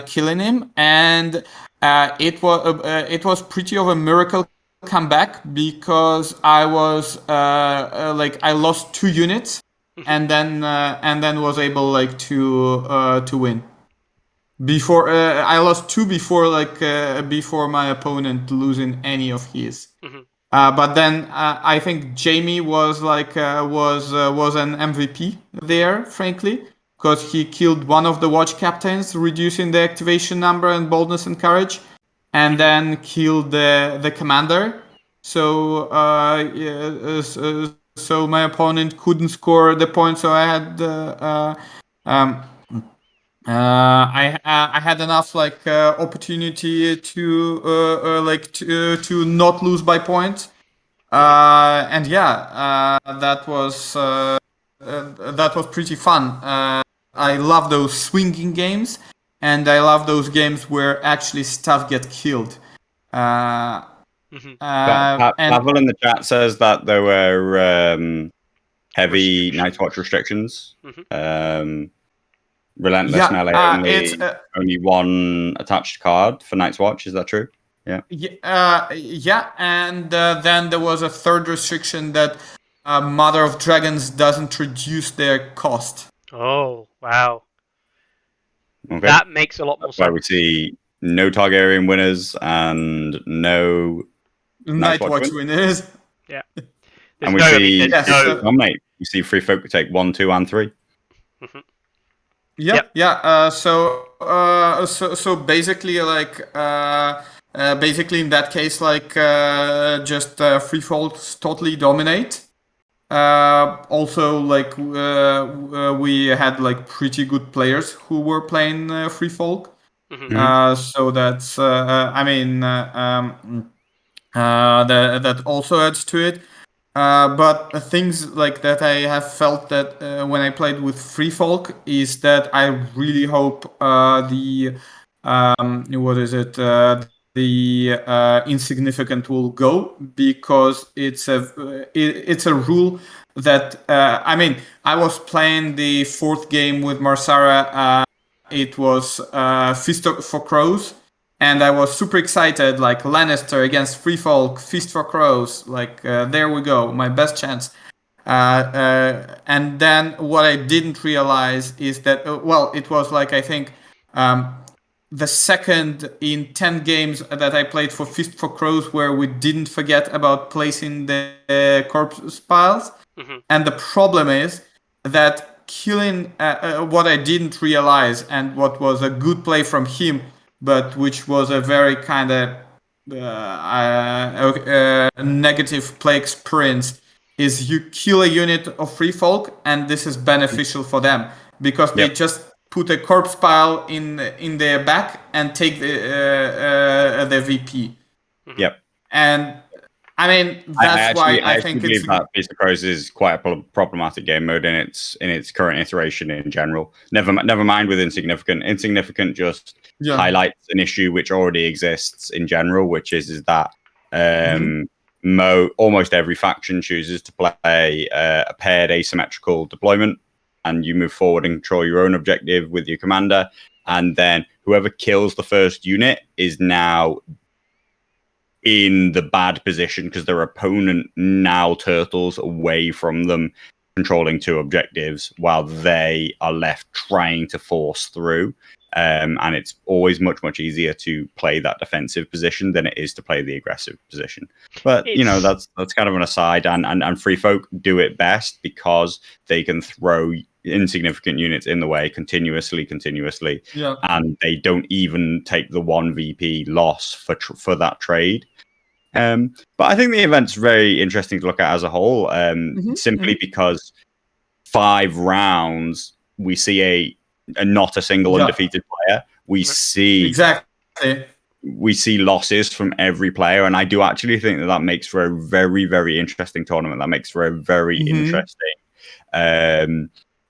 killing him, and it was pretty of a miracle comeback, because I was I lost 2 units. And then was able to win. Before I lost 2 before my opponent losing any of his. Mm-hmm. But then I think Jamie was was an MVP there, frankly, because he killed one of the watch captains, reducing the activation number and boldness and courage, and then killed the commander. So so my opponent couldn't score the point, so I had I had enough opportunity to not lose by points. And yeah, that was pretty fun. I love those swinging games, and I love those games where actually stuff get killed. Mhm. And Pavel in the chat says that there were heavy Night's Watch restrictions. Mhm. Relentless yeah, melee, it's only one attached card for Night's Watch. Is that true? Yeah. yeah, and then there was a third restriction that Mother of Dragons doesn't reduce their cost. Oh, wow. Okay. That makes a lot more That's why sense. we see no Targaryen winners and no Night's Watch Nightwatch winners. winners. Yeah. And we see Yes, free folk dominate. We see free folk take 1, 2, and 3. Mhm. Yeah, Yep. yeah. So basically, basically in that case, just free folks totally dominate. Also, we had like pretty good players who were playing free folk. Mhm. So that's that also adds to it. But things like that I have felt that when I played with Free Folk is that I really hope what is it the insignificant will go, because it's a rule that I was playing the fourth game with Marsara. It was Feast for Crows, and I was super excited, like Lannister against Free Folk, Feast for Crows, there we go, my best chance. And then what I didn't realize is that, it was like, I think, the second in 10 games that I played for Feast for Crows where we didn't forget about placing the corpse piles. Mhm. And the problem is that killing what I didn't realize, and what was a good play from him, but which was a very kind of negative play experience, is you kill a unit of free folk, and this is beneficial for them because they just put a corpse pile in their back and take the VP. Yep. And I mean, that's why I actually think believe it's that Feast of Crows is quite a problematic game mode in its current iteration in general. Never mind with Insignificant. Insignificant just highlights an issue which already exists in general, which is that almost every faction chooses to play a paired asymmetrical deployment, and you move forward and control your own objective with your commander, and then whoever kills the first unit is now in the bad position because their opponent now turtles away from them, controlling 2 objectives while they are left trying to force through. And it's always much easier to play that defensive position than it is to play the aggressive position. But that's kind of an aside, and free folk do it best because they can throw insignificant units in the way continuously, and they don't even take the 1 VP loss for that trade. But I think the event's very interesting to look at as a whole, simply because 5 rounds we see a not a single undefeated player. We see losses from every player, and I do actually think that makes for a very interesting tournament. That makes for a very interesting.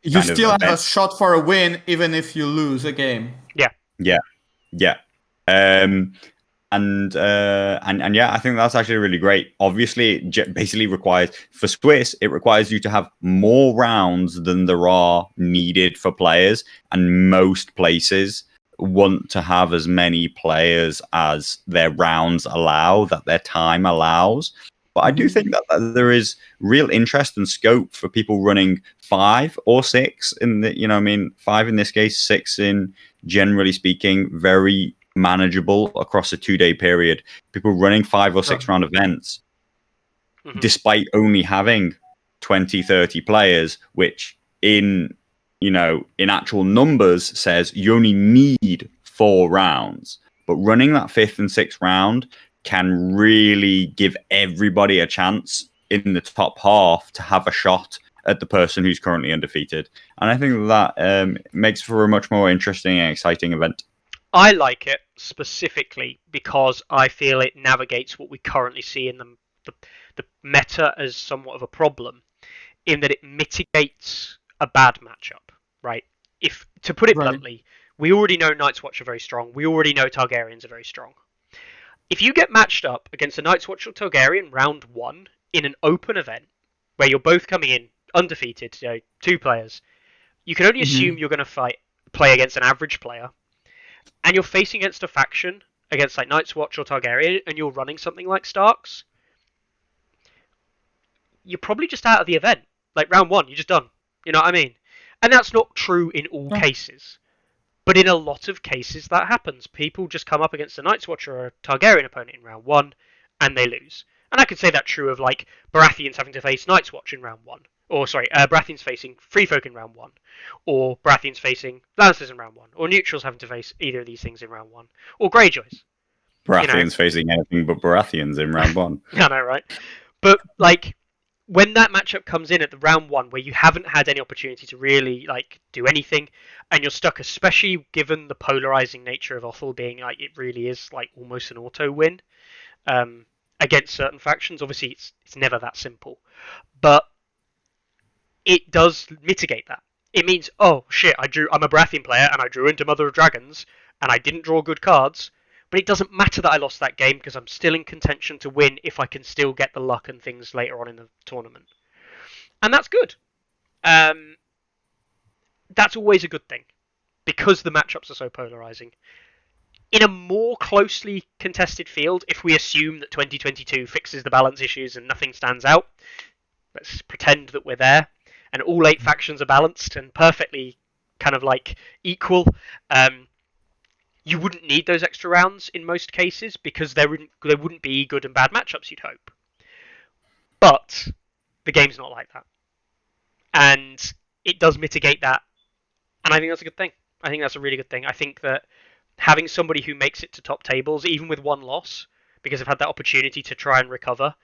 You still have a shot for a win, even if you lose a game. Yeah. And yeah, I think that's actually really great. Obviously, it basically requires, for Swiss, it requires you to have more rounds than there are needed for players, and most places want to have as many players as their rounds allow, that their time allows. But I do think that there is real interest and scope for people running 5 or 6 in the, 5 in this case, 6 in, generally speaking, very manageable across a 2-day period. People running 5 or 6 round events, despite only having 20-30 players, which in actual numbers says you only need 4 rounds. But running that 5th and 6th round can really give everybody a chance in the top half to have a shot at the person who's currently undefeated. And I think that makes for a much more interesting and exciting event. I like it specifically because I feel it navigates what we currently see in the meta as somewhat of a problem in that it mitigates a bad matchup, right? If to put it Right. bluntly, we already know Night's Watch are very strong. We already know Targaryens are very strong. If you get matched up against a Night's Watch or Targaryen round 1 in an open event where you're both coming in undefeated, 2 players, you can only assume you're going to play against an average player, and you're facing against a faction against like Night's Watch or Targaryen, and you're running something like Starks, you're probably just out of the event. Like round 1, you're just done. You know what I mean? And that's not true in all cases. But in a lot of cases, that happens. People just come up against a Night's Watch or a Targaryen opponent in round 1, and they lose. And I could say that true of like Baratheons having to face Night's Watch in round 1. Or sorry, Baratheons facing Free Folk in round 1. Or Baratheons facing Lannisters in round 1. Or Neutrals having to face either of these things in round 1. Or Greyjoys. Baratheons facing anything but Baratheons in round 1. I know, right? But like, when that matchup comes in at the round 1 where you haven't had any opportunity to really like do anything, and you're stuck, especially given the polarizing nature of Othel being like it really is like almost an auto win against certain factions. Obviously it's never that simple, but it does mitigate that. It means, oh shit, I'm a Baratheon player and I drew into Mother of Dragons and I didn't draw good cards, but it doesn't matter that I lost that game because I'm still in contention to win if I can still get the luck and things later on in the tournament. And that's good. That's always a good thing because the matchups are so polarizing. In a more closely contested field, if we assume that 2022 fixes the balance issues and nothing stands out, let's pretend that we're there and all 8 factions are balanced and perfectly kind of like equal. You wouldn't need those extra rounds in most cases because there wouldn't be good and bad matchups, you'd hope. But the game's not like that. And it does mitigate that. And I think that's a good thing. I think that's a really good thing. I think that having somebody who makes it to top tables, even with 1 loss, because they've had that opportunity to try and recover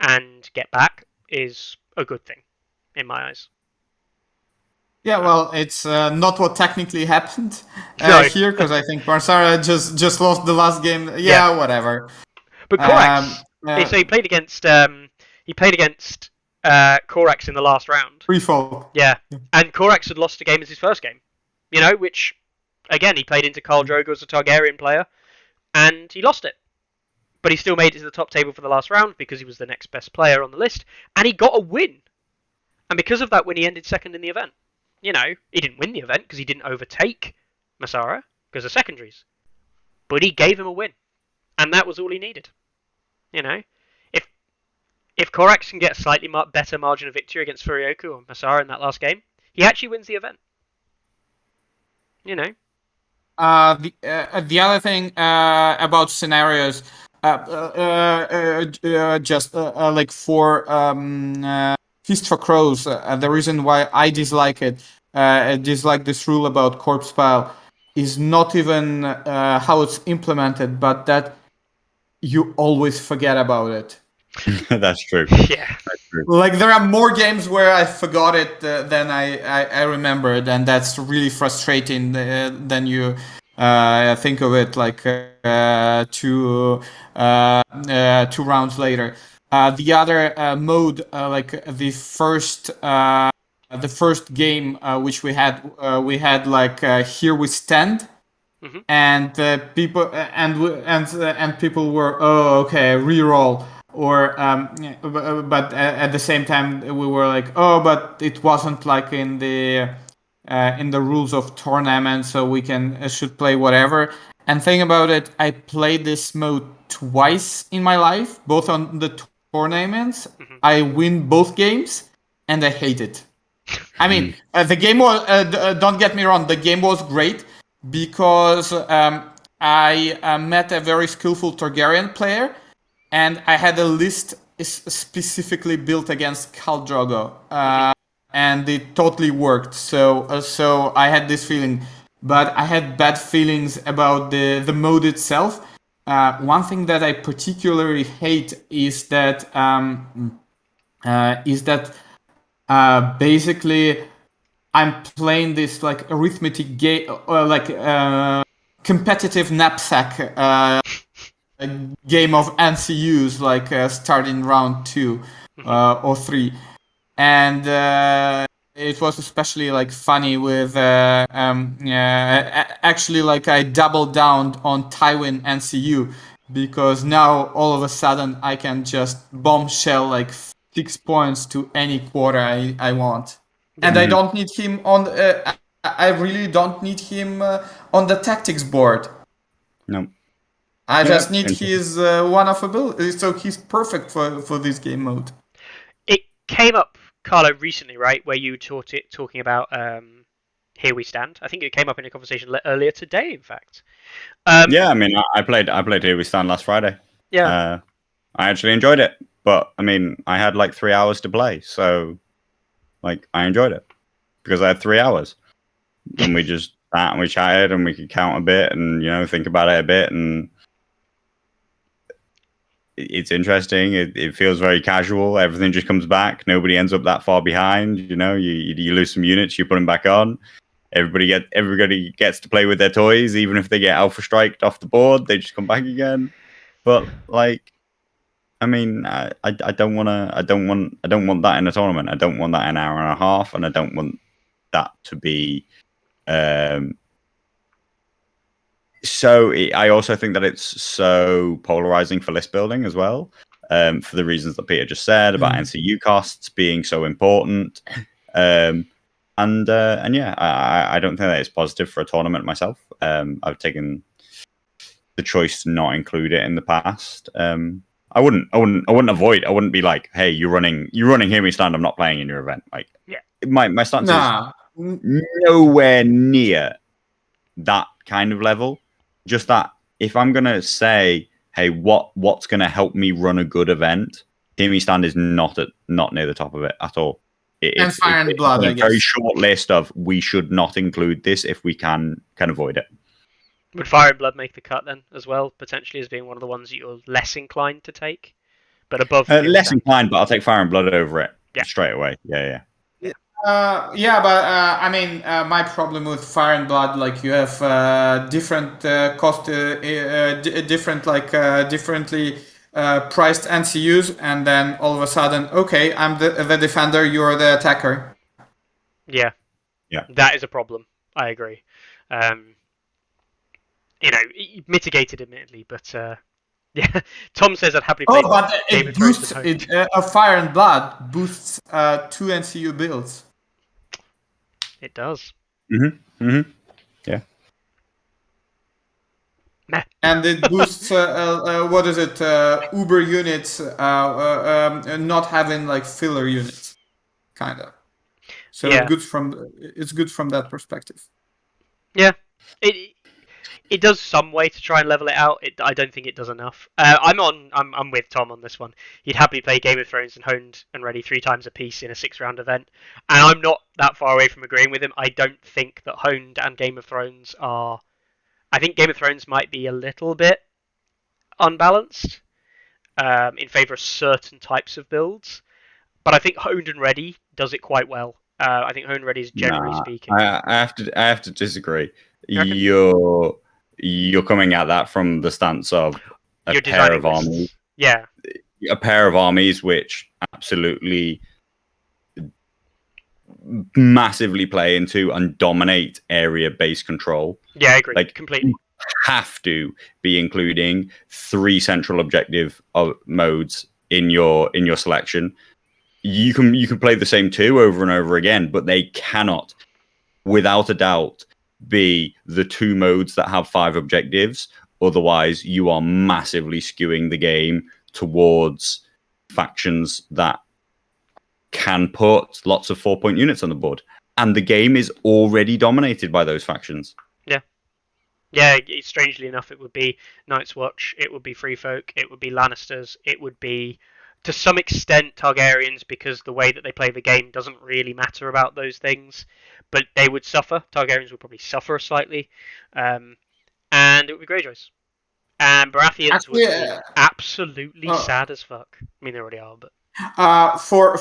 and get back, is a good thing, in my eyes. Yeah, well, it's not what technically happened No. here, because I think Marsara just lost the last game. Yeah. Whatever. But Korax, so he played against Korax in the last round. Free Folk. Yeah, and Korax had lost a game as his first game. Which, again, he played into Khal Drogo as a Targaryen player, and he lost it. But he still made it to the top table for the last round because he was the next best player on the list, and he got a win. And because of that win, he ended second in the event. He didn't win the event because he didn't overtake Masara because of secondaries. But he gave him a win. And that was all he needed. If Korax can get a slightly better margin of victory against Furioku or Masara in that last game, he actually wins the event. The other thing about scenarios, just like for Feast for Crows, the reason why I dislike it, dislike this rule about corpse pile, is not even how it's implemented, but that you always forget about it. That's true. Yeah. That's true. Like there are more games where I forgot it than I remembered, and that's really frustrating. Then you think of it like 2 rounds later. The other mode, like the first game which we had like Here We Stand, and people and people were okay, reroll. Or but at the same time we were like, but it wasn't like in the rules of tournament, so we should play whatever. And think about it, I played this mode twice in my life, both on the tournaments. I win both games, and I hate it. I mean, the game was. Don't get me wrong, the game was great because I met a very skillful Targaryen player. And I had a list specifically built against Khal Drogo, and it totally worked. So I had this feeling, but I had bad feelings about the mode itself. One thing that I particularly hate is that basically I'm playing this like arithmetic game, like competitive knapsack. game of NCUs, like starting round 2 or 3, and it was especially like funny with actually like I doubled down on Tywin NCU, because now all of a sudden I can just bombshell like 6 points to any quarter I want, and I don't need him on. I really don't need him on the tactics board. No. I Yeah, just need interesting. his one-off ability, so he's perfect for this game mode. It came up, Carlo, recently, right, where you talking about Here We Stand. I think it came up in a conversation earlier today, in fact. Yeah, I mean, I played Here We Stand last Friday. Yeah. I actually enjoyed it, but I mean, I had like 3 hours to play, so like I enjoyed it because I had 3 hours, and we just sat and we chatted and we could count a bit and think about it a bit, and it's interesting. It feels very casual. Everything just comes back. Nobody ends up that far behind. You lose some units, you put them back on. Everybody gets to play with their toys, even if they get alpha striked off the board. They just come back again. But like, I mean, I don't want that in a tournament. I don't want that in an hour and a half, and I don't want that to be. So I also think that it's so polarizing for list building as well, for the reasons that Peter just said about NCU costs being so important. And yeah, I don't think that it's positive for a tournament myself. I've taken the choice to not include it in the past. I wouldn't avoid. I wouldn't be like, hey, you're running Here We Stand. I'm not playing in your event. Like, Yeah. My stance is nowhere near that kind of level. Just that if I'm gonna say, hey, what's gonna help me run a good event, Hear Me Stand is not near the top of it at all. And Fire and Blood, a I guess. very short list of we should not include this if we can avoid it. Would Fire and Blood make the cut then as well, potentially as being one of the ones that you're less inclined to take, but above less inclined, but I'll take Fire and Blood over it straight away. Yeah. But I mean, my problem with Fire and Blood, like you have different cost, different differently priced NCUs, and then all of a sudden, okay, I'm the defender, you're the attacker. Yeah, that is a problem. I agree. Mitigated admittedly, but yeah. Tom says I'd happily play. Oh, but it boosts Fire and Blood boosts 2 NCU builds. It does. Yeah. Meh. And it boosts what is it? Uber units, not having like filler units, kind of. So it's good from that perspective. Yeah, it does some way to try and level it out. I don't think it does enough. I'm with Tom on this one. He'd happily play Game of Thrones and Honed and Ready 3 times a piece in a 6-round event, and I'm not that far away from agreeing with him. I don't think that Honed and Game of Thrones are. I think Game of Thrones might be a little bit unbalanced in favor of certain types of builds, but I think Honed and Ready does it quite well. I think Honed and Ready is generally speaking. I have to disagree. You're coming at that from the stance of a pair of armies. Yeah. A pair of armies which absolutely massively play into and dominate area-based control. Yeah, I agree. Completely. You have to be including 3 central objective modes in your selection. You can play the same 2 over and over again, but they cannot, without a doubt, be the 2 modes that have 5 objectives. Otherwise, you are massively skewing the game towards factions that can put lots of 4-point units on the board. And the game is already dominated by those factions. Yeah, strangely enough, it would be Night's Watch, it would be Free Folk, it would be Lannisters, it would be, to some extent, Targaryens, because the way that they play the game doesn't really matter about those things. But they would suffer. Targaryens would probably suffer slightly. And it would be Greyjoys. And Baratheons would be absolutely sad as fuck. I mean, they already are, but... For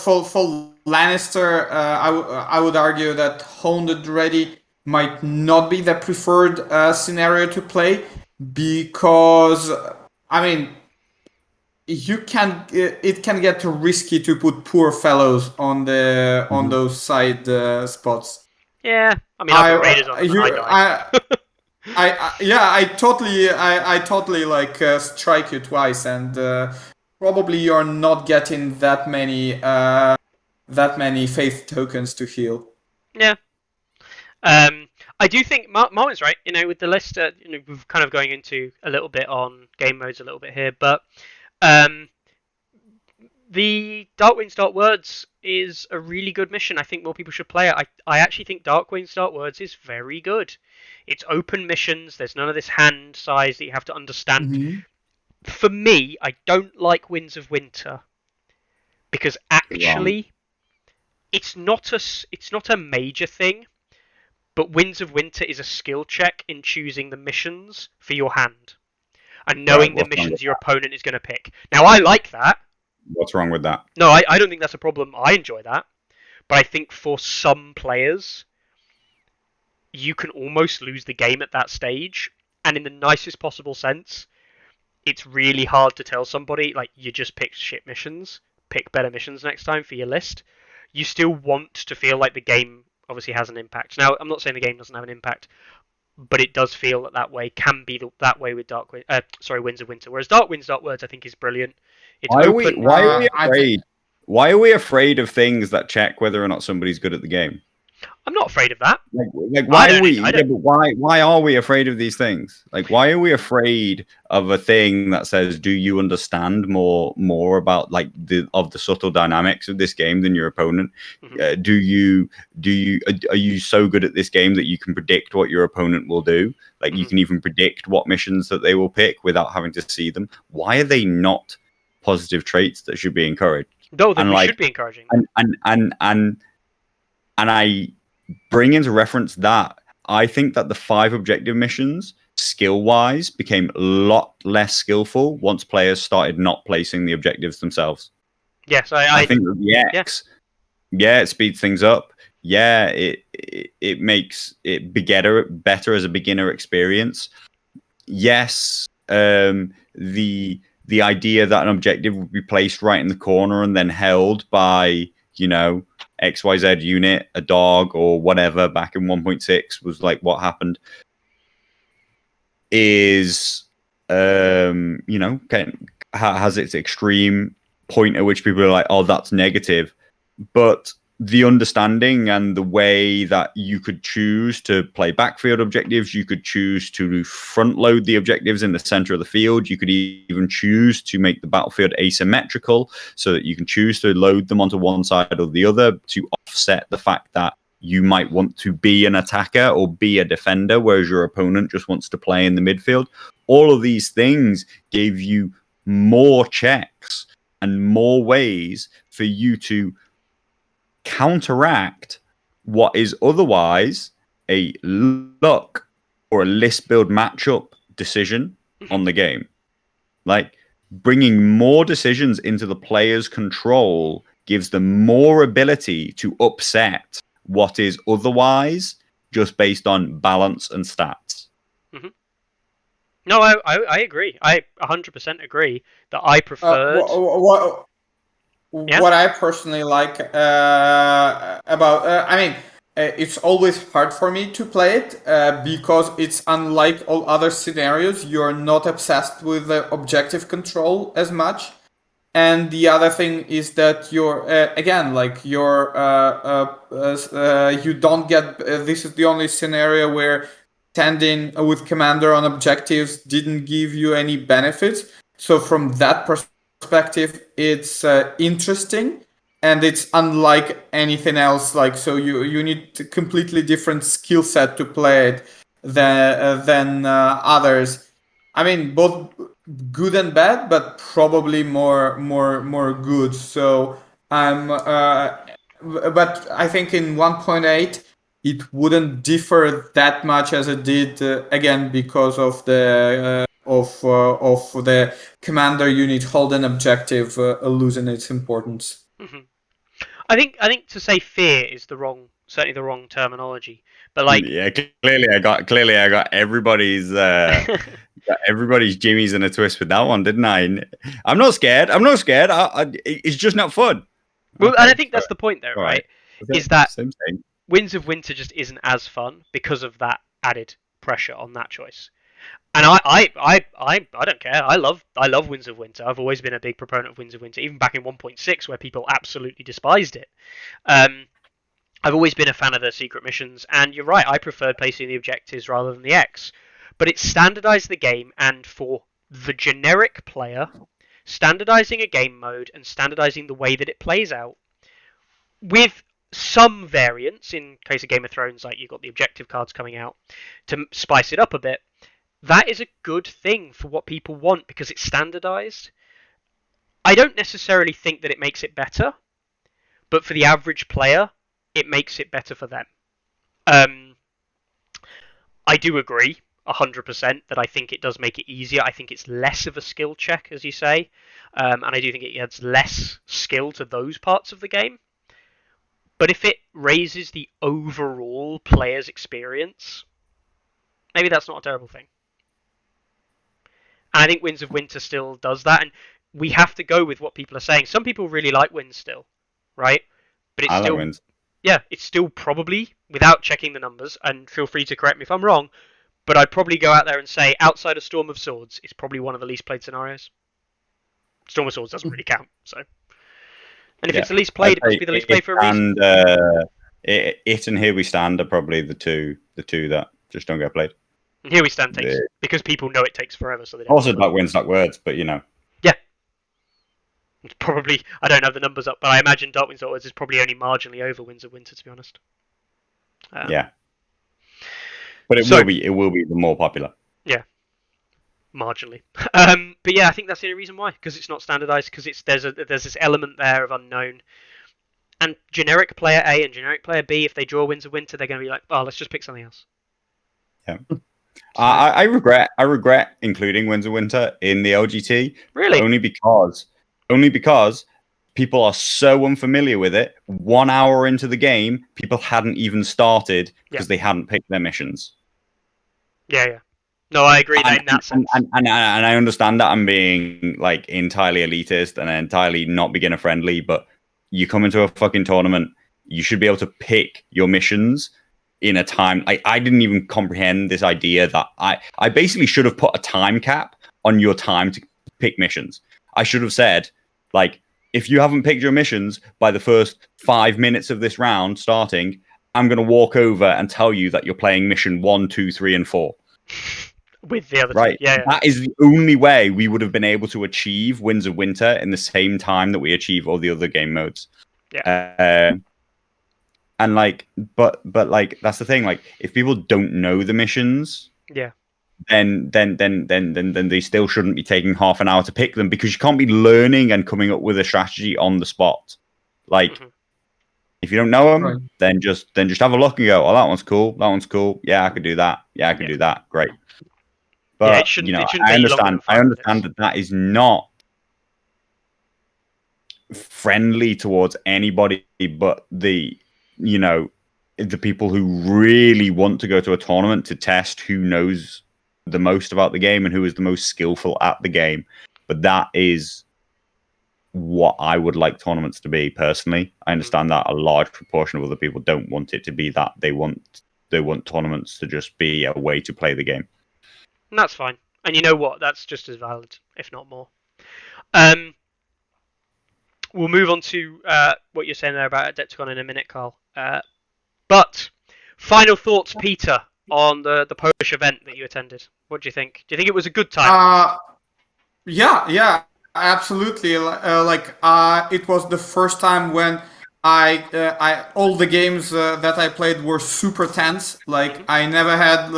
Lannister, I would argue that Honed Ready might not be the preferred scenario to play, because I mean, it can get risky to put poor fellows on those side spots. Yeah, I mean, I'll put Raiders on them and I You die. yeah, I totally like strike you twice, and probably you're not getting that many faith tokens to heal. Yeah. I do think Martin's right. With the list, we're kind of going into a little bit on game modes a little bit here, but um, the Dark Winds Dark Words is a really good mission. I think more people should play it. I actually think Dark Winds Dark Words is very good. It's open missions. There's none of this hand size that you have to understand. Mm-hmm. For me, I don't like Winds of Winter because actually it's not a major thing. But Winds of Winter is a skill check in choosing the missions for your hand and knowing the missions your opponent is going to pick. Now, I like that. What's wrong with that? No, I don't think that's a problem. I enjoy that. But I think for some players, you can almost lose the game at that stage. And in the nicest possible sense, it's really hard to tell somebody, like, you just picked shit missions, pick better missions next time for your list. You still want to feel like the game obviously has an impact. Now, I'm not saying the game doesn't have an impact, but it does feel that way can be that way with Winds of Winter. Whereas Dark Winds Dark Words, I think, is brilliant. It's open. Why are we afraid? Why are we afraid of things that check whether or not somebody's good at the game? I'm not afraid of that. Why are we? Why are we afraid of these things? Like, why are we afraid of a thing that says, "Do you understand more about like the subtle dynamics of this game than your opponent? Mm-hmm. Are you so good at this game that you can predict what your opponent will do? Like, you can even predict what missions that they will pick without having to see them. Why are they not positive traits that should be encouraged? No, that we should be encouraging. And I bring into reference that I think that the 5 objective missions, skill-wise, became a lot less skillful once players started not placing the objectives themselves. Yes, I think that the X, it speeds things up. Yeah, it makes it better as a beginner experience. Yes, the idea that an objective would be placed right in the corner and then held by, XYZ unit, a dog or whatever back in 1.6 was like what happened is, has its extreme point at which people are like, oh, that's negative. But the understanding and the way that you could choose to play backfield objectives, you could choose to front load the objectives in the center of the field. You could even choose to make the battlefield asymmetrical so that you can choose to load them onto one side or the other to offset the fact that you might want to be an attacker or be a defender, whereas your opponent just wants to play in the midfield. All of these things gave you more checks and more ways for you to counteract what is otherwise a luck or a list build matchup decision on the game. Like, bringing more decisions into the player's control gives them more ability to upset what is otherwise just based on balance and stats. Mm-hmm. No, I agree. I 100% agree that I preferred... What I personally like about, it's always hard for me to play it because it's unlike all other scenarios. You're not obsessed with the objective control as much. And the other thing is that you're, you don't get, this is the only scenario where standing with commander on objectives didn't give you any benefits. So from that perspective, it's interesting, and it's unlike anything else. Like, so you need a completely different skill set to play it than others. I mean, both good and bad, but probably more good. So but I think in 1.8 it wouldn't differ that much as it did again because of the of the commander unit holding objective losing its importance. Mm-hmm. I think to say fear is certainly the wrong terminology. But like, yeah, clearly I got everybody's Everybody's Jimmy's in a twist with that one, didn't I? I'm not scared. It's just not fun. Well, Okay, and I think that's the point, though, right? Is that same thing. Winds of Winter just isn't as fun because of that added pressure on that choice. And I don't care. I love Winds of Winter. I've always been a big proponent of Winds of Winter, even back in 1.6 where people absolutely despised it. I've always been a fan of the secret missions, and you're right. I preferred placing the objectives rather than the X, but it standardized the game, and for the generic player, standardizing a game mode and standardizing the way that it plays out, with some variance in case of Game of Thrones, like you've got the objective cards coming out to spice it up a bit. That is a good thing for what people want because it's standardized. I don't necessarily think that it makes it better, but for the average player, it makes it better for them. I do agree 100% that I think it does make it easier. I think it's less of a skill check, as you say, and I do think it adds less skill to those parts of the game. But if it raises the overall player's experience, maybe that's not a terrible thing. And I think Winds of Winter still does that, and we have to go with what people are saying. Some people really like Winds still, right? But it's still, like Winds. Yeah, it's still probably, without checking the numbers, and feel free to correct me if I'm wrong, but I'd probably go out there and say, outside of Storm of Swords, it's probably one of the least played scenarios. Storm of Swords doesn't really count, so. And if it's the least played, it must be the least played for a reason. It and Here We Stand are probably the two that just don't get played. And Here We Stand takes, because people know it takes forever, so they don't. Also, Dark Winds, Dark Words, but Yeah. It's probably, I don't have the numbers up, but I imagine Dark Winds, Dark Words is probably only marginally over Winds of Winter, to be honest. Yeah. But it will be the more popular. Yeah. Marginally. But yeah, I think that's the only reason why, because it's not standardized, because there's this element there of unknown. And generic player A and generic player B, if they draw Winds of Winter, they're going to be like, oh, let's just pick something else. Yeah. I regret including Winds of Winter in the LGT. Really? Only because people are so unfamiliar with it. 1 hour into the game, people hadn't even started because they hadn't picked their missions. Yeah. No, I agree in that sense. And I understand that I'm being like entirely elitist and entirely not beginner friendly, but you come into a fucking tournament, you should be able to pick your missions in a time. I didn't even comprehend this idea that I basically should have put a time cap on your time to pick missions. I should have said, like, if you haven't picked your missions by the first 5 minutes of this round starting, I'm going to walk over and tell you that you're playing mission 1, 2, 3, and 4. With the other right, two. Yeah. That is the only way we would have been able to achieve Winds of Winter in the same time that we achieve all the other game modes. Yeah. And like, but like that's the thing. Like, if people don't know the missions, yeah, then they still shouldn't be taking half an hour to pick them because you can't be learning and coming up with a strategy on the spot. Like, if you don't know them, then just have a look and go, oh, that one's cool. That one's cool. Yeah, I could do that. Yeah, I could do that. Great. But I understand that is not friendly towards anybody but the people who really want to go to a tournament to test who knows the most about the game and who is the most skillful at the game. But that is what I would like tournaments to be personally. I understand that a large proportion of other people don't want it to be that. They want tournaments to just be a way to play the game. And that's fine. And you know what? That's just as valid, if not more. We'll move on to what you're saying there about Adepticon in a minute, Carl. But final thoughts, Peter, on the Polish event that you attended. What do you think? Do you think it was a good time? Yeah, absolutely. It was the first time when I all the games that I played were super tense. Like, I never had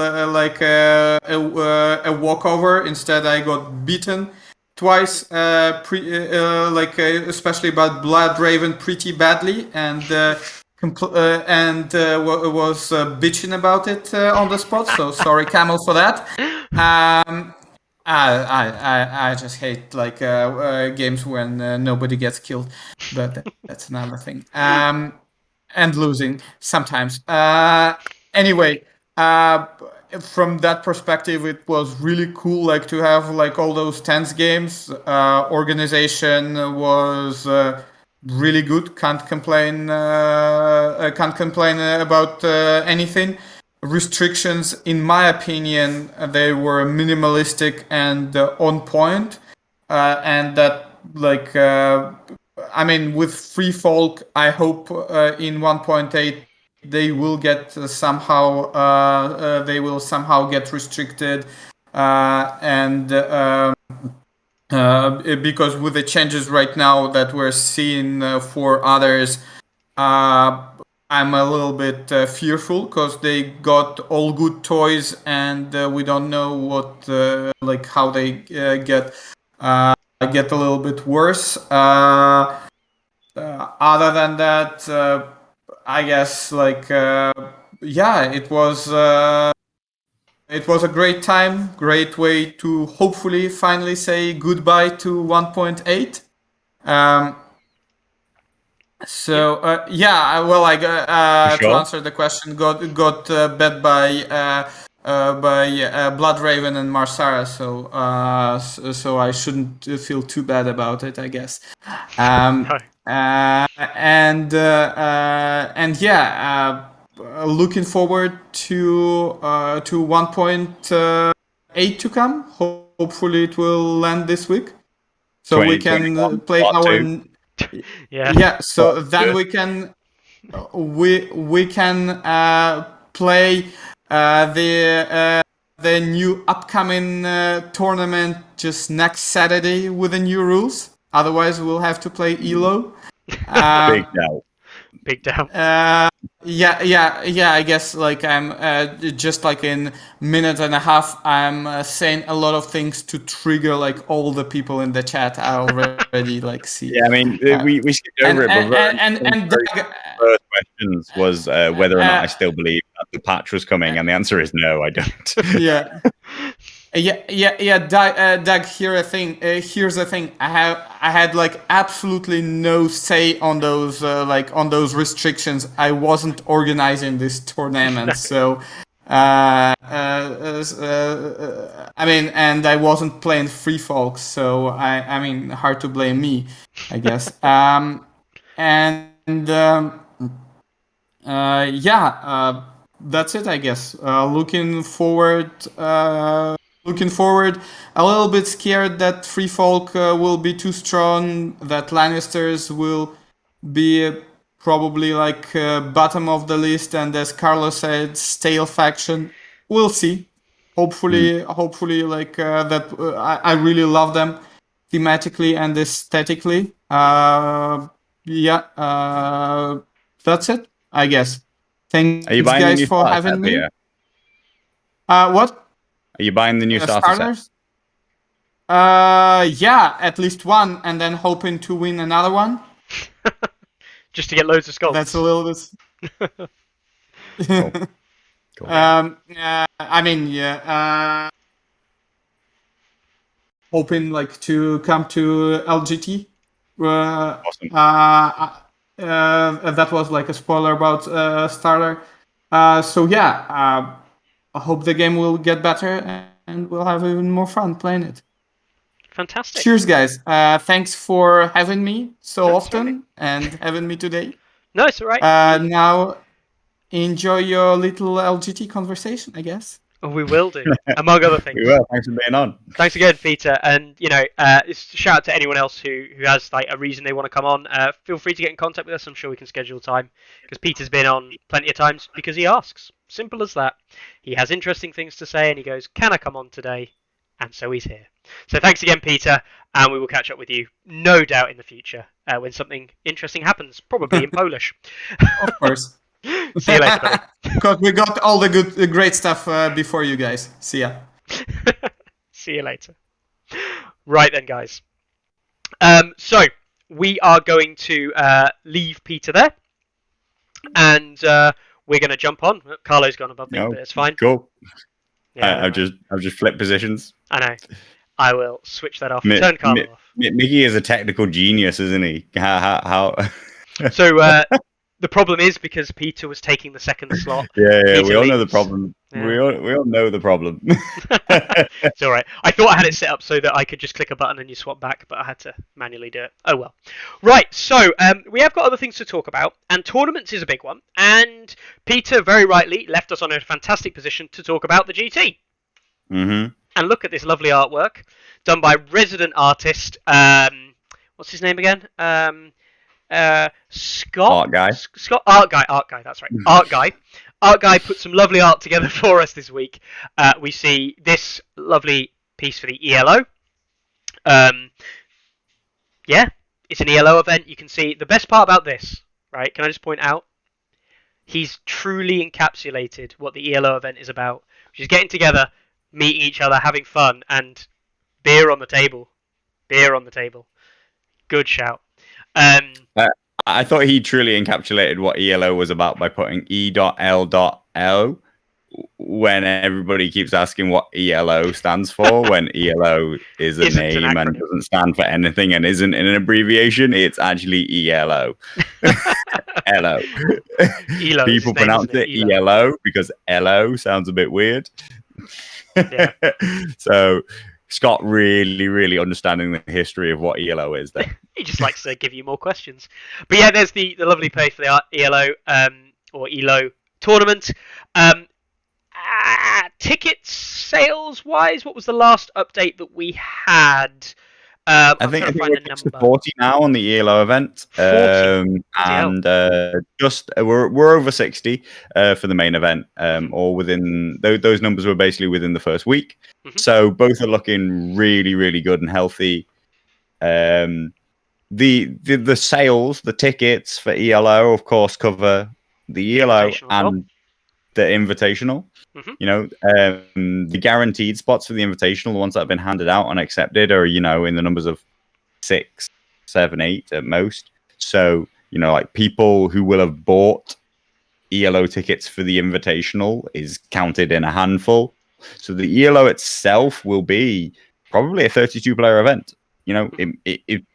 a walkover. Instead, I got beaten twice, especially by Blood Raven pretty badly, and was bitching about it on the spot. So sorry, Camel, for that. I just hate games when nobody gets killed, but that's another thing. And losing sometimes. Anyway, from that perspective, it was really cool, like to have like all those tense games. Organization was really good. Can't complain. Can't complain about anything. Restrictions, in my opinion, they were minimalistic and on point, and that like. I mean, with Free Folk, I hope in 1.8 they will get they will somehow get restricted, and because with the changes right now that we're seeing for others, I'm a little bit fearful because they got all good toys, and we don't know what like how they get a little bit worse. Other than that, I guess like yeah, it was a great time, great way to hopefully finally say goodbye to 1.8. Yeah, well, I to answer the question, got bet by Blood Raven and Marsara, so I shouldn't feel too bad about it, I guess. And yeah, looking forward to 1.8 to come. Hopefully, it will land this week, so we can play our. Yeah. So then we can play the new upcoming tournament just next Saturday with the new rules. Otherwise, we'll have to play ELO. Big doubt. Yeah. I guess like I'm just like in minute and a half, I'm saying a lot of things to trigger like all the people in the chat. I already like see. Yeah, I mean we skipped over it, but first questions was whether or not I still believe that the patch was coming, and the answer is no, I don't. Yeah. Doug, here's the thing. I had like absolutely no say on those restrictions. I wasn't organizing this tournament, so I mean, and I wasn't playing Free Folk, so I mean, hard to blame me, I guess. That's it, I guess. Looking forward. A little bit scared that Free Folk will be too strong, that Lannisters will be probably like bottom of the list, and as Carlo said, stale faction. We'll see. Hopefully, like that. I really love them thematically and aesthetically. That's it, I guess. Thanks, guys, for having me. What? Are you buying the new starters? Yeah, at least one, and then hoping to win another one. Just to get loads of skulls. That's a little bit. Cool. I mean, yeah. Hoping like to come to LGT. Awesome. That was like a spoiler about starter. So yeah. I hope the game will get better and we'll have even more fun playing it. Fantastic. Cheers, guys. Thanks for having me so often and having me today. No, it's all right. Now, enjoy your little LGT conversation, I guess. We will do, among other things. We will. Thanks for being on. Thanks again, Peter. And, shout out to anyone else who has like a reason they want to come on. Feel free to get in contact with us. I'm sure we can schedule time. Because Peter's been on plenty of times because he asks. Simple as that. He has interesting things to say and he goes, can I come on today? And so he's here. So thanks again, Peter. And we will catch up with you, no doubt, in the future when something interesting happens, probably in Polish. Of course. See you later, buddy. Because we got all the great stuff before you guys. See ya. See you later. Right then, guys. So we are going to leave Peter there, and we're going to jump on. Carlo's gone above me, but it's fine. Cool. Yeah, I've just flipped positions. I know. I will switch that off. Turn Carlo off. Mickey is a technical genius, isn't he? How? So The problem is because Peter was taking the second slot. Yeah, we Peter all know the leaves. problem. Yeah. We all know the problem. It's all right. I thought I had it set up so that I could just click a button and you swap back, but I had to manually do it. Oh well. Right. So we have got other things to talk about, and tournaments is a big one. And Peter very rightly left us on a fantastic position to talk about the GT. Mm-hmm. And look at this lovely artwork done by resident artist. What's his name again? Scott. Art guy. Scott. Art guy. That's right. Art guy. Art guy put some lovely art together for us this week. We see this lovely piece for the ELO. Yeah, it's an ELO event. You can see the best part about this, right? Can I just point out? He's truly encapsulated what the ELO event is about, which is getting together, meeting each other, having fun, and beer on the table. Beer on the table. Good shout. I thought he truly encapsulated what ELO was about by putting E.L.L. when everybody keeps asking what ELO stands for, when ELO is a name and doesn't stand for anything and isn't an abbreviation. It's actually ELO. ELO. People pronounce it ELO because ELO sounds a bit weird. Yeah. So Scott really understanding the history of what ELO is there. He just likes to give you more questions. But yeah, there's the lovely page for the ELO or ELO tournament. Tickets sales wise, what was the last update that we had? I think we're to 40 now on the ELO event, 40. and just we're over 60 for the main event, or within those numbers were basically within the first week. So both are looking really good and healthy. The sales, the tickets for ELO, of course, cover the ELO and the Invitational. You know, the guaranteed spots for the Invitational, the ones that have been handed out and accepted, are, you know, in the numbers of 6, 7, 8 at most. So, you know, like people who will have bought ELO tickets for the Invitational is counted in a handful. So the ELO itself will be probably a 32-player event. You know, it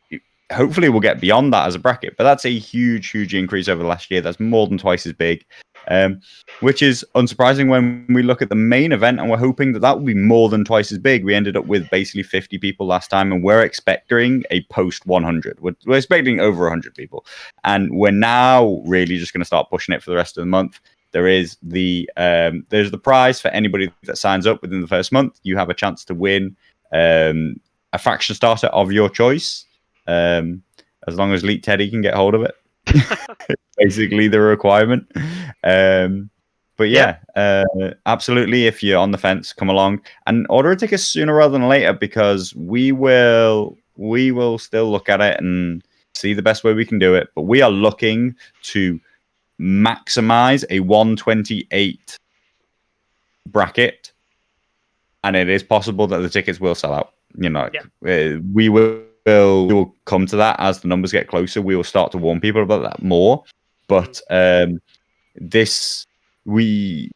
hopefully we'll get beyond that as a bracket, but that's a huge increase over the last year. That's more than twice as big. Which is unsurprising when we look at the main event, and we're hoping that will be more than twice as big. We ended up with basically 50 people last time, and we're expecting a post 100. We're expecting over 100 people, and we're now really just going to start pushing it for the rest of the month. There's the prize for anybody that signs up within the first month. You have a chance to win a faction starter of your choice, as long as Leet Teddy can get hold of it. Basically the requirement. But yeah, absolutely, if you're on the fence, come along and order a ticket sooner rather than later, because we will still look at it and see the best way we can do it. But we are looking to maximize a 128 bracket, and it is possible that the tickets will sell out. You know, we will come to that as the numbers get closer. We will start to warn people about that more. But we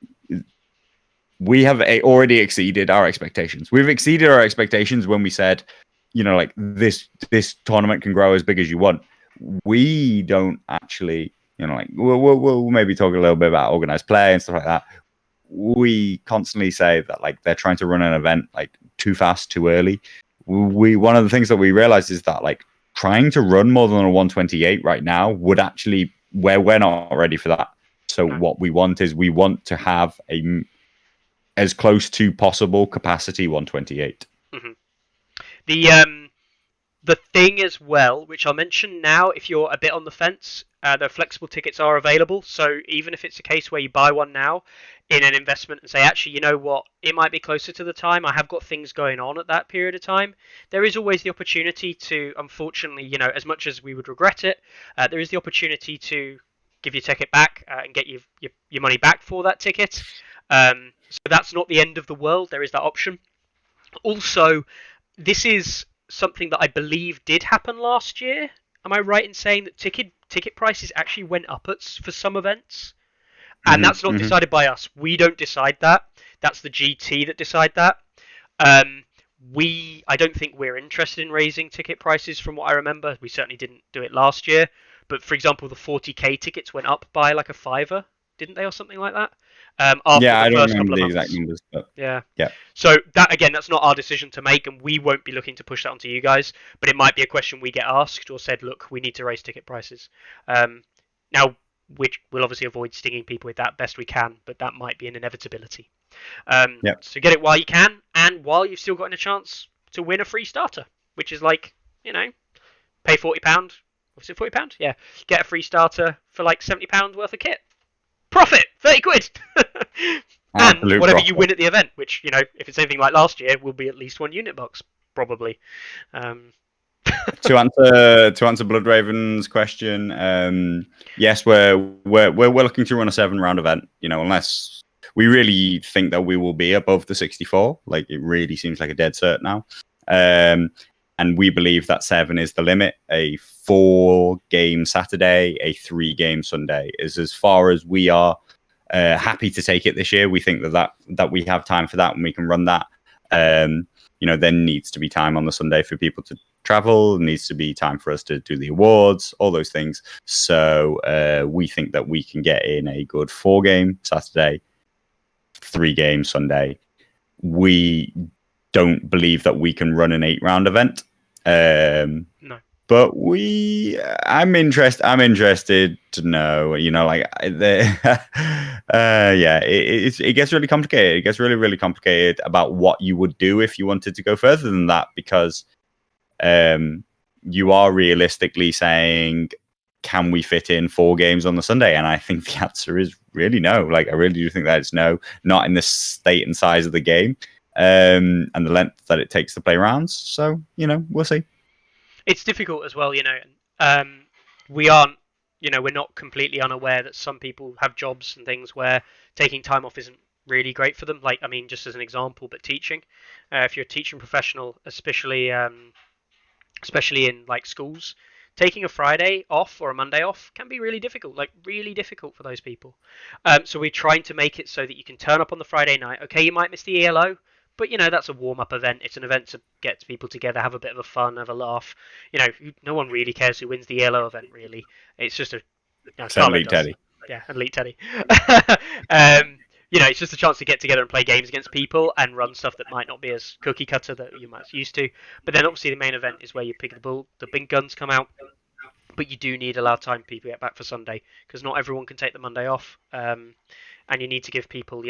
have already exceeded our expectations. We've exceeded our expectations when we said, you know, like this tournament can grow as big as you want. We don't actually, you know, like we'll maybe talk a little bit about organized play and stuff like that. We constantly say that like they're trying to run an event like too fast, too early. One of the things that we realized is that like trying to run more than a 128 right now would actually, we're not ready for that. So what we want to have a as close to possible capacity 128. The thing as well, which I'll mention now, if you're a bit on the fence, the flexible tickets are available. So even if it's a case where you buy one now in an investment and say, actually, you know what, it might be closer to the time, I have got things going on at that period of time, there is always the opportunity to, unfortunately, you know, as much as we would regret it, there is the opportunity to give your ticket back and get your money back for that ticket. So that's not the end of the world. There is that option. Also, this is something that I believe did happen last year. Am I right in saying that ticket prices actually went up for some events? And that's not decided by us. We don't decide that. That's the GT that decide that. I don't think we're interested in raising ticket prices from what I remember. We certainly didn't do it last year. But for example, the 40k tickets went up by like a fiver, didn't they, or something like that? Yeah, After the I don't first remember couple of the months. exact numbers, but Yeah. yeah. So that again, that's not our decision to make, and we won't be looking to push that onto you guys. But it might be a question we get asked or said, look, we need to raise ticket prices. Now, which we'll obviously avoid stinging people with that best we can, but that might be an inevitability. Yeah. So get it while you can, and while you've still got a chance to win a free starter, which is like, pay £40. Was it £40? Yeah. Get a free starter for like £70 worth of kit. Profit! 30 quid! And Absolute whatever profit. you win at the event, which, if it's anything like last year, will be at least one unit box, probably. To answer Bloodraven's question, yes, we're looking to run a 7-round event. Unless we really think that we will be above the 64, like it really seems like a dead cert now. And we believe that 7 is the limit. A 4-game Saturday, a 3-game Sunday is as far as we are happy to take it this year. We think that we have time for that and we can run that. There needs to be time on the Sunday for people to travel. There needs to be time for us to do the awards, all those things. So we think that we can get in a good 4-game Saturday, 3-game Sunday. We don't believe that we can run an 8-round event. No. But I'm interested to know, it gets really complicated. It gets really, really complicated about what you would do if you wanted to go further than that, because you are realistically saying, can we fit in 4 games on the Sunday? And I think the answer is really no. Like, I really do think that it's no, not in the state and size of the game, and the length that it takes to play rounds. So, we'll see. It's difficult as well, we aren't, we're not completely unaware that some people have jobs and things where taking time off isn't really great for them. Like, I mean, just as an example, but teaching, if you're a teaching professional, especially in like schools, taking a Friday off or a Monday off can be really difficult, for those people. So we're trying to make it so that you can turn up on the Friday night. Okay, you might miss the ELO, but that's a warm-up event. It's an event to get people together, have a bit of a fun, have a laugh. No one really cares who wins the ELO event, really. It's just a Carlo does. Teddy. Yeah, and Elite Teddy. It's just a chance to get together and play games against people and run stuff that might not be as cookie cutter that you might be used to. But then obviously the main event is where you pick the big guns come out. But you do need a lot of time for people to get back for Sunday, because not everyone can take the Monday off. And you need to give people,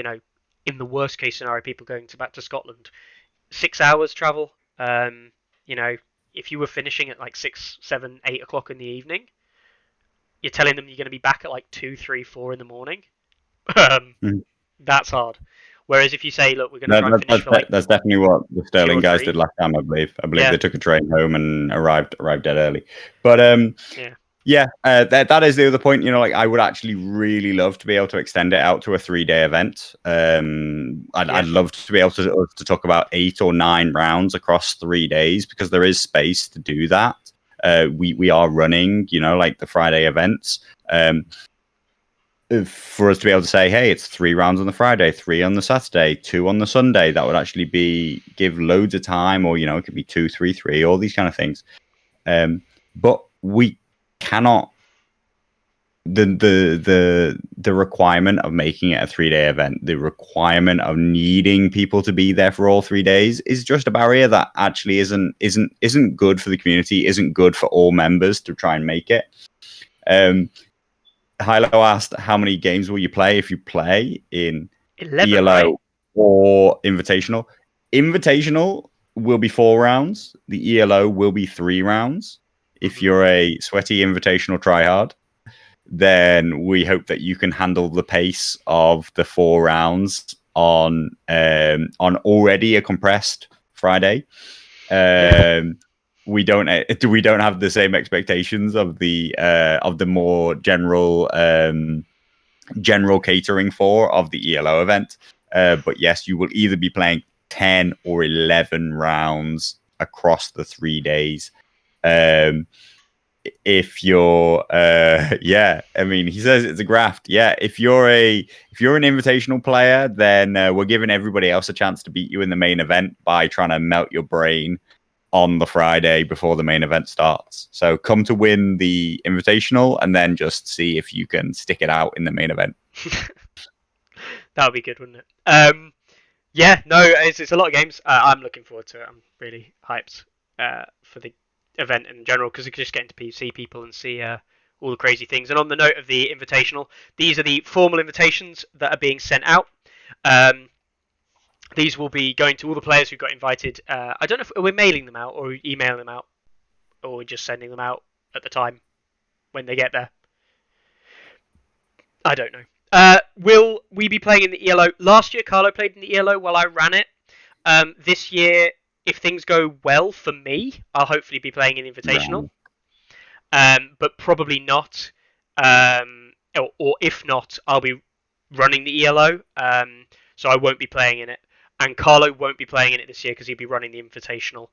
in the worst case scenario, people going back to Scotland, 6 hours travel. If you were finishing at like 6, 7, 8 o'clock in the evening, you're telling them you're going to be back at like 2, 3, 4 in the morning. That's hard. Whereas if you say, look, we're going to try and finish for like... That's definitely what the Sterling guys did last time, I believe. They took a train home and arrived dead early. But that is the other point. I would actually really love to be able to extend it out to a 3-day event. I'd love to be able to talk about 8 or 9 rounds across 3 days, because there is space to do that. We are running, like the Friday events. For us to be able to say, hey, it's 3 rounds on the Friday, 3 on the Saturday, 2 on the Sunday, that would actually give loads of time, or it could be 2, 3, 3, all these kind of things. But we cannot. The requirement of making it a 3-day event, the requirement of needing people to be there for all 3 days, is just a barrier that actually isn't good for the community, isn't good for all members to try and make it. Hilo asked, how many games will you play if you play in 11, ELO right? or Invitational? Invitational will be 4 rounds. The ELO will be 3 rounds. If you're a sweaty Invitational tryhard, then we hope that you can handle the pace of the 4 rounds on already a compressed Friday. We don't have the same expectations of the more general catering of the ELO event. But yes, you will either be playing 10 or 11 rounds across the 3 days. If you're he says it's a graft. Yeah, if you're an invitational player, then we're giving everybody else a chance to beat you in the main event by trying to melt your brain on the Friday before the main event starts. So come to win the Invitational and then just see if you can stick it out in the main event. That would be good, wouldn't it? Yeah, no, it's a lot of games. I'm looking forward to it. I'm really hyped for the event in general because you can just get into see people and see all the crazy things. And on the note of the Invitational, these are the formal invitations that are being sent out. These will be going to all the players who got invited. I don't know if we're mailing them out or emailing them out, or we're just sending them out at the time when they get there. I don't know. Will we be playing in the ELO? Last year, Carlo played in the ELO while I ran it. This year, if things go well for me, I'll hopefully be playing in Invitational. But probably not. Or if not, I'll be running the ELO. So I won't be playing in it. And Carlo won't be playing in it this year because he'll be running the Invitational.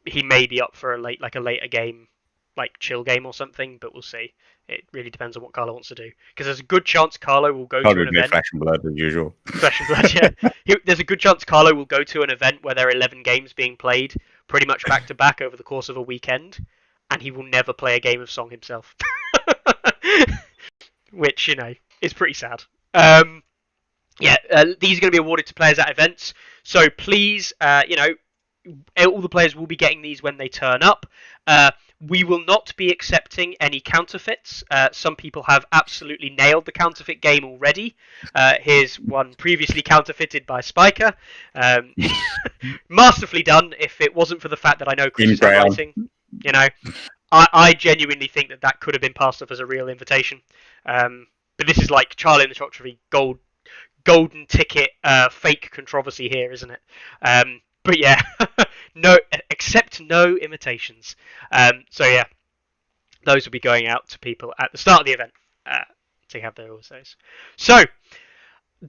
He may be up for a later game, like chill game or something, but we'll see. It really depends on what Carlo wants to do. Because there's a good chance Carlo will go to an event. Flesh and blood as usual. Flesh and blood, yeah. There's a good chance Carlo will go to an event where there are 11 games being played pretty much back to back over the course of a weekend, and he will never play a game of Song himself. Which, is pretty sad. These are going to be awarded to players at events. So please, all the players will be getting these when they turn up. We will not be accepting any counterfeits. Some people have absolutely nailed the counterfeit game already. Here's one previously counterfeited by Spiker. Masterfully done. If it wasn't for the fact that I know Chris's handwriting, I genuinely think that could have been passed off as a real invitation. But this is like Charlie and the Chocolate Tree golden ticket fake controversy here, isn't it? But yeah, accept no imitations. So yeah, those will be going out to people at the start of the event to have their those. So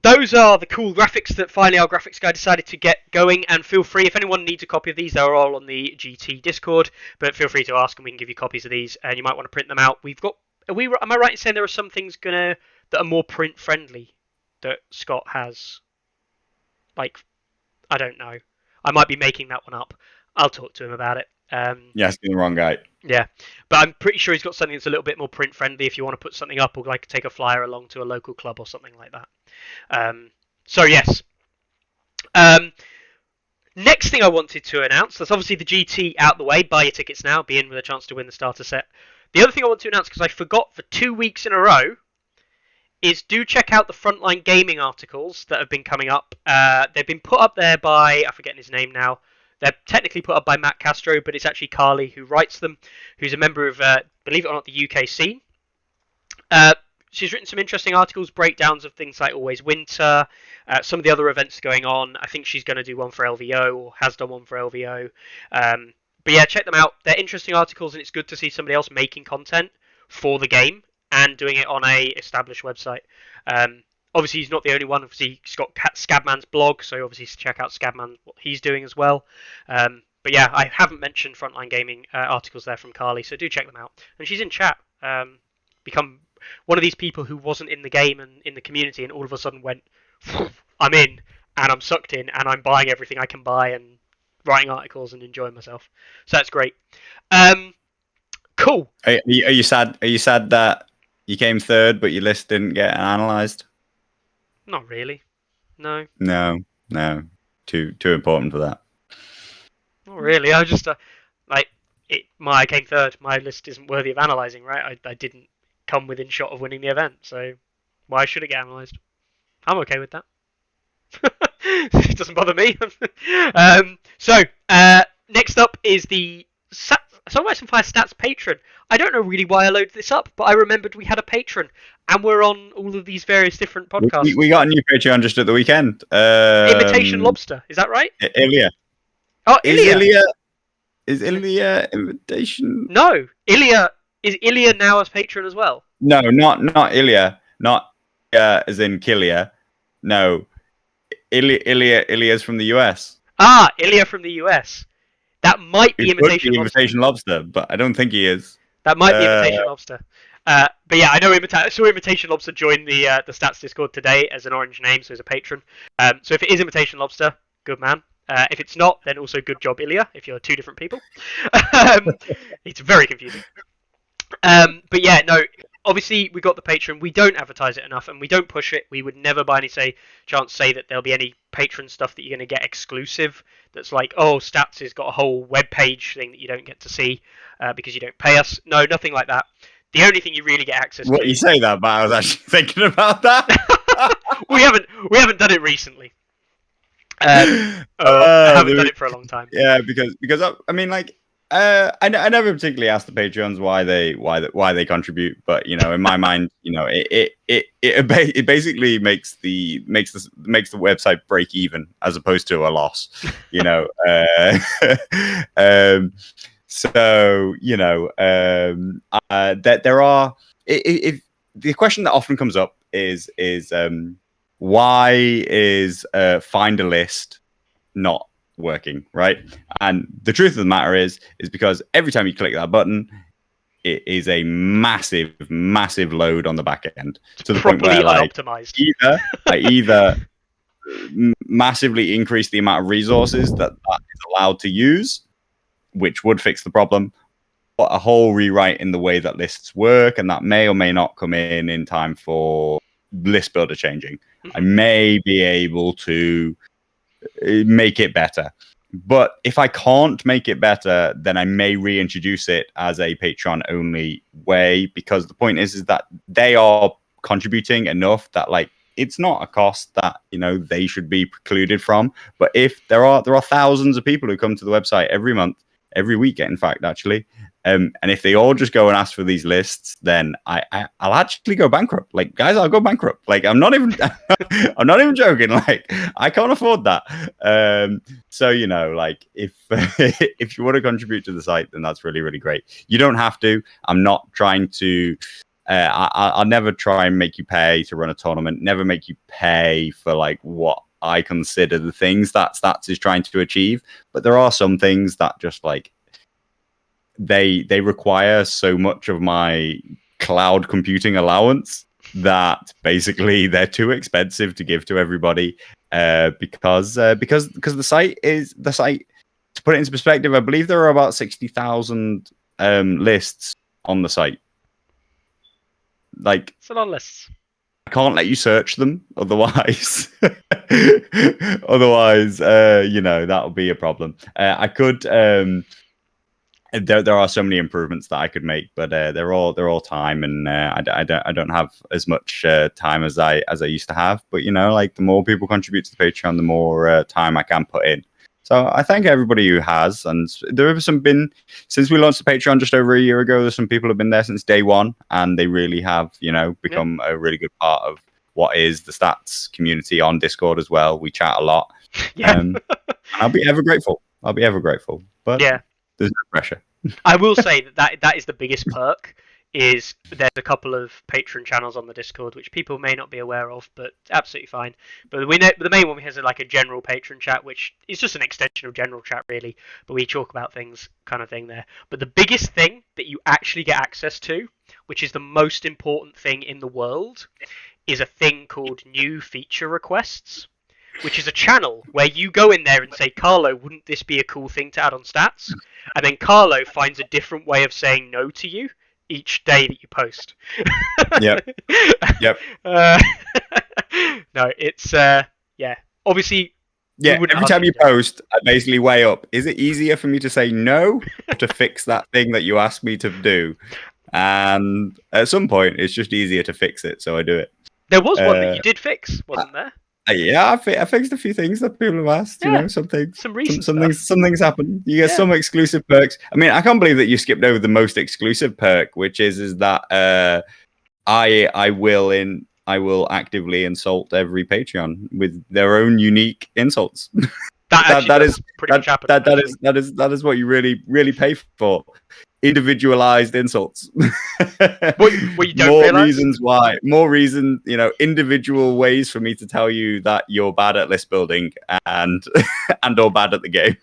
those are the cool graphics that finally our graphics guy decided to get going. And feel free, if anyone needs a copy of these, they're all on the GT Discord. But feel free to ask, and we can give you copies of these. And you might want to print them out. Am I right in saying there are some things that are more print friendly that Scott has? Like, I don't know. I might be making that one up. I'll talk to him about it. Yes, the wrong guy. Yeah, but I'm pretty sure he's got something that's a little bit more print friendly if you want to put something up or like take a flyer along to a local club or something like that. So yes. Next thing I wanted to announce, that's obviously the GT out the way. Buy your tickets now. Be in with a chance to win the starter set. The other thing I want to announce, because I forgot for 2 weeks in a row, is do check out the Frontline Gaming articles that have been coming up. They've been put up there by, I'm forgetting his name now. They're technically put up by Matt Castro, but it's actually Carly who writes them, who's a member of, believe it or not, the UK scene. She's written some interesting articles, breakdowns of things like Always Winter, some of the other events going on. I think she's going to do one for LVO, or has done one for LVO. But yeah, check them out. They're interesting articles, and it's good to see somebody else making content for the game and doing it on a established website. Obviously, he's not the only one. Obviously, he's got Scabman's blog, so obviously check out Scabman, what he's doing as well. But yeah, I haven't mentioned Frontline Gaming articles there from Carly, so do check them out. And she's in chat. Become one of these people who wasn't in the game and in the community, and all of a sudden went, I'm in, and I'm sucked in, and I'm buying everything I can buy, and writing articles and enjoying myself. So that's great. Cool. Are you sad? Are you sad that you came third, but your list didn't get analysed? Not really. No. No. Too important for that. Not really. I just I came third. My list isn't worthy of analysing, right? I didn't come within shot of winning the event, so why should it get analysed? I'm okay with that. It doesn't bother me. So next up is the Sunrise and Fire Stats patron. I don't know really why I loaded this up, but I remembered we had a patron, and we're on all of these various different podcasts. We got a new Patreon just at the weekend. Imitation Lobster, is that right? Ilya. Oh, Ilya. Is Ilya Invitation? No, Ilya. Is Ilya now as patron as well? No, not Ilya. Not as in Killia. No, Ilya's from the US. Ah, Ilya from the US. That might be Imitation Lobster, but I don't think he is. That might be Imitation Lobster. But yeah, I know Imitation Lobster joined the Stats Discord today as an orange name, so as a patron. So if it is Imitation Lobster, good man. If it's not, then also good job, Ilya, if you're two different people. um, it's very confusing. But yeah, no, obviously we got the Patreon. We don't advertise it enough, and we don't push it. We would never by any chance say that there'll be any Patreon stuff that you're going to get exclusive. That's like, oh, Stats has got a whole web page thing that you don't get to see because you don't pay us. No, nothing like that. The only thing you really get access What to. you say that, but I was actually thinking about that. we haven't done it recently. I haven't done it for a long time. Yeah, because I mean, like, I never particularly asked the Patreons why they contribute, but you know, in my mind, you know, it basically makes the website break even as opposed to a loss, you know. So you know, that there are if the question that often comes up is why is find a list not working, right? And the truth of the matter is because every time you click that button, it is a massive load on the back end to the point where like I either massively increase the amount of resources that is allowed to use, which would fix the problem, but a whole rewrite in the way that lists work, and that may or may not come in time for list builder changing. I may be able to make it better, but if I can't make it better, then I may reintroduce it as a Patreon only way, because the point is that they are contributing enough that like it's not a cost that, you know, they should be precluded from. But if there are thousands of people who come to the website every month, every week, in fact, actually, and if they all just go and ask for these lists, then I'll actually go bankrupt. Like, guys, I'll go bankrupt. Like, I'm not even joking. Like, I can't afford that. So, you know, like, if if you want to contribute to the site, then that's really, really great. You don't have to. I'm not trying to. I'll never try and make you pay to run a tournament. Never make you pay for like what I consider the things that Stats is trying to achieve. But there are some things that just like they require so much of my cloud computing allowance that basically they're too expensive to give to everybody because the site to put it into perspective, I believe there are about 60,000 lists on the site. Like, it's a lot of lists. I can't let you search them, otherwise, you know, that'll be a problem. I could, there are so many improvements that I could make, but they're all time, and I don't have as much time as I used to have. But you know, like the more people contribute to the Patreon, the more time I can put in. So I thank everybody who has, and there have been since we launched the Patreon just over a year ago. There's some people who've been there since day one, and they really have, you know, become a really good part of what is the Stats community on Discord as well. We chat a lot. Yeah, I'll be ever grateful. But yeah, there's no pressure. I will say that is the biggest perk. Is there's a couple of Patreon channels on the Discord which people may not be aware of, but absolutely fine. But we know the main one has like a general Patreon chat, which is just an extension of general chat really. But we talk about things kind of thing there. But the biggest thing that you actually get access to, which is the most important thing in the world, is a thing called new feature requests, which is a channel where you go in there and say, Carlo, wouldn't this be a cool thing to add on Stats? And then Carlo finds a different way of saying no to you each day that you post. Yep. No, it's obviously. Yeah, every time you post, I basically weigh up: is it easier for me to say no to fix that thing that you asked me to do? And at some point, it's just easier to fix it, so I do it. There was one that you did fix, wasn't there? Yeah, I fixed a few things that people have asked. You know, some things happen. You get some exclusive perks. I mean, I can't believe that you skipped over the most exclusive perk, which is that I will actively insult every Patreon with their own unique insults. That is what you really pay for. Individualized insults. What you don't more realize? Reasons why. More reasons, you know, individual ways for me to tell you that you're bad at list building and or bad at the game.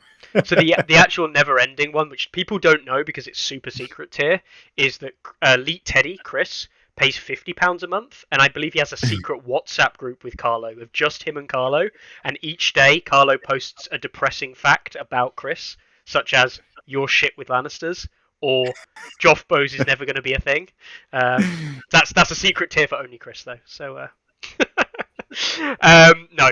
So the actual never-ending one, which people don't know because it's super secret tier, is that Elite Teddy, Chris, pays £50 a month, and I believe he has a secret WhatsApp group with Carlo of just him and Carlo. And each day, Carlo posts a depressing fact about Chris, such as "you're shit with Lannisters" or "Joff Bose is never going to be a thing." That's a secret tier for only Chris, though. So, no.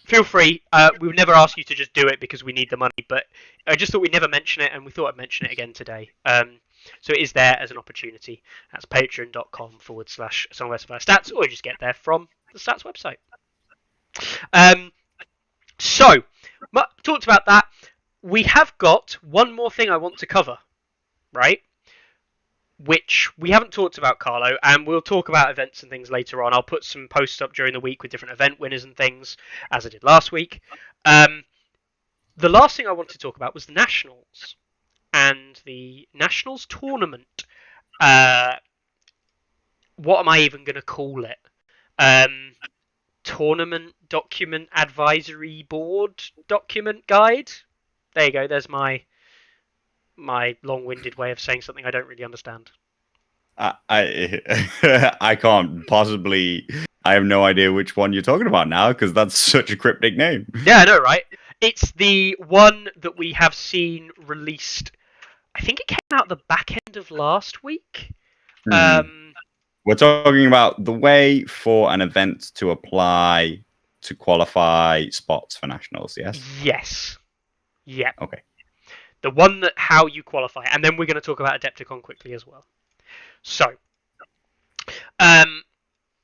Feel free. We would never ask you to just do it because we need the money, but I just thought we'd never mention it, and we thought I'd mention it again today. So it is there as an opportunity. That's patreon.com/songwrestling5stats, or you just get there from the stats website. So, talked about that. We have got one more thing I want to cover, right? Which we haven't talked about, Carlo, and we'll talk about events and things later on. I'll put some posts up during the week with different event winners and things, as I did last week. The last thing I wanted to talk about was the Nationals and the Nationals tournament. What am I even going to call it? Tournament document advisory board document guide? There you go. There's my long-winded way of saying something I don't really understand. I can't possibly. I have no idea which one you're talking about now because that's such a cryptic name. Yeah, I know, right? It's the one that we have seen released. I think it came out the back end of last week. We're talking about the way for an event to apply to qualify spots for nationals. Yes. Yes. Yeah. Okay. The one that how you qualify, and then we're going to talk about Adepticon quickly as well. So,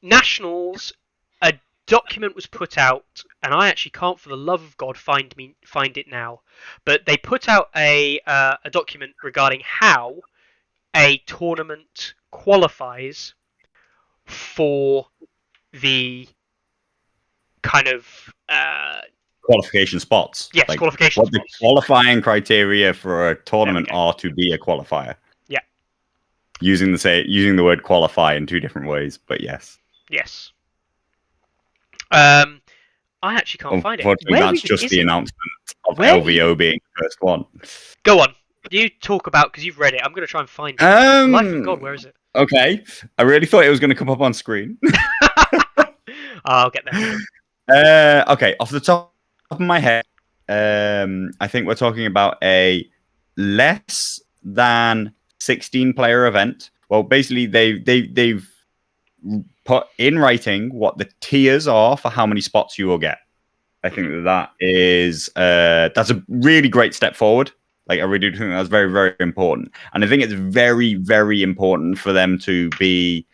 Nationals, a document was put out, and I actually can't for the love of God find it now. But they put out a document regarding how a tournament qualifies for the kind of qualification spots. Yes, qualification spots. What the qualifying criteria for a tournament are to be a qualifier. Yeah. Using the word qualify in two different ways, but yes. Yes. I actually can't find it. Unfortunately, that's just the announcement of LVO being the first one. Go on. You talk about, because you've read it. I'm going to try and find it. Life of God, where is it? Okay. I really thought it was going to come up on screen. I'll get there. Okay, off the top of my head, I think we're talking about a less than 16-player event. Well, basically, they've put in writing what the tiers are for how many spots you will get. I think that is that's a really great step forward. Like, I really do think that's very, very important. And I think it's very, very important for them to be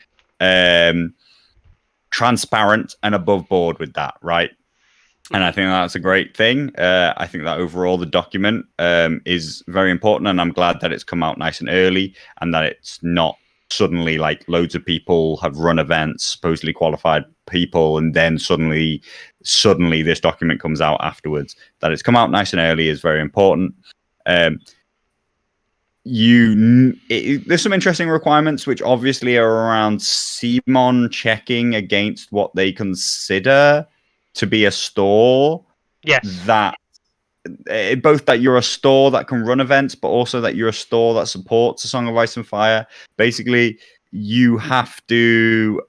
transparent and above board with that, right? And I think that's a great thing. I think that overall the document is very important, and I'm glad that it's come out nice and early and that it's not suddenly like loads of people have run events, supposedly qualified people, and then suddenly this document comes out afterwards. That it's come out nice and early is very important. There's some interesting requirements which obviously are around CMON checking against what they consider to be a store. Yes. That both that you're a store that can run events, but also that you're a store that supports A Song of Ice and Fire. Basically, you have to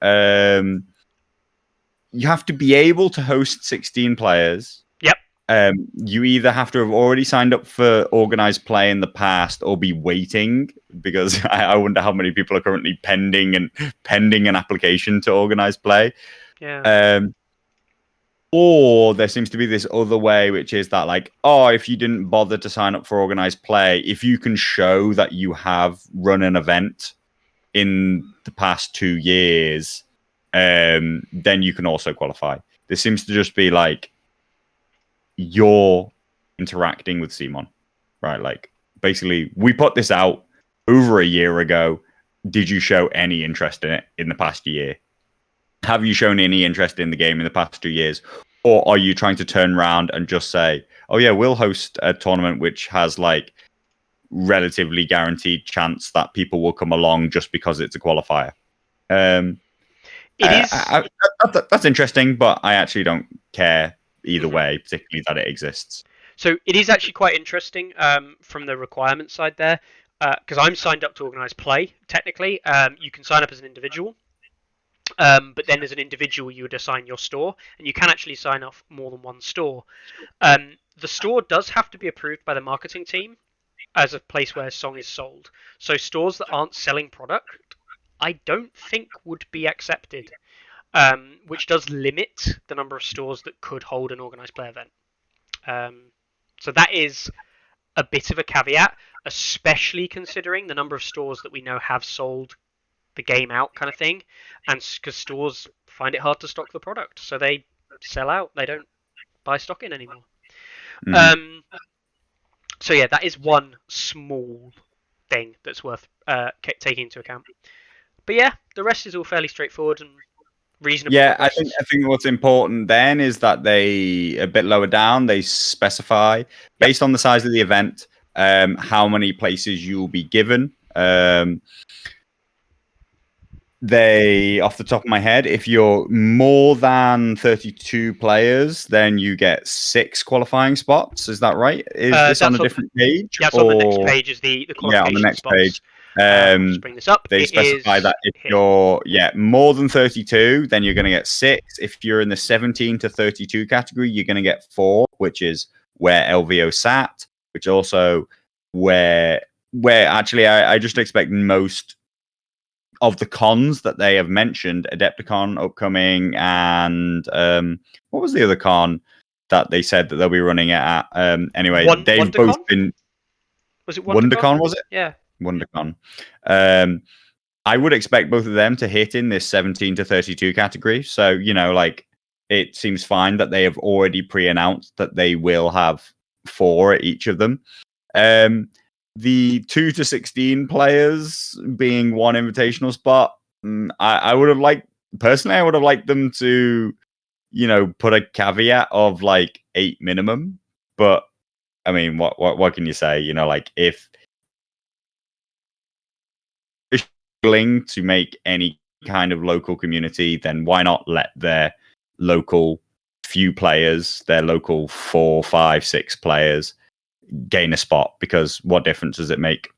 be able to host 16 players. Yep. You either have to have already signed up for organized play in the past or be waiting, because I wonder how many people are currently pending an application to organized play. Yeah. Or there seems to be this other way, which is that, like, if you didn't bother to sign up for organized play, if you can show that you have run an event in the past 2 years, then you can also qualify. This seems to just be like you're interacting with CMON, right? Like, basically, we put this out over a year ago. Did you show any interest in it in the past year? Have you shown any interest in the game in the past 2 years? Or are you trying to turn around and just say, oh yeah, we'll host a tournament which has like relatively guaranteed chance that people will come along just because it's a qualifier? That's interesting, but I actually don't care either way, particularly that it exists. So it is actually quite interesting from the requirement side there. because I'm signed up to organise play. Technically, you can sign up as an individual, but then as an individual, you would assign your store, and you can actually sign off more than one store. The store does have to be approved by the marketing team as a place where a song is sold. So stores that aren't selling product, I don't think would be accepted, which does limit the number of stores that could hold an organised play event. So that is a bit of a caveat, especially considering the number of stores that we know have sold the game out kind of thing, and because stores find it hard to stock the product, so they sell out. They don't buy stock in anymore. So yeah, that is one small thing that's worth taking into account. But yeah, the rest is all fairly straightforward and reasonable. Yeah, I think what's important then is that they, a bit lower down, they specify based on the size of the event, how many places you'll be given. They, off the top of my head, if you're more than 32 players, then you get 6 qualifying spots. Is that right? Is this on a different page? Yeah, it's on the next page. Is the qualification yeah, on the next spots. Page. Let's bring this up. They specify that if you're more than 32, then you're going to get 6. If you're in the 17 to 32 category, you're going to get 4, which is where LVO sat, which also where actually I just expect most of the cons that they have mentioned, Adepticon upcoming, and what was the other con that they said that they'll be running it at? Anyway, they've WonderCon? both been. Was it WonderCon? Was it? Yeah. WonderCon. I would expect both of them to hit in this 17 to 32 category. So, you know, like, it seems fine that they have already pre-announced that they will have 4 at each of them. The 2 to 16 players being one invitational spot, I would have liked, personally, I would have liked them to, you know, put a caveat of like 8 minimum. But I mean, what can you say? You know, like, if they're struggling to make any kind of local community, then why not let their local few players, their local 4, 5, 6 players gain a spot? Because what difference does it make?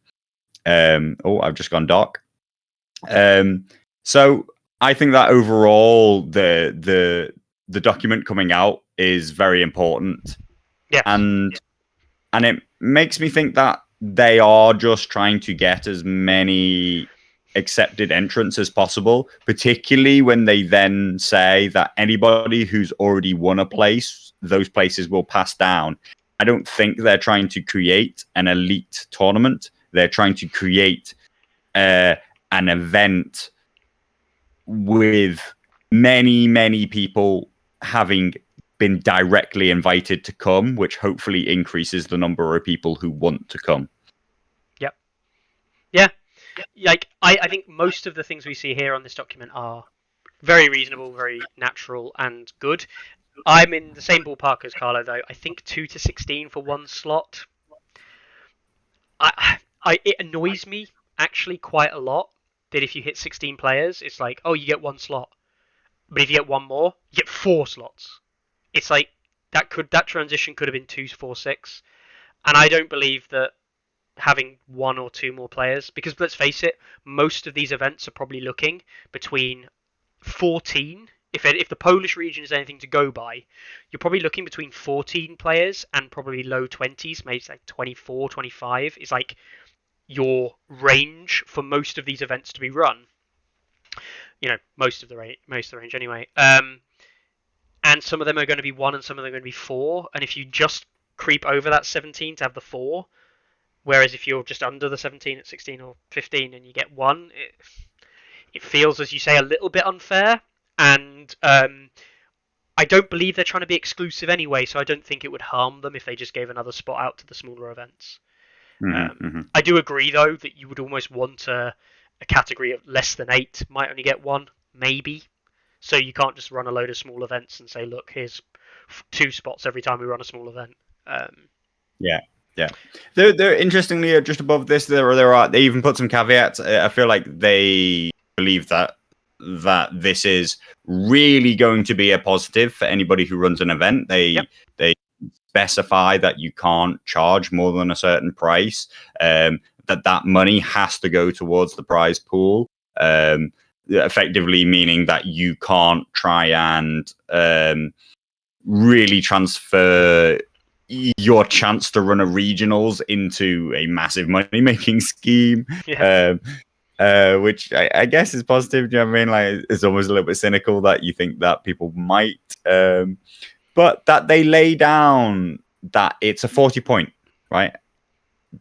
I've just gone dark. So I think that overall the document coming out is very important. Yeah. And it makes me think that they are just trying to get as many accepted entrants as possible, particularly when they then say that anybody who's already won a place, those places will pass down. I don't think they're trying to create an elite tournament. They're trying to create an event with many, many people having been directly invited to come, which hopefully increases the number of people who want to come. Yep. Yeah. Like, I think most of the things we see here on this document are very reasonable, very natural, and good. I'm in the same ballpark as Carlo, though. I think 2 to 16 for one slot. It annoys me actually quite a lot that if you hit 16 players, it's like, oh, you get one slot, but if you get one more, you get 4 slots. It's like that transition could have been 2 to 4, 6, and I don't believe that having 1 or 2 more players, because let's face it, most of these events are probably looking between 14. If the Polish region is anything to go by, you're probably looking between 14 players and probably low 20s, maybe like 24, 25 is like your range for most of these events to be run. You know, most of the range anyway. And some of them are going to be 1 and some of them are going to be 4. And if you just creep over that 17 to have the 4, whereas if you're just under the 17 at 16 or 15 and you get 1, it feels, as you say, a little bit unfair. And I don't believe they're trying to be exclusive anyway, so I don't think it would harm them if they just gave another spot out to the smaller events. I do agree, though, that you would almost want a category of less than 8 might only get 1, maybe. So you can't just run a load of small events and say, look, here's 2 spots every time we run a small event. Yeah. They're interestingly just above this. They even put some caveats. I feel like they believe that this is really going to be a positive for anybody who runs an event. They specify that you can't charge more than a certain price. That that money has to go towards the prize pool. Effectively meaning that you can't try and really transfer your chance to run a regionals into a massive money-making scheme. Yeah. Which I guess is positive. Do you know what I mean? Like, it's almost a little bit cynical that you think that people might, but that they lay down that it's a 40-point, right?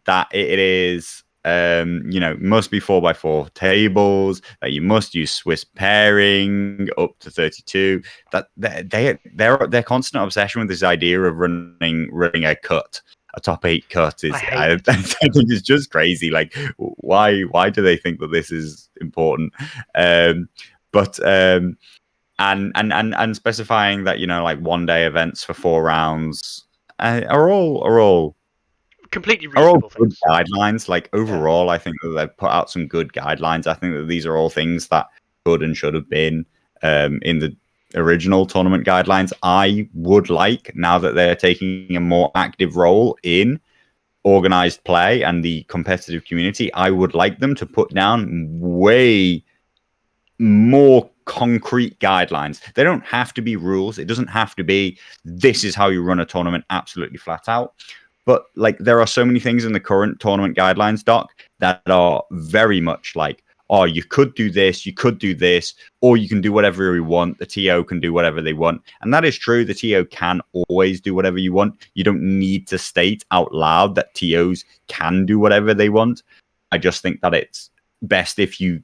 That it is, must be 4x4 tables. That you must use Swiss pairing up to 32. That their constant obsession with this idea of running a cut. A top 8 cut is I think it's just crazy. Like, why do they think that this is important? But and specifying that, like 1-day events for 4 rounds are all completely reasonable good things. guidelines. Like, overall, I think that they've put out some good guidelines. I think that these are all things that could and should have been in the original tournament guidelines. I would like, now that they're taking a more active role in organized play and the competitive community, I would like them to put down way more concrete guidelines. They don't have to be rules. It doesn't have to be, this is how you run a tournament absolutely flat out. But like, there are so many things in the current tournament guidelines doc that are very much like, oh, you could do this, or you can do whatever you want. The TO can do whatever they want. And that is true. The TO can always do whatever you want. You don't need to state out loud that TOs can do whatever they want. I just think that it's best if you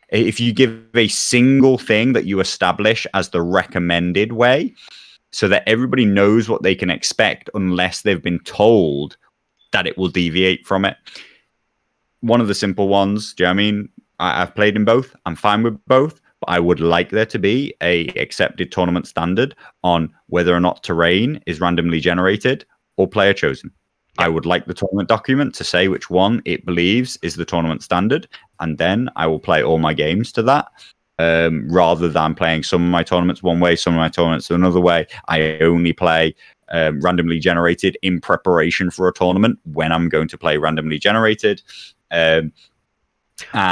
if you give a single thing that you establish as the recommended way, so that everybody knows what they can expect unless they've been told that it will deviate from it. One of the simple ones, do you know what I mean? I've played in both. I'm fine with both, but I would like there to be a accepted tournament standard on whether or not terrain is randomly generated or player chosen. I would like the tournament document to say which one it believes is the tournament standard, and then I will play all my games to that. Rather than playing some of my tournaments one way, some of my tournaments another way. I only play randomly generated in preparation for a tournament when I'm going to play randomly generated. I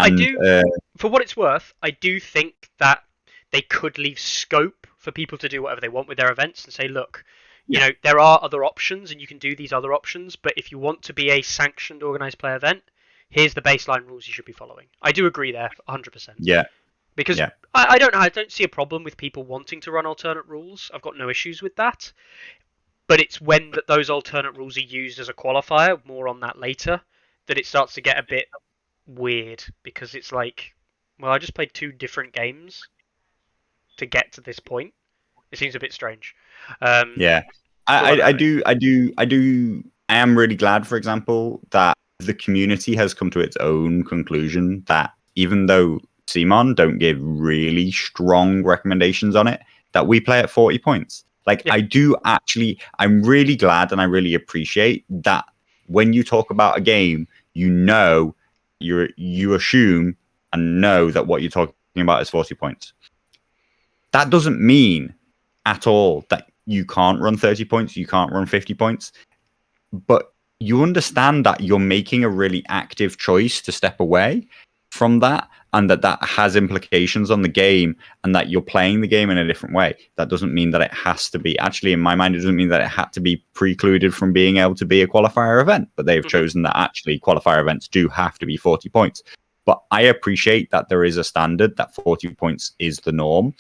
do, for what it's worth, I do think that they could leave scope for people to do whatever they want with their events and say, look, there are other options and you can do these other options, but if you want to be a sanctioned organized play event, here's the baseline rules you should be following. I do agree there, 100%. Yeah. Because I don't see a problem with people wanting to run alternate rules. I've got no issues with that. But it's when those alternate rules are used as a qualifier, more on that later, that it starts to get a bit weird. Because it's like, well, I just played 2 different games to get to this point. It seems a bit strange. I am really glad, for example, that the community has come to its own conclusion that even though Simon don't give really strong recommendations on it, that we play at 40 points. Like, I'm really glad and I really appreciate that when you talk about a game, you assume and know that what you're talking about is 40 points. That doesn't mean at all that you can't run 30 points, you can't run 50 points, but you understand that you're making a really active choice to step away from that, and that has implications on the game, and that you're playing the game in a different way. That doesn't mean that it has to be, actually, in my mind, it doesn't mean that it had to be precluded from being able to be a qualifier event, but they've chosen that actually qualifier events do have to be 40 points. But I appreciate that there is a standard, that 40 points is the norm.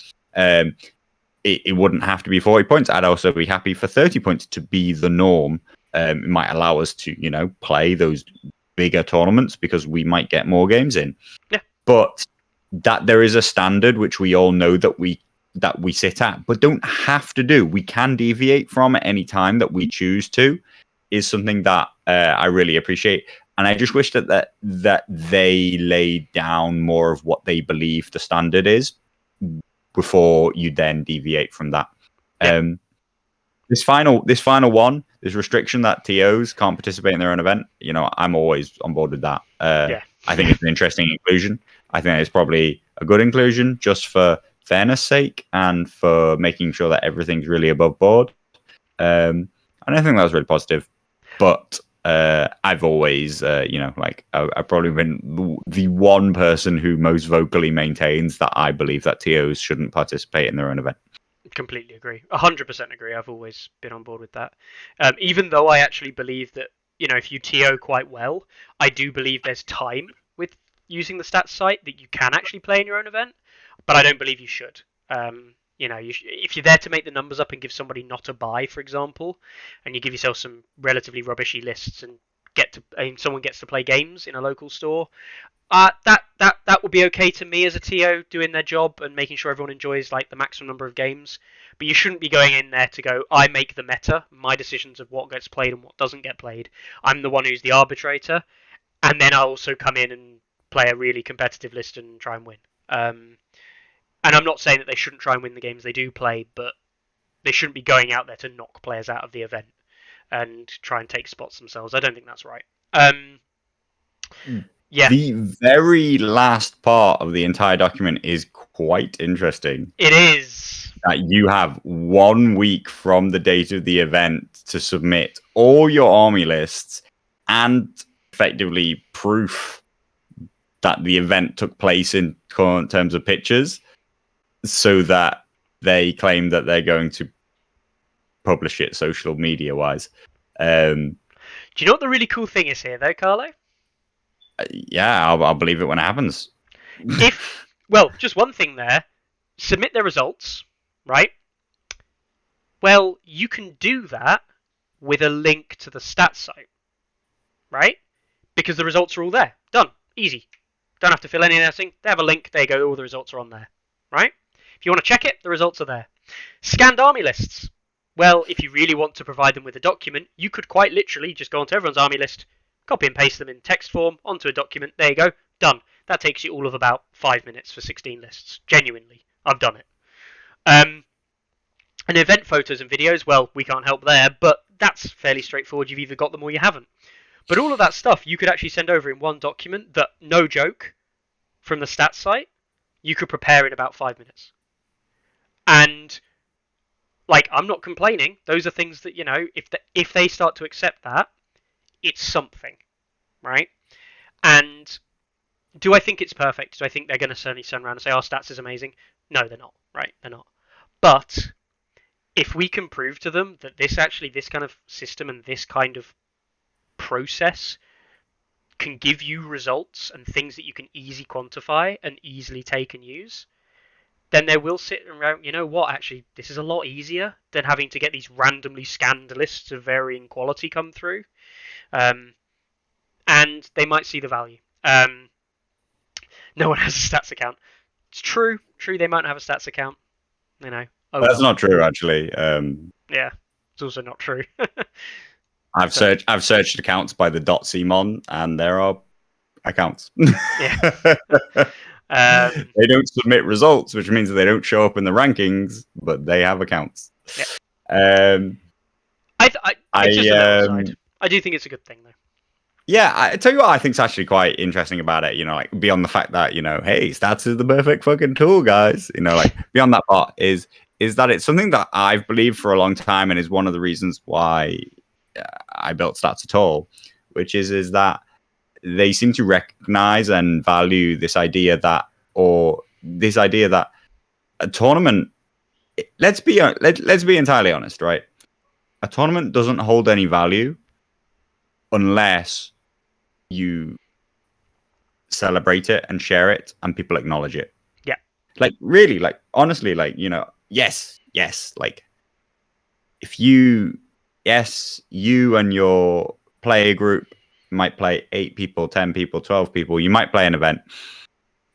It wouldn't have to be 40 points. I'd also be happy for 30 points to be the norm. It might allow us to, play those bigger tournaments because we might get more games in. Yeah. But that there is a standard which we all know that we sit at, but don't have to do. We can deviate from at any time that we choose to, is something that I really appreciate. And I just wish that they laid down more of what they believe the standard is before you then deviate from that. Yeah. This final one, this restriction that TOs can't participate in their own event, I'm always on board with that. I think it's an interesting inclusion. I think it's probably a good inclusion just for fairness sake and for making sure that everything's really above board. And I think that was really positive. But I've always, like I've probably been the one person who most vocally maintains that I believe that TOs shouldn't participate in their own event. Completely agree. 100% agree. I've always been on board with that. Even though I actually believe that, if you TO quite well, I do believe there's time with using the stats site that you can actually play in your own event, but I don't believe you should. If you're there to make the numbers up and give somebody not a buy, for example, and you give yourself some relatively rubbishy lists and someone gets to play games in a local store, that would be okay to me as a TO doing their job and making sure everyone enjoys like the maximum number of games. But you shouldn't be going in there to go, I make the meta, my decisions of what gets played and what doesn't get played. I'm the one who's the arbitrator, and then I also come in and play a really competitive list and try and win. And I'm not saying that they shouldn't try and win the games they do play, but they shouldn't be going out there to knock players out of the event and try and take spots themselves. I don't think that's right. Yeah. The very last part of the entire document is quite interesting. It is. That you have 1 week from the date of the event to submit all your army lists and effectively proof that the event took place in terms of pictures, so that they claim that they're going to publish it social media wise. Do you know what the really cool thing is here, though, Carlo? Yeah, I'll believe it when it happens. Just one thing there. Submit their results, right? Well, you can do that with a link to the stats site, right? Because the results are all there. Done. Easy. Don't have to fill anything. They have a link. There you go. All the results are on there, right? If you want to check it, the results are there. Scanned army lists. Well, if you really want to provide them with a document, you could quite literally just go onto everyone's army list, copy and paste them in text form onto a document. There you go. Done. That takes you all of about 5 minutes for 16 lists. Genuinely. I've done it. And event photos and videos, well, we can't help there, but that's fairly straightforward. You've either got them or you haven't. But all of that stuff you could actually send over in one document that, no joke, from the stats site, you could prepare in about 5 minutes. And, I'm not complaining. Those are things that, if they start to accept that, it's something, right? And do I think it's perfect? Do I think they're going to certainly turn around and say, our stats is amazing? No, they're not, right? They're not. But if we can prove to them that this kind of system and this kind of process can give you results and things that you can easily quantify and easily take and use, then they will sit around, actually, this is a lot easier than having to get these randomly scanned lists of varying quality come through. And they might see the value. No one has a stats account. It's true, they might not have a stats account. That's not true, actually. Yeah, it's also not true. I've searched accounts by the .cmon, and there are accounts. Yeah. They don't submit results, which means that they don't show up in the rankings, but they have accounts. Yeah. It's just a little side. I do think it's a good thing, though. Yeah, I tell you what I think is actually quite interesting about it, beyond the fact that, hey, stats is the perfect fucking tool, guys. Beyond that part is that it's something that I've believed for a long time and is one of the reasons why I built stats at all, which is that they seem to recognize and value this idea that a tournament, let's be entirely honest, right? A tournament doesn't hold any value unless you celebrate it and share it and people acknowledge it. Yeah. Really, honestly, yes, if you and your player group might play 8 people, 10 people, 12 people, you might play an event.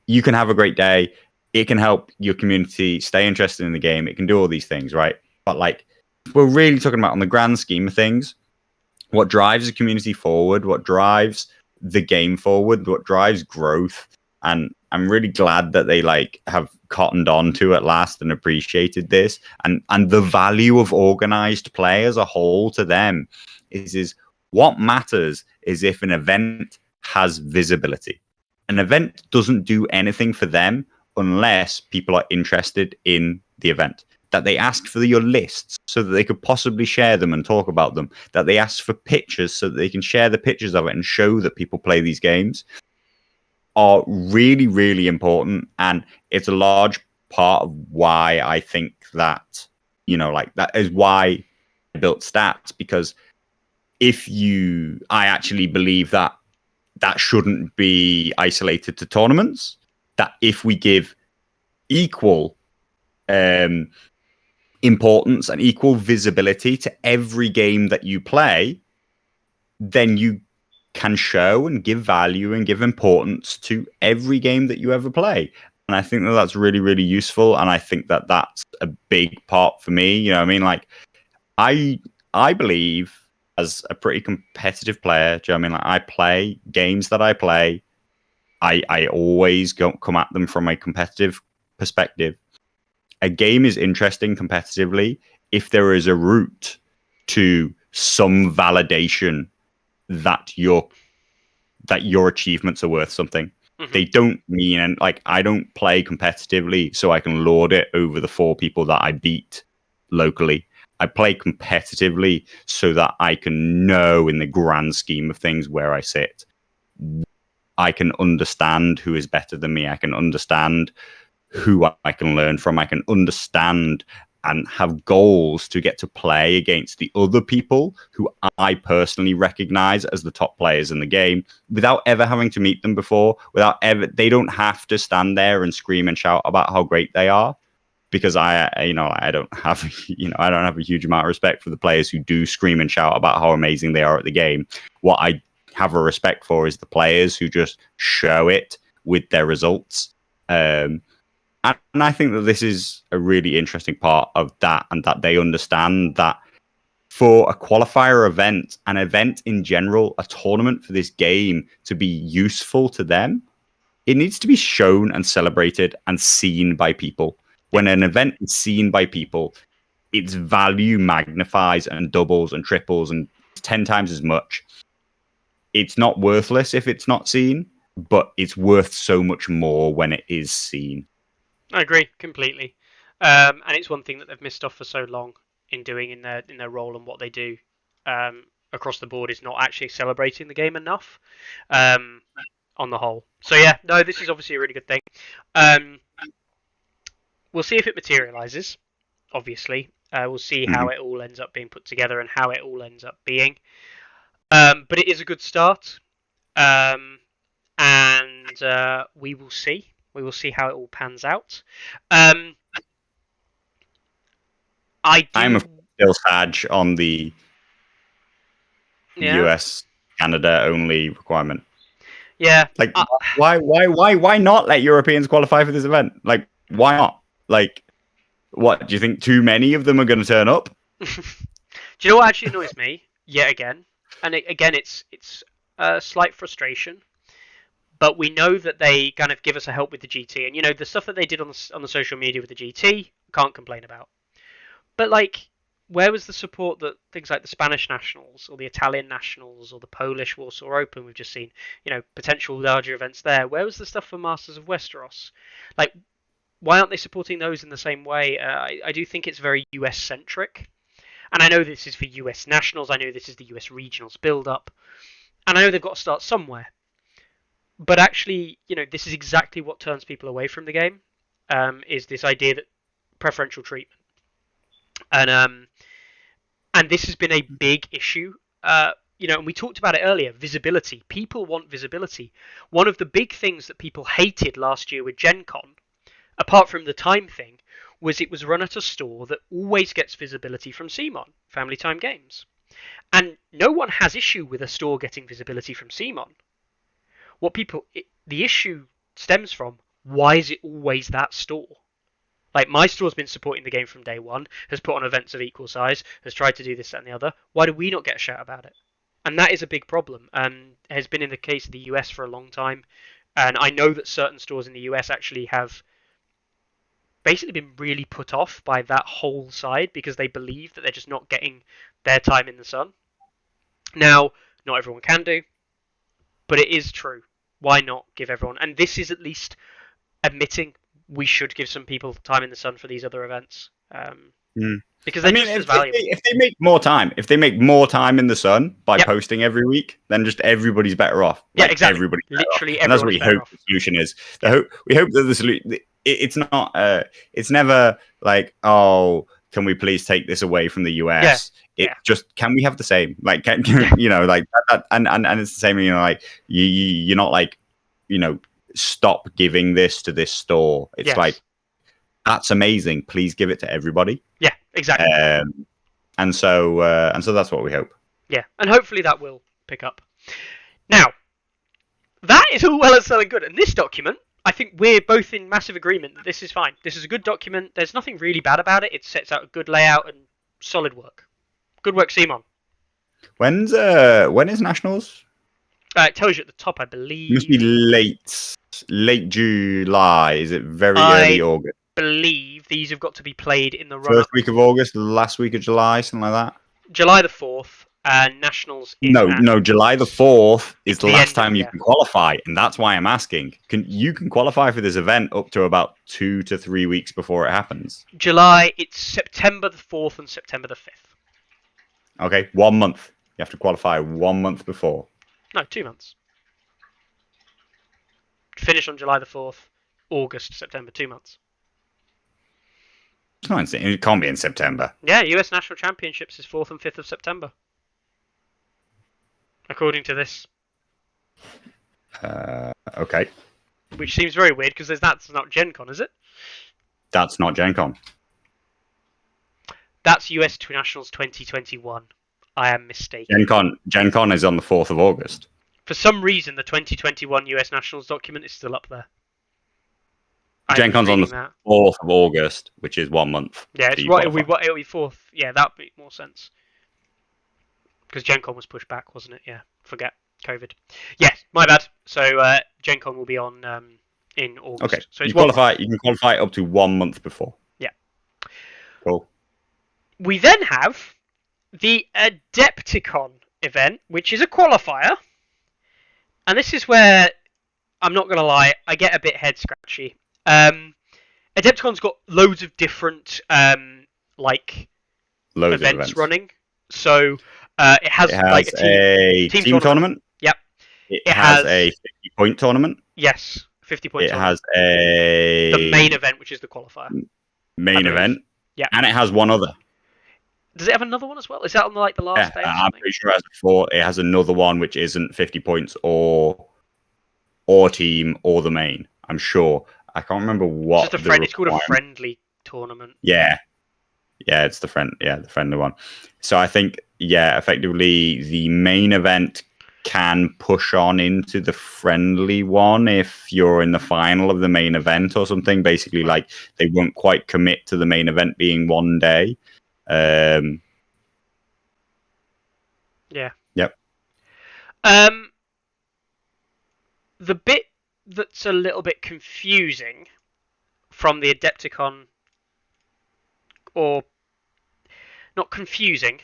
You can have a great day. It can help your community stay interested in the game. It can do all these things, right? But we're really talking about on the grand scheme of things, what drives the community forward, what drives the game forward, what drives growth. And I'm really glad that they have cottoned on to at last and appreciated this. And the value of organized play as a whole to them is what matters is if an event has visibility. An event doesn't do anything for them unless people are interested in the event. that they ask for your lists so that they could possibly share them and talk about them, that they ask for pictures so that they can share the pictures of it and show that people play these games, are really, really important. And it's a large part of why I think that, that is why I built stats, because I actually believe that shouldn't be isolated to tournaments, that if we give equal importance and equal visibility to every game that you play, then you can show and give value and give importance to every game that you ever play. And I think that that's really, really useful. And I think that that's a big part for me. You know what I mean? Like, I believe as a pretty competitive player, do you know what I mean? Like, I play games that I play. I always come at them from a competitive perspective. A game is interesting competitively if there is a route to some validation that your achievements are worth something. Mm-hmm. They don't mean, and like, I don't play competitively so I can lord it over the 4 people that I beat locally. I play competitively so that I can know in the grand scheme of things where I sit. I can understand who is better than me. I can understand who I can learn from. I can understand and have goals to get to play against the other people who I personally recognize as the top players in the game without ever having to meet them before, they don't have to stand there and scream and shout about how great they are, because I don't have a huge amount of respect for the players who do scream and shout about how amazing they are at the game. What I have a respect for is the players who just show it with their results. And I think that this is a really interesting part of that, and that they understand that for a qualifier event, an event in general, a tournament for this game to be useful to them, it needs to be shown and celebrated and seen by people. When an event is seen by people, its value magnifies and doubles and triples and 10 times as much. It's not worthless if it's not seen, but it's worth so much more when it is seen. I agree completely, and it's one thing that they've missed off for so long in doing in their role and what they do across the board, is not actually celebrating the game enough on the whole. So yeah, no, this is obviously a really good thing. We'll see if it materializes. Obviously, we'll see how it all ends up being put together and how it all ends up being. But it is a good start, and we will see. We will see how it all pans out. I'm still sad on the US Canada only requirement. Yeah. Like, why not let Europeans qualify for this event? Like, why not? Like, what do you think? Too many of them are going to turn up? Do you know what actually annoys me? Yet again, and again, it's a slight frustration. But we know that they kind of give us a help with the GT, and the stuff that they did on the social media with the GT, can't complain about. But like, where was the support that things like the Spanish Nationals or the Italian Nationals or the Polish Warsaw Open we've just seen, potential larger events there? Where was the stuff for Masters of Westeros? Like, why aren't they supporting those in the same way? I do think it's very US centric, and I know this is for US Nationals. I know this is the US Regionals build up, and I know they've got to start somewhere. But actually, this is exactly what turns people away from the game, is this idea that preferential treatment. And this has been a big issue, and we talked about it earlier, visibility. People want visibility. One of the big things that people hated last year with Gen Con, apart from the time thing, was it was run at a store that always gets visibility from CMON, Family Time Games. And no one has issue with a store getting visibility from CMON. The issue stems from, why is it always that store? Like, my store's been supporting the game from day one, has put on events of equal size, has tried to do this, that, and the other. Why do we not get a shout about it? And that is a big problem, and has been in the case of the US for a long time. And I know that certain stores in the US actually have basically been really put off by that whole side, because they believe that they're just not getting their time in the sun. Now, not everyone can do, but it is true. Why not give everyone? And this is at least admitting we should give some people time in the sun for these other events. Because they're just as valuable. If they make more time in the sun by posting every week, then just everybody's better off. Yeah, exactly. Everybody's literally, and that's what we hope the solution is. We hope that the solution. It's not. It's never like, oh, can we please take this away from the US? It's just, can we have the same? Like, can you know, like that, and it's the same. You know, like you're not like, you know, stop giving this to this store. It's like, that's amazing. Please give it to everybody. Yeah, exactly. And so that's what we hope. Yeah, and hopefully that will pick up. Now, that is all well and so good. And this document, I think we're both in massive agreement that this is fine. This is a good document. There's nothing really bad about it. It sets out a good layout and solid work. Good work, Simon. When is Nationals? It tells you at the top, I believe. It must be late July. Is it very early August? Believe these have got to be played in the first week of August, last week of July, something like that. July the 4th, and Nationals. No, July the 4th is the last time you can qualify, and that's why I'm asking. You can qualify for this event up to about 2 to 3 weeks before it happens? July, it's September the 4th and September the 5th. Okay, 1 month. You have to qualify 1 month before. No, 2 months. Finish on July the 4th, August, September, 2 months. It can't be in September. Yeah, US National Championships is 4th and 5th of September. According to this. Okay. Which seems very weird, because that's not Gen Con, is it? That's not Gen Con. That's US Nationals 2021. I am mistaken. Gen Con is on the 4th of August. For some reason, the 2021 US Nationals document is still up there. Gen Con's on the 4th of August, which is 1 month. Yeah, it's right. It'll be 4th. Yeah, that would make more sense. Because Gen Con was pushed back, wasn't it? Yeah, forget COVID. Yes, my bad. So Gen Con will be on in August. Okay, so it's you can qualify up to 1 month before. Yeah. Cool. We then have the Adepticon event, which is a qualifier. And this is where, I'm not going to lie, I get a bit head scratchy. Adepticon's got loads of different events running. So it has like a team tournament. Yep. It has a 50-point tournament. Yes, 50-point tournament. It has the main event, which is the qualifier. Main event. Yeah. And it has one other. Does it have another one as well? Is that on the last day? I'm pretty sure it has another one which isn't 50 points or team or the main. I'm sure. I can't remember what. It's called a friendly tournament. Yeah, it's the friendly one. So I think, effectively the main event can push on into the friendly one if you're in the final of the main event or something. Basically, like they won't quite commit to the main event being 1 day. Yeah. Yep. The bit that's a little bit confusing from the Adepticon, or not confusing,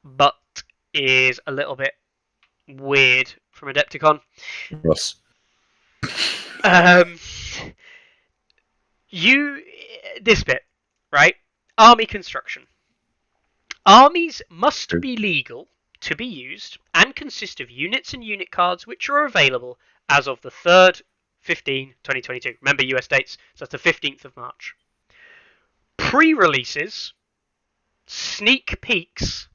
but is a little bit weird from Adepticon. Yes. This bit, right? Army construction. Armies must be legal to be used and consist of units and unit cards which are available as of the 3rd, 2022. Remember US dates, so that's the 15th of March. Pre-releases, sneak peeks,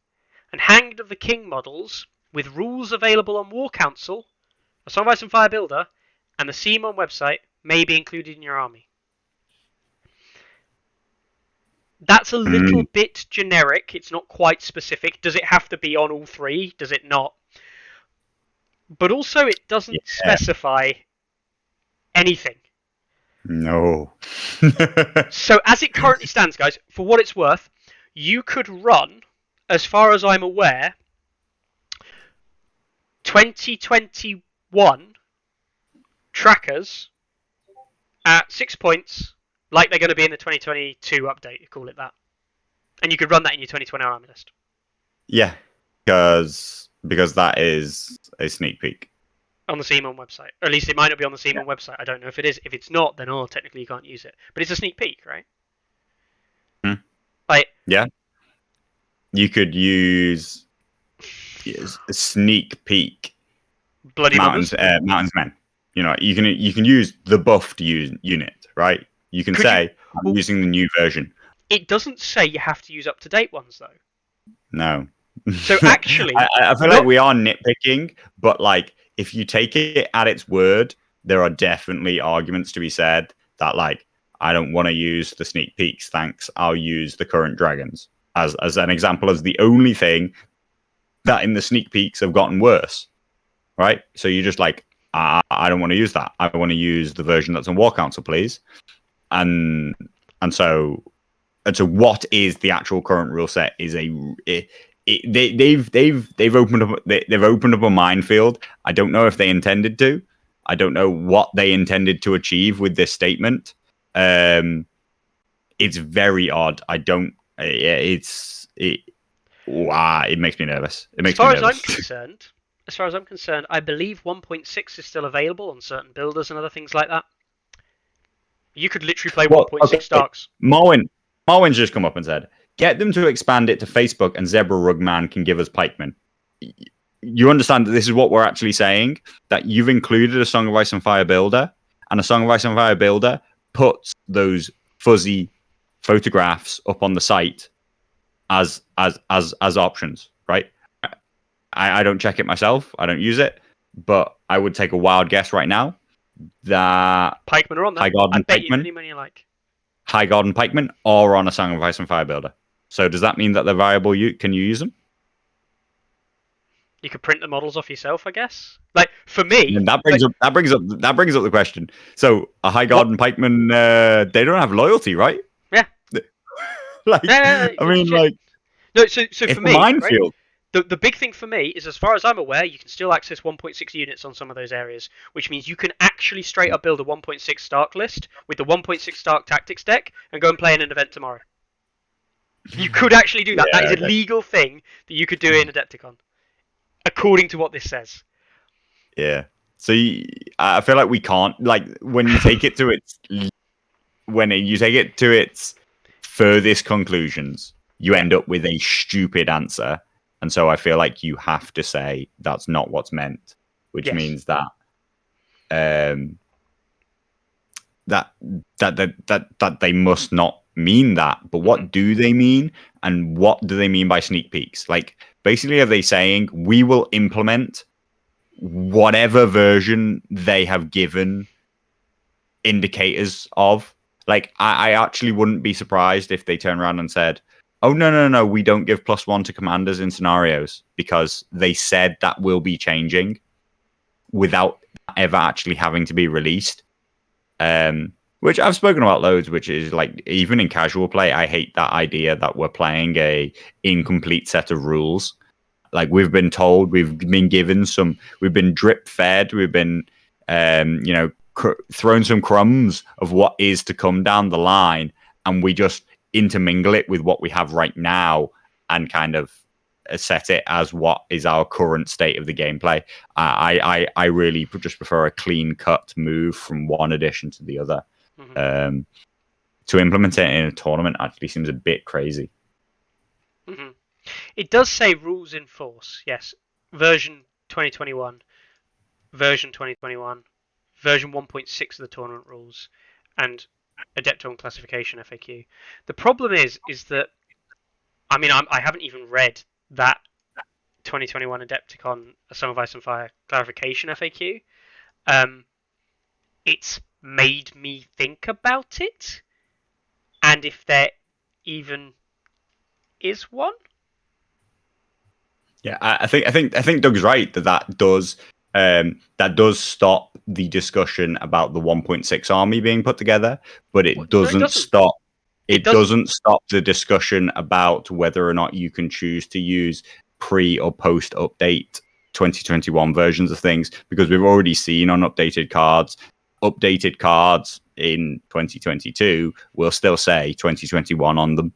and Hanged of the King models with rules available on War Council, a Song of Ice and Fire Builder, and the CMON website may be included in your army. That's a little bit generic. It's not quite specific. Does it have to be on all three? Does it not? But also, it doesn't specify anything. No. So, as it currently stands, guys, for what it's worth, you could run, as far as I'm aware, 2021 trackers at 6 points, like they're going to be in the 2022 update, you call it that. And you could run that in your 2020 army list. Yeah, because that is a sneak peek. On the CMON website. Or at least it might not be on the CMON website. I don't know if it is. If it's not, then technically you can't use it. But it's a sneak peek, right? Like, Yeah. You could use a sneak peek bloody mountains bombers. mountains men. You know, you can use the buffed unit, right? You can Could you? say I'm Well, using the new version. it doesn't say you have to use up to date ones though. No. So actually, I feel like we are nitpicking, but like if you take it at its word, there are definitely arguments to be said that like I don't want to use the sneak peeks, thanks. I'll use the current dragons as an example, as the only thing that in the sneak peeks have gotten worse. Right? So you're just like, I don't want to use that. I want to use the version that's on War Council, please. And and so what is the actual current rule set is they've opened up a minefield. I don't know if they intended to. I don't know what they intended to achieve with this statement. It's very odd. I don't. It makes me nervous. It makes me nervous. As far as I'm concerned, I believe 1.6 is still available on certain builders and other things like that. You could literally play 1.6 Darks. Marwin's just come up and said, get them to expand it to Facebook and Zebra Rugman can give us pikemen. You understand that this is what we're actually saying? That you've included a Song of Ice and Fire builder, and a Song of Ice and Fire builder puts those fuzzy photographs up on the site as options, right? I don't check it myself. I don't use it, but I would take a wild guess right now that pikemen are on there. I bet you any money you like. High Garden pikemen are on a Song of Ice and Fire builder. So does that mean that they're viable? Can you use them? You could print the models off yourself, I guess. Like for me, and that brings up the question. So a High Garden pikeman, they don't have loyalty, right? Yeah. Like, I mean, like, no. So for me, minefield. Right? The big thing for me is, as far as I'm aware, you can still access 1.6 units on some of those areas, which means you can actually straight up build a 1.6 Stark list with the 1.6 Stark Tactics deck and go and play in an event tomorrow. You could actually do that. Yeah, that is a legal thing that you could do in Adepticon, according to what this says. Yeah. So I feel like we can't, like, when you take it to its furthest conclusions, you end up with a stupid answer. And so I feel like you have to say that's not what's meant, which means that that they must not mean that. But what do they mean? And what do they mean by sneak peeks? Like, basically, are they saying we will implement whatever version they have given indicators of? Like, I actually wouldn't be surprised if they turn around and said, oh, no, we don't give +1 to commanders in scenarios, because they said that will be changing without ever actually having to be released. Which I've spoken about loads, which is like, even in casual play, I hate that idea that we're playing a incomplete set of rules. Like, we've been told, we've been given some, we've been drip fed, we've been, thrown some crumbs of what is to come down the line, and we just intermingle it with what we have right now and kind of set it as what is our current state of the gameplay. I really just prefer a clean cut move from one edition to the other. Mm-hmm. To implement it in a tournament actually seems a bit crazy. Mm-hmm. It does say rules in force, yes. Version 2021, version 2021, version 1.6 of the tournament rules, and Adepticon classification FAQ. The problem is that, I mean, I haven't even read that 2021 Adepticon A Song of Ice and Fire clarification FAQ. It's made me think about it, and if there even is one. Yeah, I think Doug's right that does stop the discussion about the 1.6 army being put together, but it doesn't stop. It doesn't stop the discussion about whether or not you can choose to use pre or post update 2021 versions of things, because we've already seen on updated cards in 2022 will still say 2021 on them.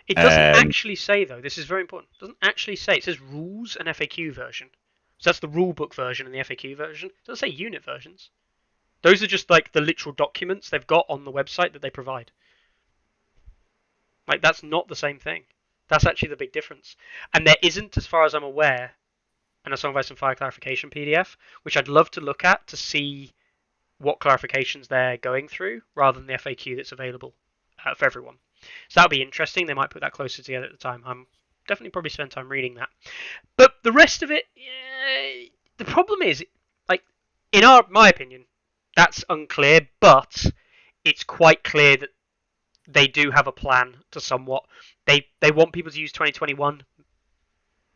It doesn't actually say, though. This is very important. It doesn't actually say. It says rules and FAQ version. So that's the rule book version and the FAQ version. It doesn't say unit versions. Those are just like the literal documents they've got on the website that they provide. Like, that's not the same thing. That's actually the big difference. And there isn't, as far as I'm aware, and a Song of Ice and Fire clarification PDF, which I'd love to look at to see what clarifications they're going through, rather than the FAQ that's available for everyone. So that'll be interesting. They might put that closer together at the time. I'm definitely probably spend time reading that. But the rest of it, the problem is, like, in my opinion, that's unclear. But it's quite clear that they do have a plan to somewhat. They want people to use 2021.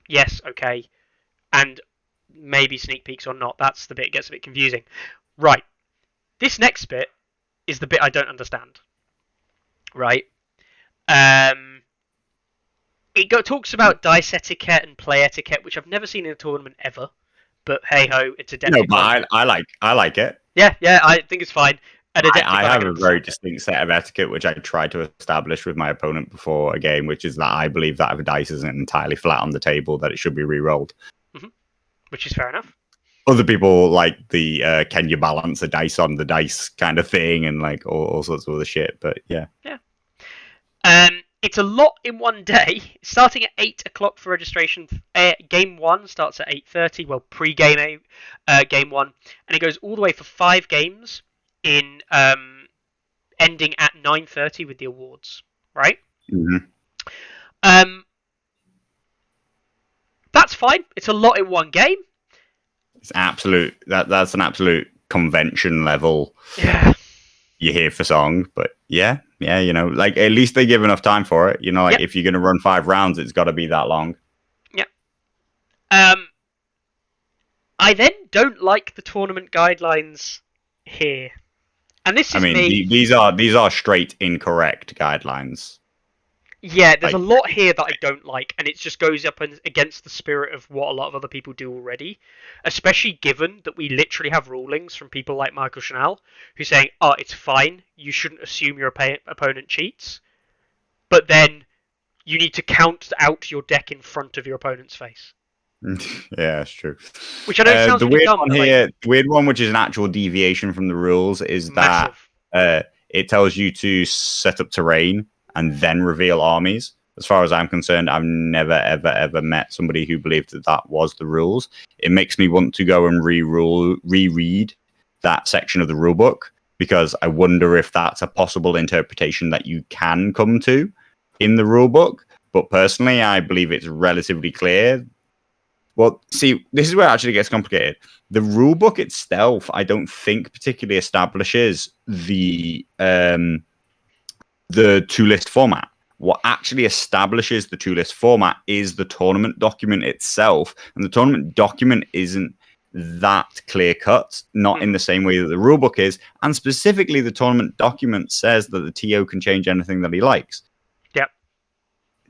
Yes, okay, and maybe sneak peeks or not. That's the bit that gets a bit confusing. Right. This next bit is the bit I don't understand. Right. It talks about dice etiquette and play etiquette, which I've never seen in a tournament ever. But hey ho, it's Adepticon. No, but I like it. Yeah, I think it's fine. I have a very distinct set of etiquette which I try to establish with my opponent before a game, which is that I believe that if a dice isn't entirely flat on the table, that it should be re-rolled. Mm-hmm. Which is fair enough. Other people like the can you balance a dice on the dice kind of thing, and like all sorts of other shit. But yeah. It's a lot in one day. Starting at 8 o'clock for registration. Game 1 starts at 8:30. Well, pre-game game 1, and it goes all the way for 5 games. In ending at 9:30 with the awards, right? Mm-hmm. That's fine. It's a lot in one game. It's absolute. That's an absolute convention level. Yeah. You hear for songs, but yeah, you know, like at least they give enough time for it. You know, like if you're going to run 5 rounds, it's got to be that long. Yeah. I then don't like the tournament guidelines here. And this is these are straight incorrect guidelines. Yeah, there's a lot here that I don't like, and it just goes up against the spirit of what a lot of other people do already, especially given that we literally have rulings from people like Michael Chanel, who's saying, oh, it's fine, you shouldn't assume your opponent cheats, but then you need to count out your deck in front of your opponent's face. Yeah, that's true. Which I know sounds the really weird dumb, one here, the weird one, which is an actual deviation from the rules, is that it tells you to set up terrain and then reveal armies. As far as I'm concerned, I've never, ever met somebody who believed that that was the rules. It makes me want to go and reread that section of the rulebook, because I wonder if that's a possible interpretation that you can come to in the rulebook. But personally, I believe it's relatively clear. Well, see, this is where it actually gets complicated. The rulebook itself, I don't think particularly establishes the two-list format. What actually establishes the two-list format is the tournament document itself, and the tournament document isn't that clear-cut, not in the same way that the rulebook is, and specifically the tournament document says that the TO can change anything that he likes. Yep.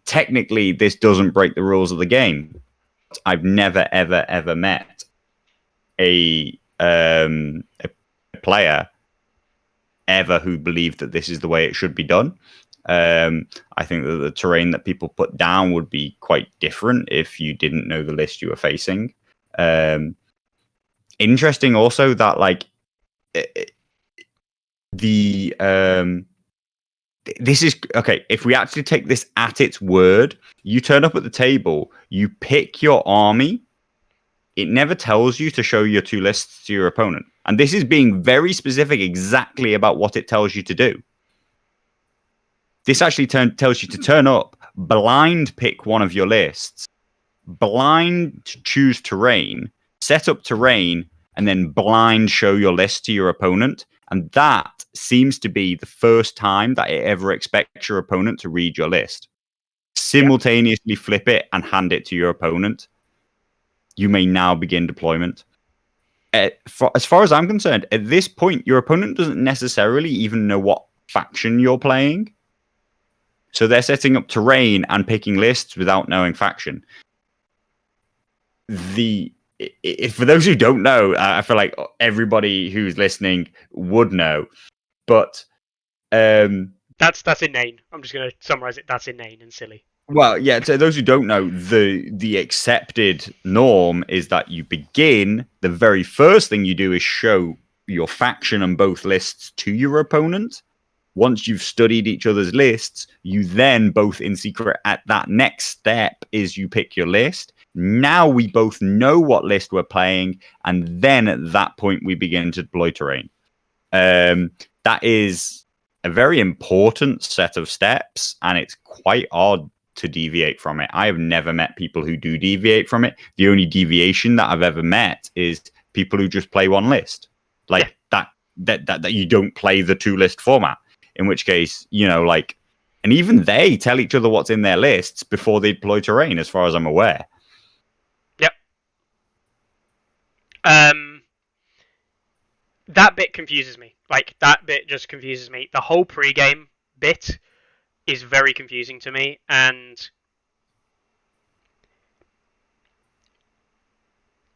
Technically, this doesn't break the rules of the game. I've never, ever met a player ever who believed that this is the way it should be done. I think that the terrain that people put down would be quite different if you didn't know the list you were facing. Interesting also that like this is okay. If we actually take this at its word, you turn up at the table, you pick your army. It never tells you to show your two lists to your opponent. And this is being very specific exactly about what it tells you to do. This actually tells you to turn up, blind pick one of your lists, blind choose terrain, set up terrain, and then blind show your list to your opponent. And that seems to be the first time that it ever expects your opponent to read your list. Simultaneously flip it and hand it to your opponent. You may now begin deployment. As far as I'm concerned, at this point, your opponent doesn't necessarily even know what faction you're playing. So they're setting up terrain and picking lists without knowing faction. For those who don't know, I feel like everybody who's listening would know. But that's inane. I'm just going to summarize it. That's inane and silly. Well, yeah, to those who don't know, the accepted norm is that you begin, the very first thing you do is show your faction and both lists to your opponent. once you've studied each other's lists, you then both in secret at that next step is you pick your list. Now we both know what list we're playing, and then at that point we begin to deploy terrain. That is a very important set of steps, and it's quite odd to deviate from it. I have never met people who do deviate from it. The only deviation that I've ever met is people who just play one list, like that you don't play the 2-list format. In which case, and even they tell each other what's in their lists before they deploy terrain, as far as I'm aware. Yep. That bit confuses me. That bit just confuses me. The whole pre-game bit is very confusing to me, and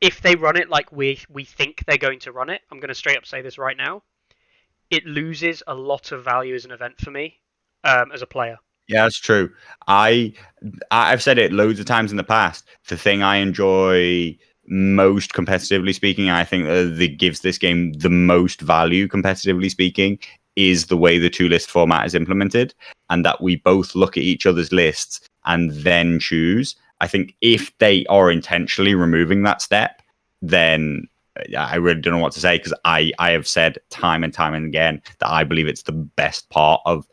if they run it like we think they're going to run it, I'm going to straight up say this right now, it loses a lot of value as an event for me, as a player. Yeah, that's true. I've said it loads of times in the past. The thing I enjoy most competitively speaking, I think that gives this game the most value competitively speaking, is the way the 2-list format is implemented, and that we both look at each other's lists and then choose. I think if they are intentionally removing that step, then I really don't know what to say, because I have said time and time and again that I believe it's the best part of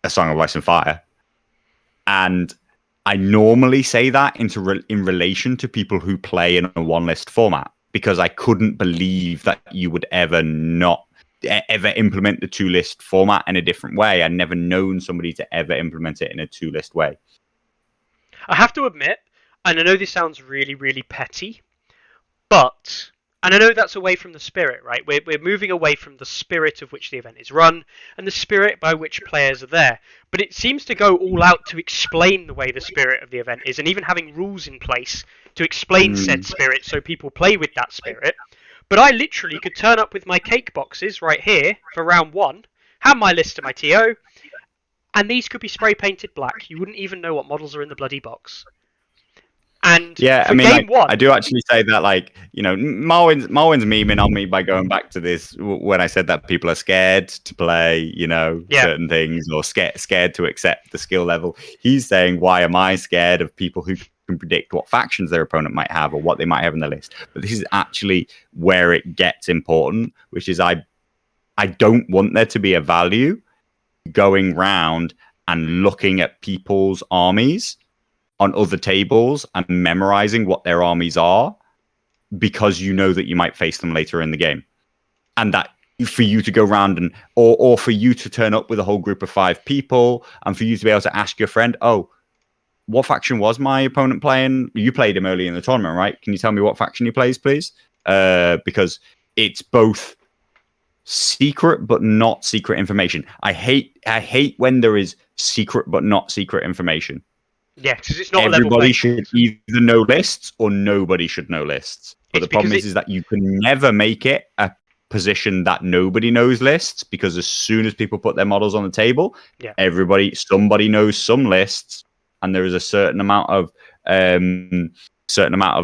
A Song of Ice and Fire. And I normally say that in relation to people who play in a 1-list format, because I couldn't believe that you would ever implement the 2-list format in a different way. I'd never known somebody to ever implement it in a 2-list way. I have to admit, and I know this sounds really, really petty, but, and I know that's away from the spirit, right? We're moving away from the spirit of which the event is run, and the spirit by which players are there. But it seems to go all out to explain the way the spirit of the event is, and even having rules in place to explain said spirit so people play with that spirit. But I literally could turn up with my cake boxes right here for round 1, have my list of my TO, and these could be spray painted black. You wouldn't even know what models are in the bloody box. And yeah, for game 1, I do actually say that, Marwin's memeing on me by going back to this when I said that people are scared to play, certain things, or scared to accept the skill level. He's saying, why am I scared of people who can predict what factions their opponent might have or what they might have in the list? But this is actually where it gets important, which is I don't want there to be a value going round and looking at people's armies on other tables and memorizing what their armies are, because you know that you might face them later in the game. And that for you to go around and or for you to turn up with a whole group of 5 people, and for you to be able to ask your friend, oh, what faction was my opponent playing? You played him early in the tournament, right? Can you tell me what faction he plays, please? Because it's both secret but not secret information. I hate when there is secret but not secret information. Yeah, because it's not everybody should either know lists or nobody should know lists. But the problem is that you can never make it a position that nobody knows lists, because as soon as people put their models on the table, somebody knows some lists, and there is a certain amount of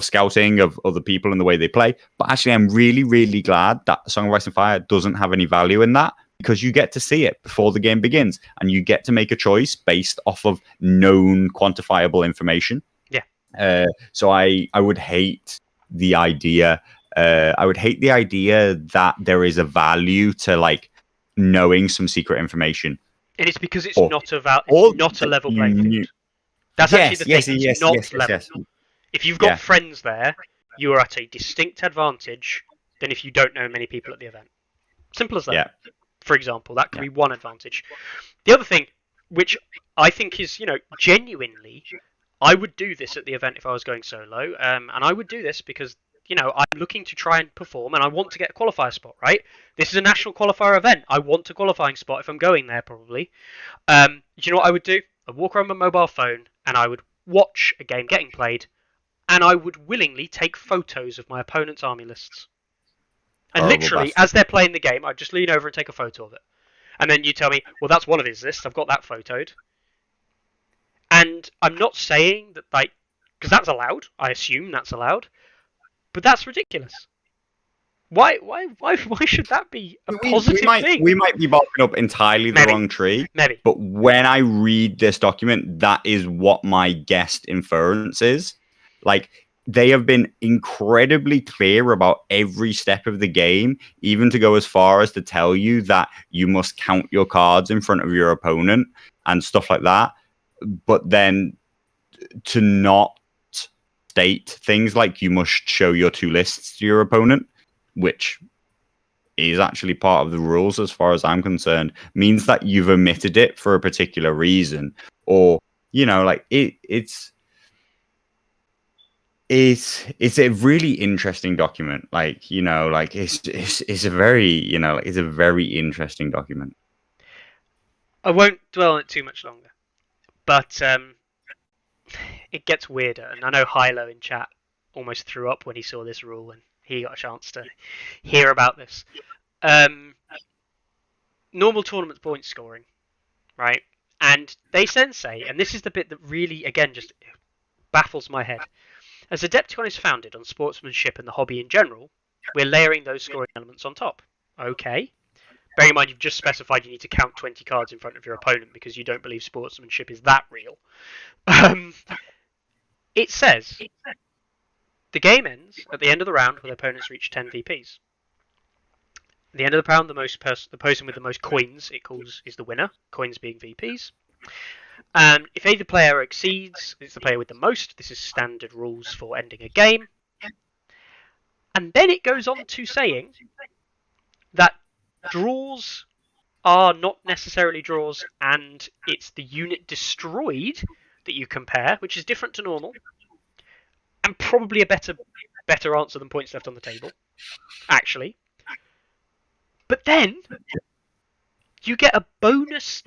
scouting of other people and the way they play. But actually, I'm really, really glad that Song of Ice and Fire doesn't have any value in that, because you get to see it before the game begins, and you get to make a choice based off of known quantifiable information. Yeah. So I would hate the idea. That there is a value to knowing some secret information. And it's because it's not a level playing field. That's actually the thing. It's not level. Yes. If you've got friends there, you are at a distinct advantage than if you don't know many people at the event. Simple as that. Yeah. For example, that could be one advantage. The other thing, which I think is, genuinely, I would do this at the event if I was going solo, and I would do this because, I'm looking to try and perform, and I want to get a qualifier spot, right? This is a national qualifier event. I want a qualifying spot if I'm going there, probably. Do you know what I would do? I'd walk around my mobile phone, and I would watch a game getting played, and I would willingly take photos of my opponent's army lists. And literally, as they're playing the game, I'd just lean over and take a photo of it. And then you tell me, well, that's one of his lists. I've got that photoed. And I'm not saying that, because that's allowed. I assume that's allowed. But that's ridiculous. Why should that be a positive thing? We might be barking up entirely the Maybe. wrong tree. Maybe. But when I read this document, that is what my guessed inference is. Like, they have been incredibly clear about every step of the game, even to go as far as to tell you that you must count your cards in front of your opponent and stuff like that. But then to not state things like you must show your two lists to your opponent, which is actually part of the rules as far as I'm concerned, means that you've omitted it for a particular reason. Or, like it's a really interesting document. Like, it's a very, it's a very interesting document. I won't dwell on it too much longer, but it gets weirder, and I know Hilo in chat almost threw up when he saw this rule and he got a chance to hear about this. Normal tournament point scoring, right? And they then say, and this is the bit that really, again, just baffles my head. As Adepticon is founded on sportsmanship and the hobby in general, we're layering those scoring elements on top. Okay. Bearing in mind you've just specified you need to count 20 cards in front of your opponent because you don't believe sportsmanship is that real. It says, the game ends at the end of the round when opponents reach 10 VPs. At the end of the round, the person with the most coins is the winner, coins being VPs. If either player exceeds, it's the player with the most. This is standard rules for ending a game. And then it goes on to saying that draws are not necessarily draws, and it's the unit destroyed that you compare, which is different to normal, and probably a better answer than points left on the table, actually. But then you get a bonus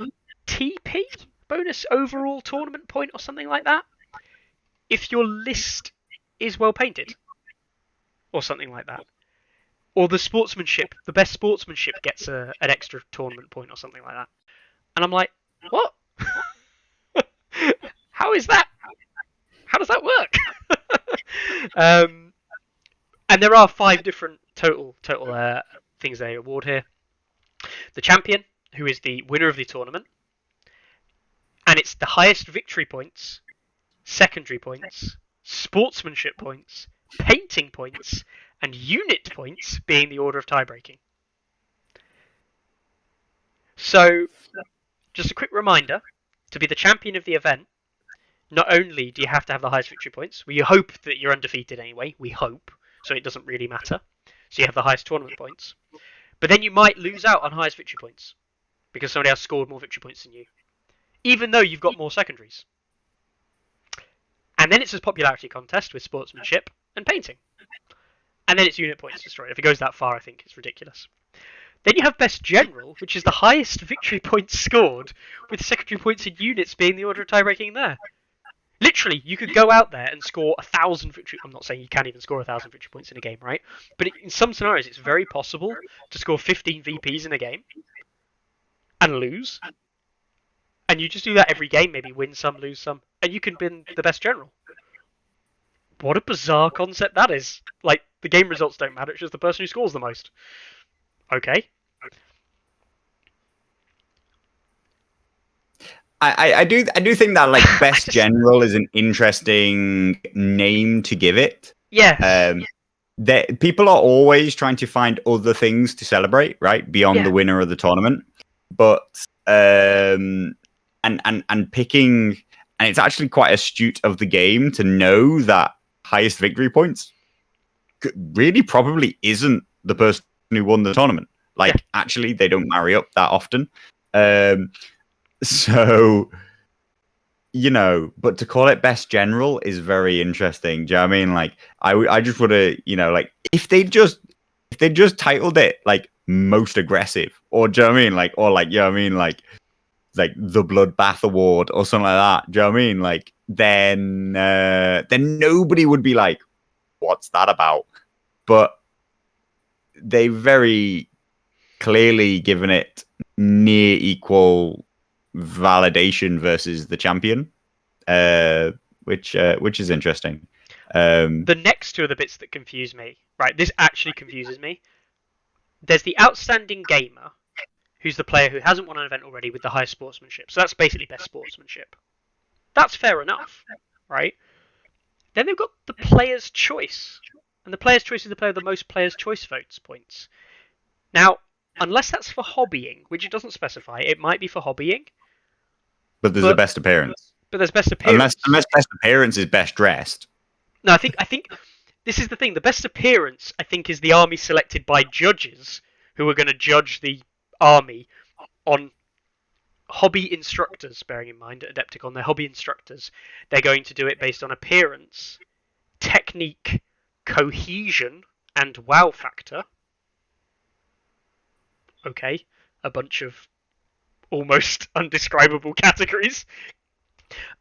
TP, bonus overall tournament point or something like that, if your list is well painted, or something like that. Or the best sportsmanship gets an extra tournament point or something like that. And I'm like, what? How is that? How does that work? And there are 5 different total things they award here. The champion, who is the winner of the tournament, and it's the highest victory points, secondary points, sportsmanship points, painting points, and unit points being the order of tie-breaking. So, just a quick reminder, to be the champion of the event, not only do you have to have the highest victory points, we hope that you're undefeated anyway, we hope, so it doesn't really matter. So you have the highest tournament points. But then you might lose out on highest victory points, because somebody else scored more victory points than you, even though you've got more secondaries. And then it's a popularity contest with sportsmanship and painting. And then it's unit points destroyed. If it goes that far, I think it's ridiculous. Then you have Best General, which is the highest victory points scored, with secondary points and units being the order of tie-breaking there. Literally, you could go out there and score 1,000 victory... I'm not saying you can't even score 1,000 victory points in a game, right? But in some scenarios, it's very possible to score 15 VPs in a game and lose. And you just do that every game, maybe win some, lose some, and you can win the Best General. What a bizarre concept that is. Like, the game results don't matter, it's just the person who scores the most. Okay. I do think that, like, Best General is an interesting name to give it. Yeah. People are always trying to find other things to celebrate, right, beyond the winner of the tournament. But and picking, and it's actually quite astute of the game to know that highest victory points really probably isn't the person who won the tournament. Like, actually, they don't marry up that often. So, but to call it Best General is very interesting. Do you know what I mean? Like, I just would have, like, if they just titled it like Most Aggressive, or do you know what I mean? Like, or like, you know what I mean? Like the Bloodbath Award or something like that. Do you know what I mean? Like, then nobody would be like, what's that about? But they very clearly given it near equal validation versus the champion, which is interesting. The next two are the bits that confuse me. Right, this actually confuses me. There's the outstanding gamer, who's the player who hasn't won an event already with the highest sportsmanship. So that's basically best sportsmanship. That's fair enough, right? Then they've got the player's choice. And the player's choice is the player with the most player's choice votes points. Now, unless that's for hobbying, which it doesn't specify, it might be for hobbying. But there's a best appearance. But there's best appearance. Unless best appearance is best dressed. No, I think this is the thing. The best appearance, I think, is the army selected by judges who are going to judge the army on hobby instructors, bearing in mind at Adepticon, they're hobby instructors. They're going to do it based on appearance, technique, cohesion, and wow factor. Okay, a bunch of almost undescribable categories.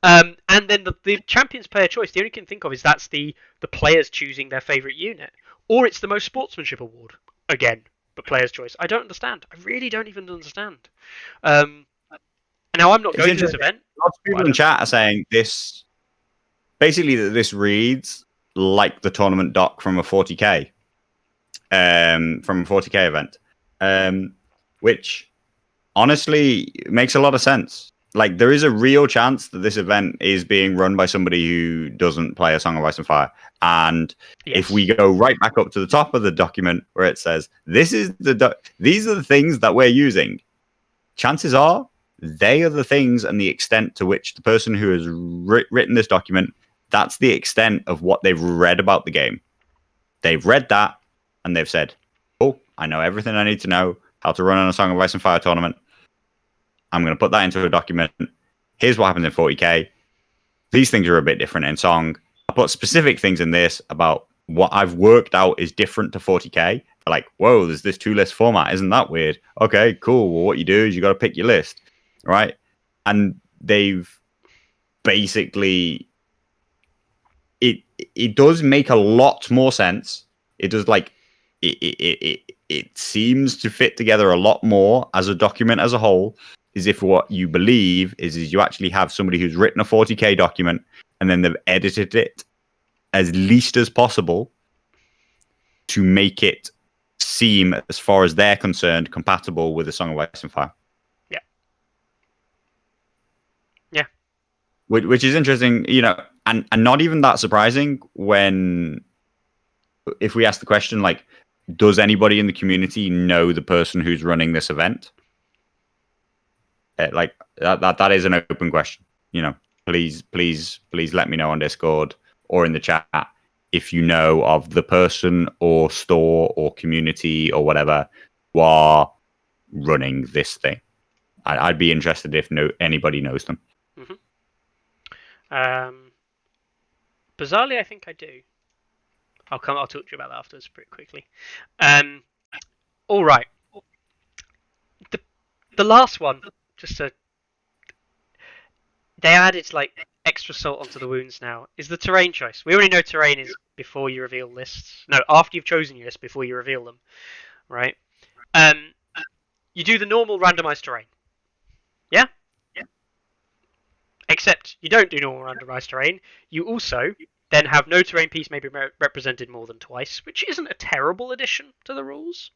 And then the Champions Player Choice, the only thing I can think of is that's the players choosing their favourite unit. Or it's the Most Sportsmanship Award. Again, but Player's Choice. I don't understand. I really don't even understand. Now, I'm not going to this event. Lots of people in chat are saying this... Basically, that this reads like the tournament doc from a 40k. From a 40k event. Which, honestly, makes a lot of sense. Like, there is a real chance that this event is being run by somebody who doesn't play A Song of Ice and Fire. And if we go right back up to the top of the document where it says, these are the things that we're using, chances are they are the things and the extent to which the person who has written this document, that's the extent of what they've read about the game. They've read that and they've said, oh, I know everything I need to know how to run on A Song of Ice and Fire tournament. I'm going to put that into a document. Here's what happens in 40k. These things are a bit different in Song. I put specific things in this about what I've worked out is different to 40k. Like, whoa, there's this 2-list format. Isn't that weird? Okay, cool. Well, what you do is you got to pick your list, right? And they've basically... It does make a lot more sense. It does, like... It seems to fit together a lot more as a document as a whole. Is if what you believe is you actually have somebody who's written a 40k document and then they've edited it as least as possible to make it seem, as far as they're concerned, compatible with A Song of Ice and Fire. Yeah. Yeah. Which is interesting, you know, and not even that surprising when, if we ask the question, like, does anybody in the community know the person who's running this event? Like that is an open question. You know, please let me know on Discord or in the chat if you know of the person or store or community or whatever who are running this thing. I'd be interested if anybody knows them. Mm-hmm. Bizarrely, I think I do. I'll talk to you about that afterwards pretty quickly. All right. The last one, they added like extra salt onto the wounds now, is the terrain choice. We already know terrain is before you reveal lists. No, after you've chosen your list, before you reveal them, right? You do the normal randomized terrain. Yeah? Yeah. Except you don't do normal randomized terrain. You also then have no terrain piece may be represented more than twice, which isn't a terrible addition to the rules.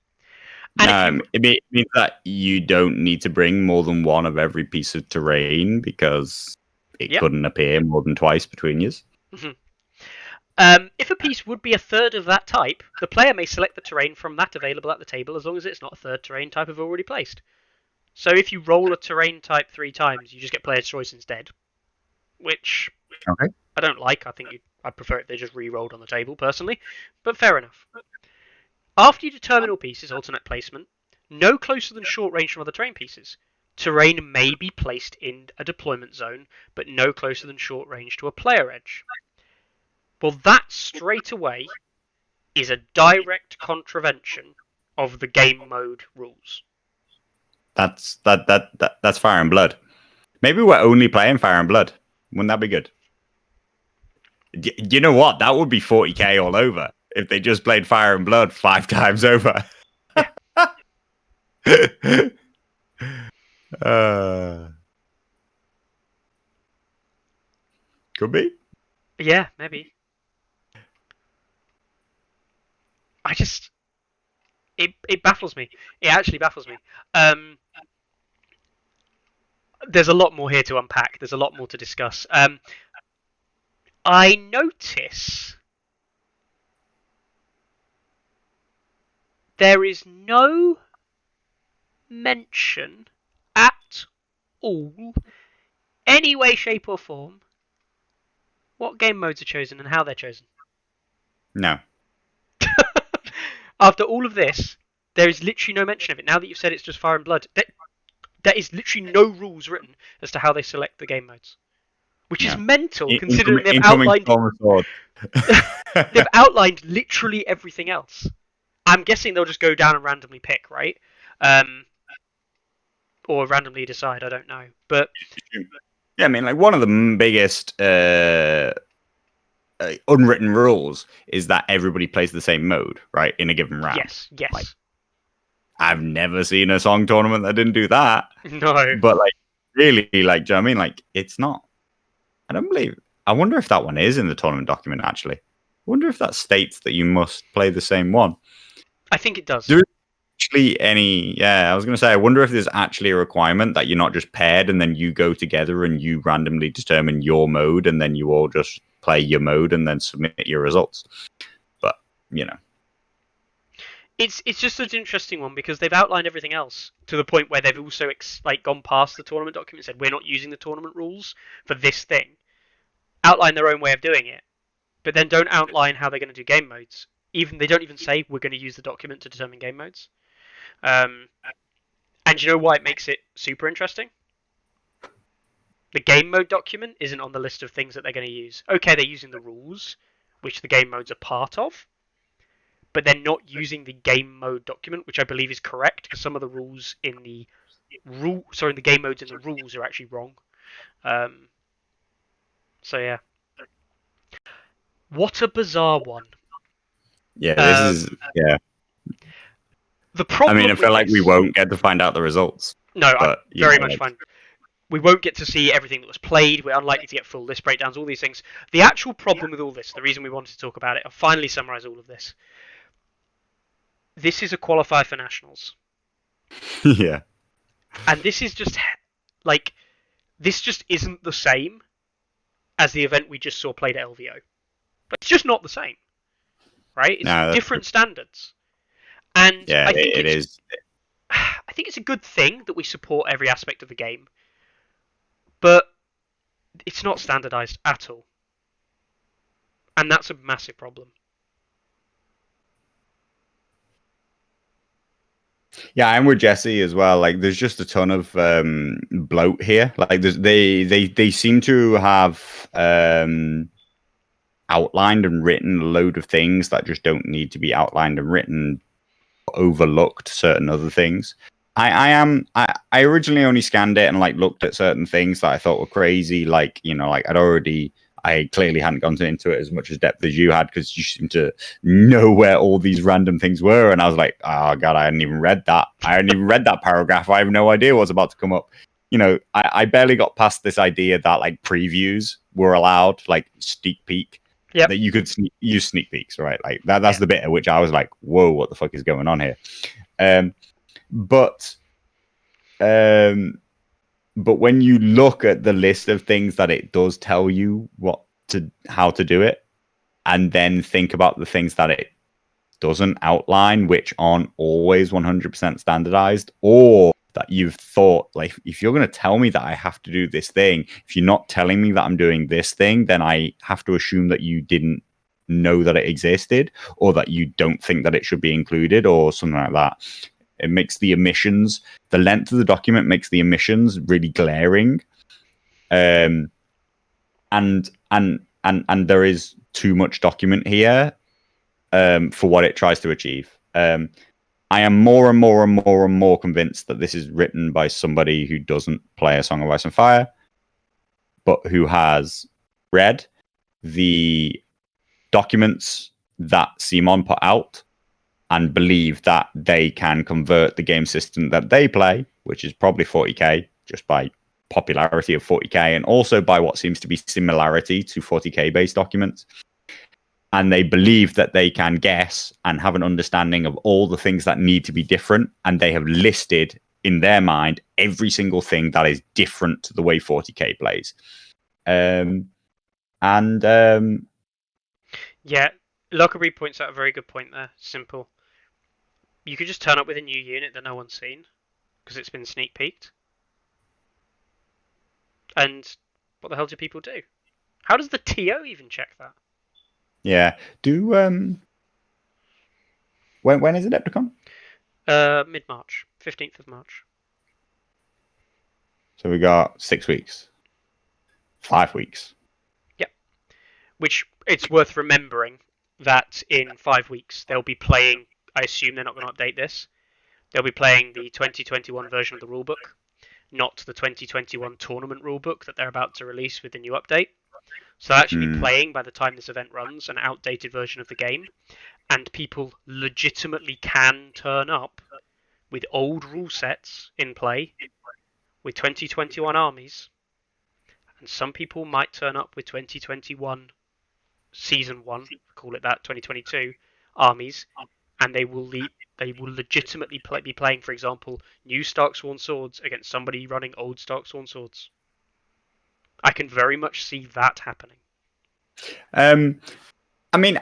And it means that you don't need to bring more than one of every piece of terrain because it couldn't appear more than twice between you. Mm-hmm. If a piece would be a third of that type, the player may select the terrain from that available at the table as long as it's not a third terrain type I've already placed. So if you roll a terrain type 3 times, you just get player's choice instead, which I don't like. I prefer it if they just re-rolled on the table, personally, but fair enough. After you determine all pieces, alternate placement, no closer than short range from other terrain pieces. Terrain may be placed in a deployment zone, but no closer than short range to a player edge. Well, that straight away is a direct contravention of the game mode rules. That's Fire and Blood. Maybe we're only playing Fire and Blood. Wouldn't that be good? You know what? That would be 40k all over if they just played Fire and Blood 5 times over. Could be. Yeah, maybe. it baffles me. It actually baffles me. There's a lot more here to unpack. There's a lot more to discuss. I notice there is no mention at all, any way, shape, or form, what game modes are chosen and how they're chosen. No. After all of this, there is literally no mention of it. Now that you've said it's just Fire and Blood, there is literally no rules written as to how they select the game modes, which is mental considering they've outlined. They've outlined literally everything else. I'm guessing they'll just go down and randomly pick, right? Or randomly decide. I don't know, but yeah, I mean, like one of the biggest unwritten rules is that everybody plays the same mode, right, in a given round. Yes. Like, I've never seen a song tournament that didn't do that. No. But like, really, like, do you know what I mean? Like, it's not. I don't believe. I wonder if that one is in the tournament document. Actually, I wonder if that states that you must play the same one. I think it does. There is actually any? Yeah, I was going to say. I wonder if there's actually a requirement that you're not just paired and then you go together and you randomly determine your mode and then you all just play your mode and then submit your results. But you know. It's just an interesting one because they've outlined everything else to the point where they've also gone past the tournament document and said we're not using the tournament rules for this thing. Outline their own way of doing it, but then don't outline how they're going to do game modes. They don't even say we're going to use the document to determine game modes. And you know why it makes it super interesting? The game mode document isn't on the list of things that they're going to use. Okay, they're using the rules, which the game modes are part of. But they're not using the game mode document, which I believe is correct, because some of the rules in the game modes in the rules are actually wrong. So yeah, what a bizarre one. Yeah, this is the problem. I mean, I feel like we won't get to find out the results. No, I'm very much fine. We won't get to see everything that was played. We're unlikely to get full list breakdowns, all these things. The actual problem with all this, the reason we wanted to talk about it, I'll finally summarise all of this. This is a qualifier for nationals. Yeah. And this is just this just isn't the same as the event we just saw played at LVO. It's just not the same, right? It's different standards. And yeah, I think it is. I think it's a good thing that we support every aspect of the game, but it's not standardized at all, and that's a massive problem. Yeah, I'm with Jesse as well. Like, there's just a ton of bloat here. Like, they seem to have outlined and written a load of things that just don't need to be outlined and written. Overlooked certain other things. I originally only scanned it and like looked at certain things that I thought were crazy. Like, you know, like I clearly hadn't gone into it as much as depth as you had because you seem to know where all these random things were. And I was like, oh God, I hadn't even read that. I hadn't even read that paragraph. I have no idea what's about to come up. You know, I barely got past this idea that like previews were allowed, like sneak peek. Yep. That you could use sneak peeks, right? Like that's the bit at which I was like, whoa, what the fuck is going on here? But when you look at the list of things that it does tell you how to do it, and then think about the things that it doesn't outline, which aren't always 100% standardized, or that you've thought, like, if you're going to tell me that I have to do this thing, if you're not telling me that I'm doing this thing, then I have to assume that you didn't know that it existed, or that you don't think that it should be included, or something like that. It makes the omissions, the length of the document makes the omissions really glaring. And there is too much document here for what it tries to achieve. I am more and more convinced that this is written by somebody who doesn't play A Song of Ice and Fire, but who has read the documents that Simon put out and believe that they can convert the game system that they play, which is probably 40k, just by popularity of 40k, and also by what seems to be similarity to 40k based documents, and they believe that they can guess and have an understanding of all the things that need to be different, and they have listed in their mind every single thing that is different to the way 40k plays. Yeah, Lockerbie points out a very good point there. Simple. You could just turn up with a new unit that no one's seen because it's been sneak peeked. And what the hell do people do? How does the TO even check that? Yeah. When is Adepticon? Mid-March, 15th of March. So we got 6 weeks. 5 weeks. Yep. Which it's worth remembering that in 5 weeks they'll be playing. I assume they're not going to update this. They'll be playing the 2021 version of the rulebook, not the 2021 tournament rulebook that they're about to release with the new update. So they'll actually be playing, by the time this event runs, an outdated version of the game, and people legitimately can turn up with old rule sets in play with 2021 armies, and some people might turn up with 2021 season 1, call it that, 2022 armies, and they will legitimately be playing, for example, new Starksworn Swords against somebody running old Starksworn Swords. I can very much see that happening. I mean,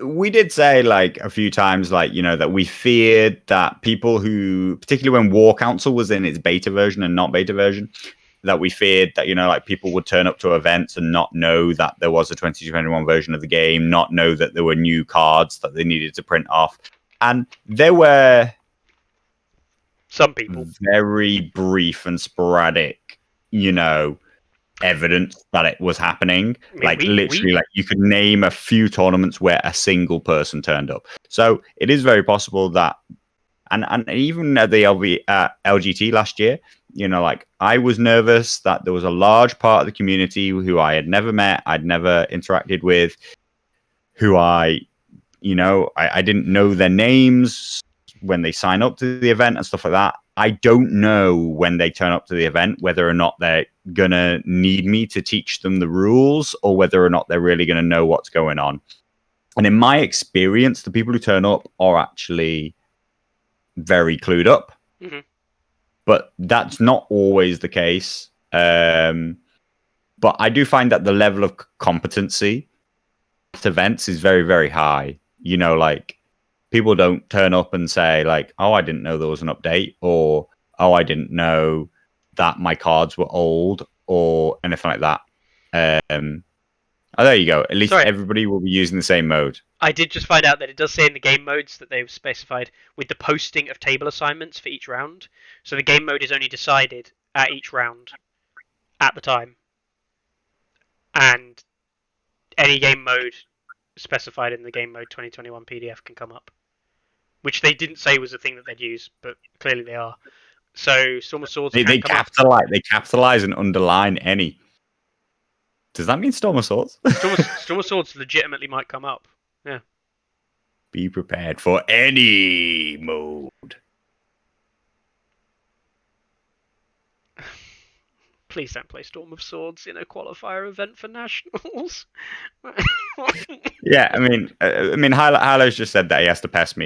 we did say like a few times, like, you know, that we feared that people who, particularly when War Council was in its beta version and not beta version, that we feared that, you know, like people would turn up to events and not know that there was a 2021 version of the game, not know that there were new cards that they needed to print off. And there were some people very brief and sporadic, you know, evidence that it was happening. I mean, like literally, like you could name a few tournaments where a single person turned up. So it is very possible that, and even at the LGT last year, you know, like I was nervous that there was a large part of the community who I had never met, I'd never interacted with, who I didn't know their names when they sign up to the event and stuff like that. I don't know when they turn up to the event whether or not they're gonna need me to teach them the rules or whether or not they're really gonna know what's going on. And in my experience, the people who turn up are actually very clued up. Mm-hmm. But that's not always the case. But I do find that the level of competency at events is very, very high. You know, like people don't turn up and say like, oh, I didn't know there was an update, or oh, I didn't know that my cards were old, or anything like that. There you go. At least everybody will be using the same mode. I did just find out that it does say in the game modes that they've specified with the posting of table assignments for each round. So the game mode is only decided at each round at the time. And any game mode specified in the game mode 2021 PDF can come up. Which they didn't say was a thing that they'd use, but clearly they are. So Storm of Swords they capitalize and underline any. Does that mean Storm of Swords? Storm of Swords legitimately might come up. Yeah. Be prepared for any mode. Please don't play Storm of Swords in a qualifier event for nationals. Yeah, I mean, Harlow's just said that he has to pest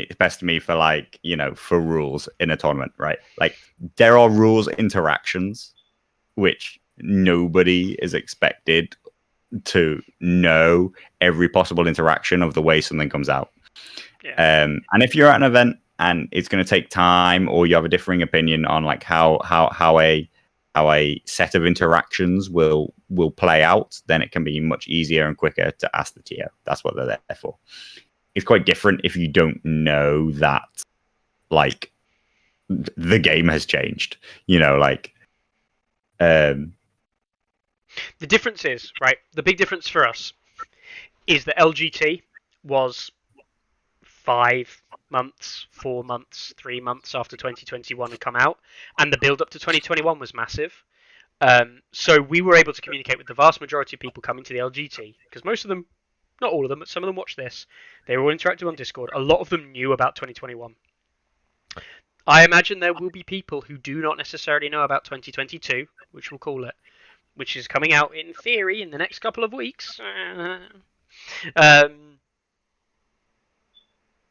me for like, you know, for rules in a tournament, right? Like there are rules interactions, which nobody is expected to know every possible interaction of the way something comes out. Yeah. And if you're at an event and it's going to take time, or you have a differing opinion on like how a set of interactions will play out, then it can be much easier and quicker to ask the TO. That's what they're there for. It's quite different if you don't know that, like, the game has changed. You know, like, the difference is, right, the big difference for us is that LGT was 5 months, 4 months, 3 months after 2021 had come out, and the build up to 2021 was massive. So we were able to communicate with the vast majority of people coming to the LGT, because most of them, not all of them, but some of them watched this. They were all interactive on Discord. A lot of them knew about 2021. I imagine there will be people who do not necessarily know about 2022, which we'll call it, which is coming out in theory in the next couple of weeks.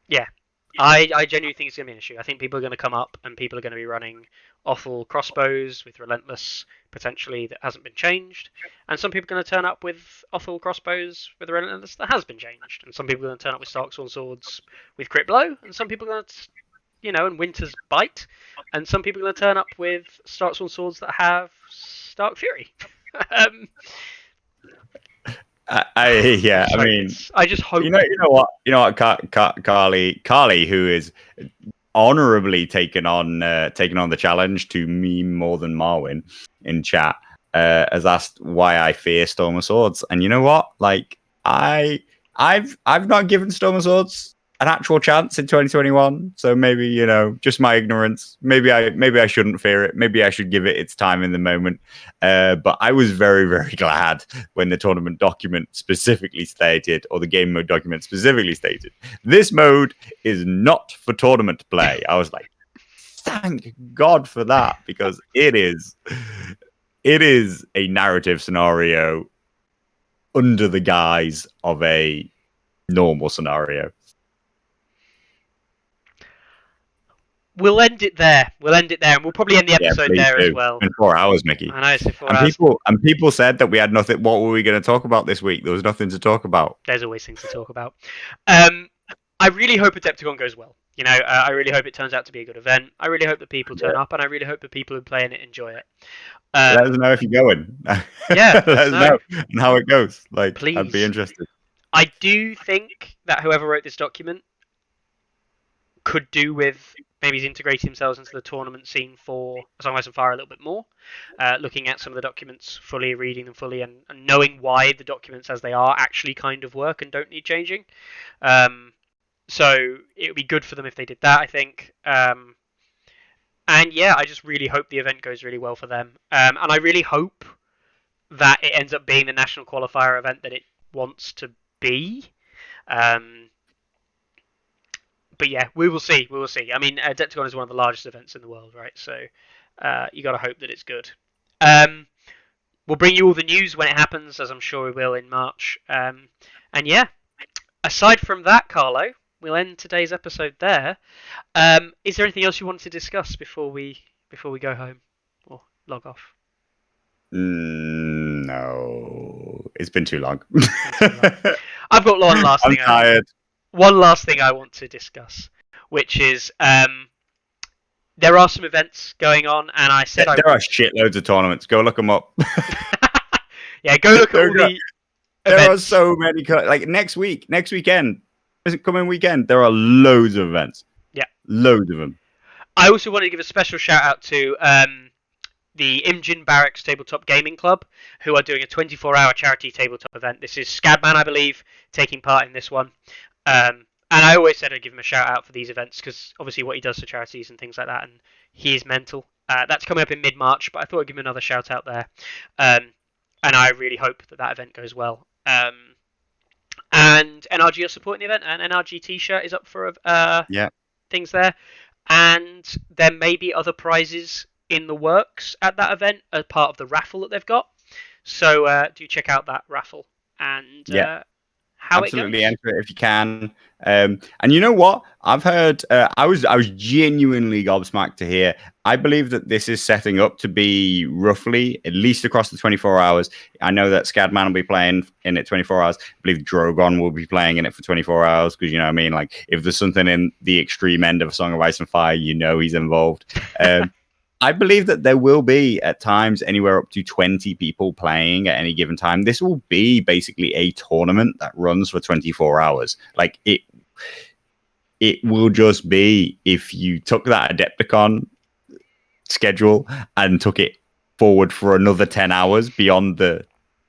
Yeah, I genuinely think it's going to be an issue. I think people are going to come up and people are going to be running awful crossbows with Relentless potentially that hasn't been changed, and some people are going to turn up with awful crossbows with Relentless that has been changed, and some people are going to turn up with Starksworn swords with Crit Blow, and some people are going to, and Winter's Bite, and some people are going to turn up with Starksworn swords that have Stark Fury. um, I just hope. You know what, Carly, who is honorably taken on the challenge to me more than Marwin in chat, has asked why I fear Storm of Swords, and you know what? Like I've not given Storm of Swords an actual chance in 2021, so maybe just my ignorance. Maybe I shouldn't fear it. Maybe I should give it its time in the moment. But I was very, very glad when the tournament document specifically stated, or the game mode document specifically stated, this mode is not for tournament play. I was like, thank God for that, because it is a narrative scenario under the guise of a normal scenario. We'll end it there. And we'll probably end the episode there as well. In 4 hours, Mickey. I know, it's 4 hours. People said that we had nothing. What were we going to talk about this week? There was nothing to talk about. There's always things to talk about. I really hope Adepticon goes well. I really hope it turns out to be a good event. I really hope that people turn up, and I really hope that people who play in it enjoy it. Let us know if you're going. Yeah, let us know and how it goes. Please. I'd be interested. I do think that whoever wrote this document could do with maybe integrating themselves into the tournament scene for A Song of Ice and Fire a little bit more, looking at some of the documents fully, reading them fully, and knowing why the documents as they are actually kind of work and don't need changing. So it would be good for them if they did that, I think. And yeah, I just really hope the event goes really well for them. And I really hope that it ends up being the national qualifier event that it wants to be. But yeah, we will see. I mean, Adepticon is one of the largest events in the world, right? So you got to hope that it's good. We'll bring you all the news when it happens, as I'm sure we will in March. And yeah, aside from that, Carlo, we'll end today's episode there. Is there anything else you wanted to discuss before we go home or log off? No, it's been too long. I've got one last thing. I'm tired. One last thing I want to discuss, which is there are some events going on, and I said there are shitloads of tournaments. Go look them up. Yeah, go look at all the events. There are so many. Like next weekend, coming weekend, there are loads of events. Yeah, loads of them. I also want to give a special shout out to the Imjin Barracks Tabletop Gaming Club, who are doing a 24-hour charity tabletop event. This is Scadman, I believe, taking part in this one. And I always said I'd give him a shout out for these events because obviously what he does for charities and things like that, and he is mental. That's coming up in mid-March, but I thought I'd give him another shout out there. And I really hope that event goes well. And NRG are supporting the event, and NRG T-shirt is up for things there. And there may be other prizes in the works at that event as part of the raffle that they've got. So do check out that raffle and how absolutely it goes. Enter it if you can. And you know what? I've heard. I was genuinely gobsmacked to hear. I believe that this is setting up to be roughly at least across the 24 hours. I know that Scadman will be playing in it 24 hours. I believe Drogon will be playing in it for 24 hours because you know what I mean. Like if there's something in the extreme end of A Song of Ice and Fire, you know he's involved. I believe that there will be at times anywhere up to 20 people playing at any given time. This will be basically a tournament that runs for 24 hours. Like it will just be if you took that Adepticon schedule and took it forward for another 10 hours beyond the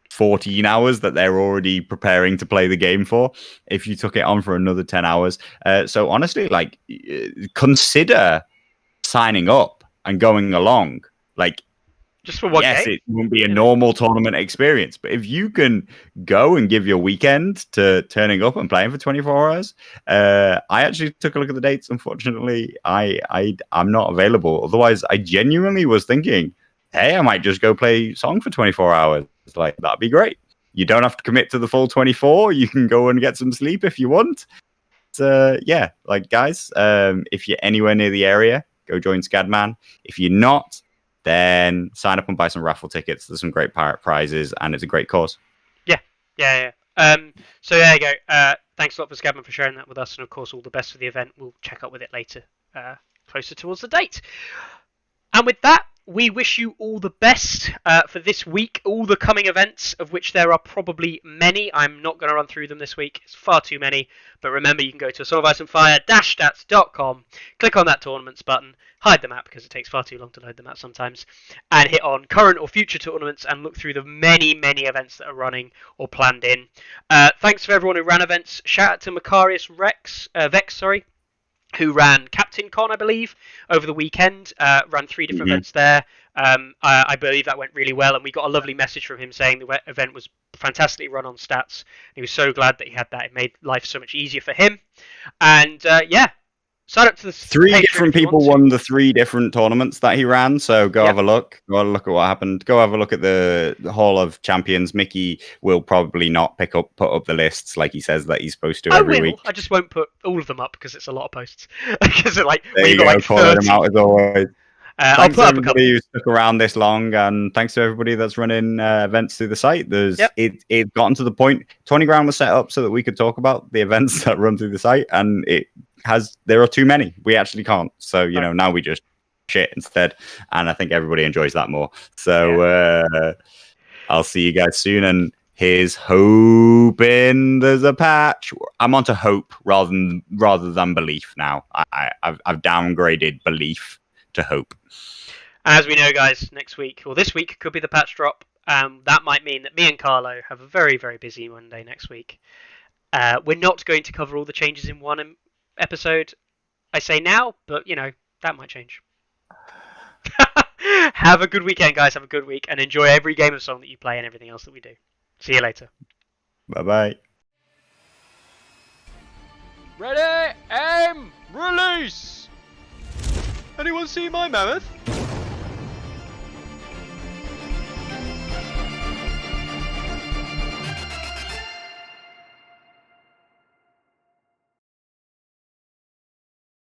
14 hours that they're already preparing to play the game for. If you took it on for another 10 hours. So honestly, like consider signing up and going along. Like just for one game. It won't be a normal tournament experience, but if you can go and give your weekend to turning up and playing for 24 hours, I actually took a look at the dates. Unfortunately, I'm not available. Otherwise, I genuinely was thinking, hey, I might just go play Song for 24 hours. It's like, that'd be great. You don't have to commit to the full 24. You can go and get some sleep if you want. yeah, like guys, if you're anywhere near the area, go join Scadman. If you're not, then sign up and buy some raffle tickets. There's some great pirate prizes, and it's a great cause. Yeah. So there you go. Thanks a lot for Scabman for sharing that with us, and of course, all the best for the event. We'll check up with it later, closer towards the date. And with that, we wish you all the best for this week, all the coming events, of which there are probably many. I'm not going to run through them this week. It's far too many. But remember, you can go to songoficeandfire-stats.com, click on that tournaments button, hide the map because it takes far too long to load the map sometimes, and hit on current or future tournaments and look through the many, many events that are running or planned in. Thanks for everyone who ran events. Shout out to Macarius Vex, who ran Captain Con, I believe, over the weekend. Ran 3 different events there. I believe that went really well, and we got a lovely message from him saying the event was fantastically run on stats. He was so glad that he had that. It made life so much easier for him. And yeah, sign up to the 3 different people won the 3 different tournaments that he ran, so go have a look. Go have a look at what happened. Go have a look at the Hall of Champions. Mickey will probably not put up the lists like he says that he's supposed to every week. I just won't put all of them up because it's a lot of posts. Because like there you go, like calling them out as always. I'll thanks put to up a couple. everybody who stuck around this long, and thanks to everybody that's running events through the site. It gotten to the point. Tourney Ground was set up so that we could talk about the events that run through the site, and there are too many. We actually can't. So now we just shit instead, and I think everybody enjoys that more. So I'll see you guys soon, and here's hoping there's a patch. I'm onto hope rather than belief now. I've downgraded belief to hope. As we know, guys, next week or this week could be the patch drop. That might mean that me and Carlo have a very, very busy Monday next week. We're not going to cover all the changes in one episode. I say now, but that might change. Have a good weekend, guys. Have a good week, and enjoy every game of Song that you play and everything else that we do. See you later. Bye-bye. Ready, aim, release! Anyone see my mammoth?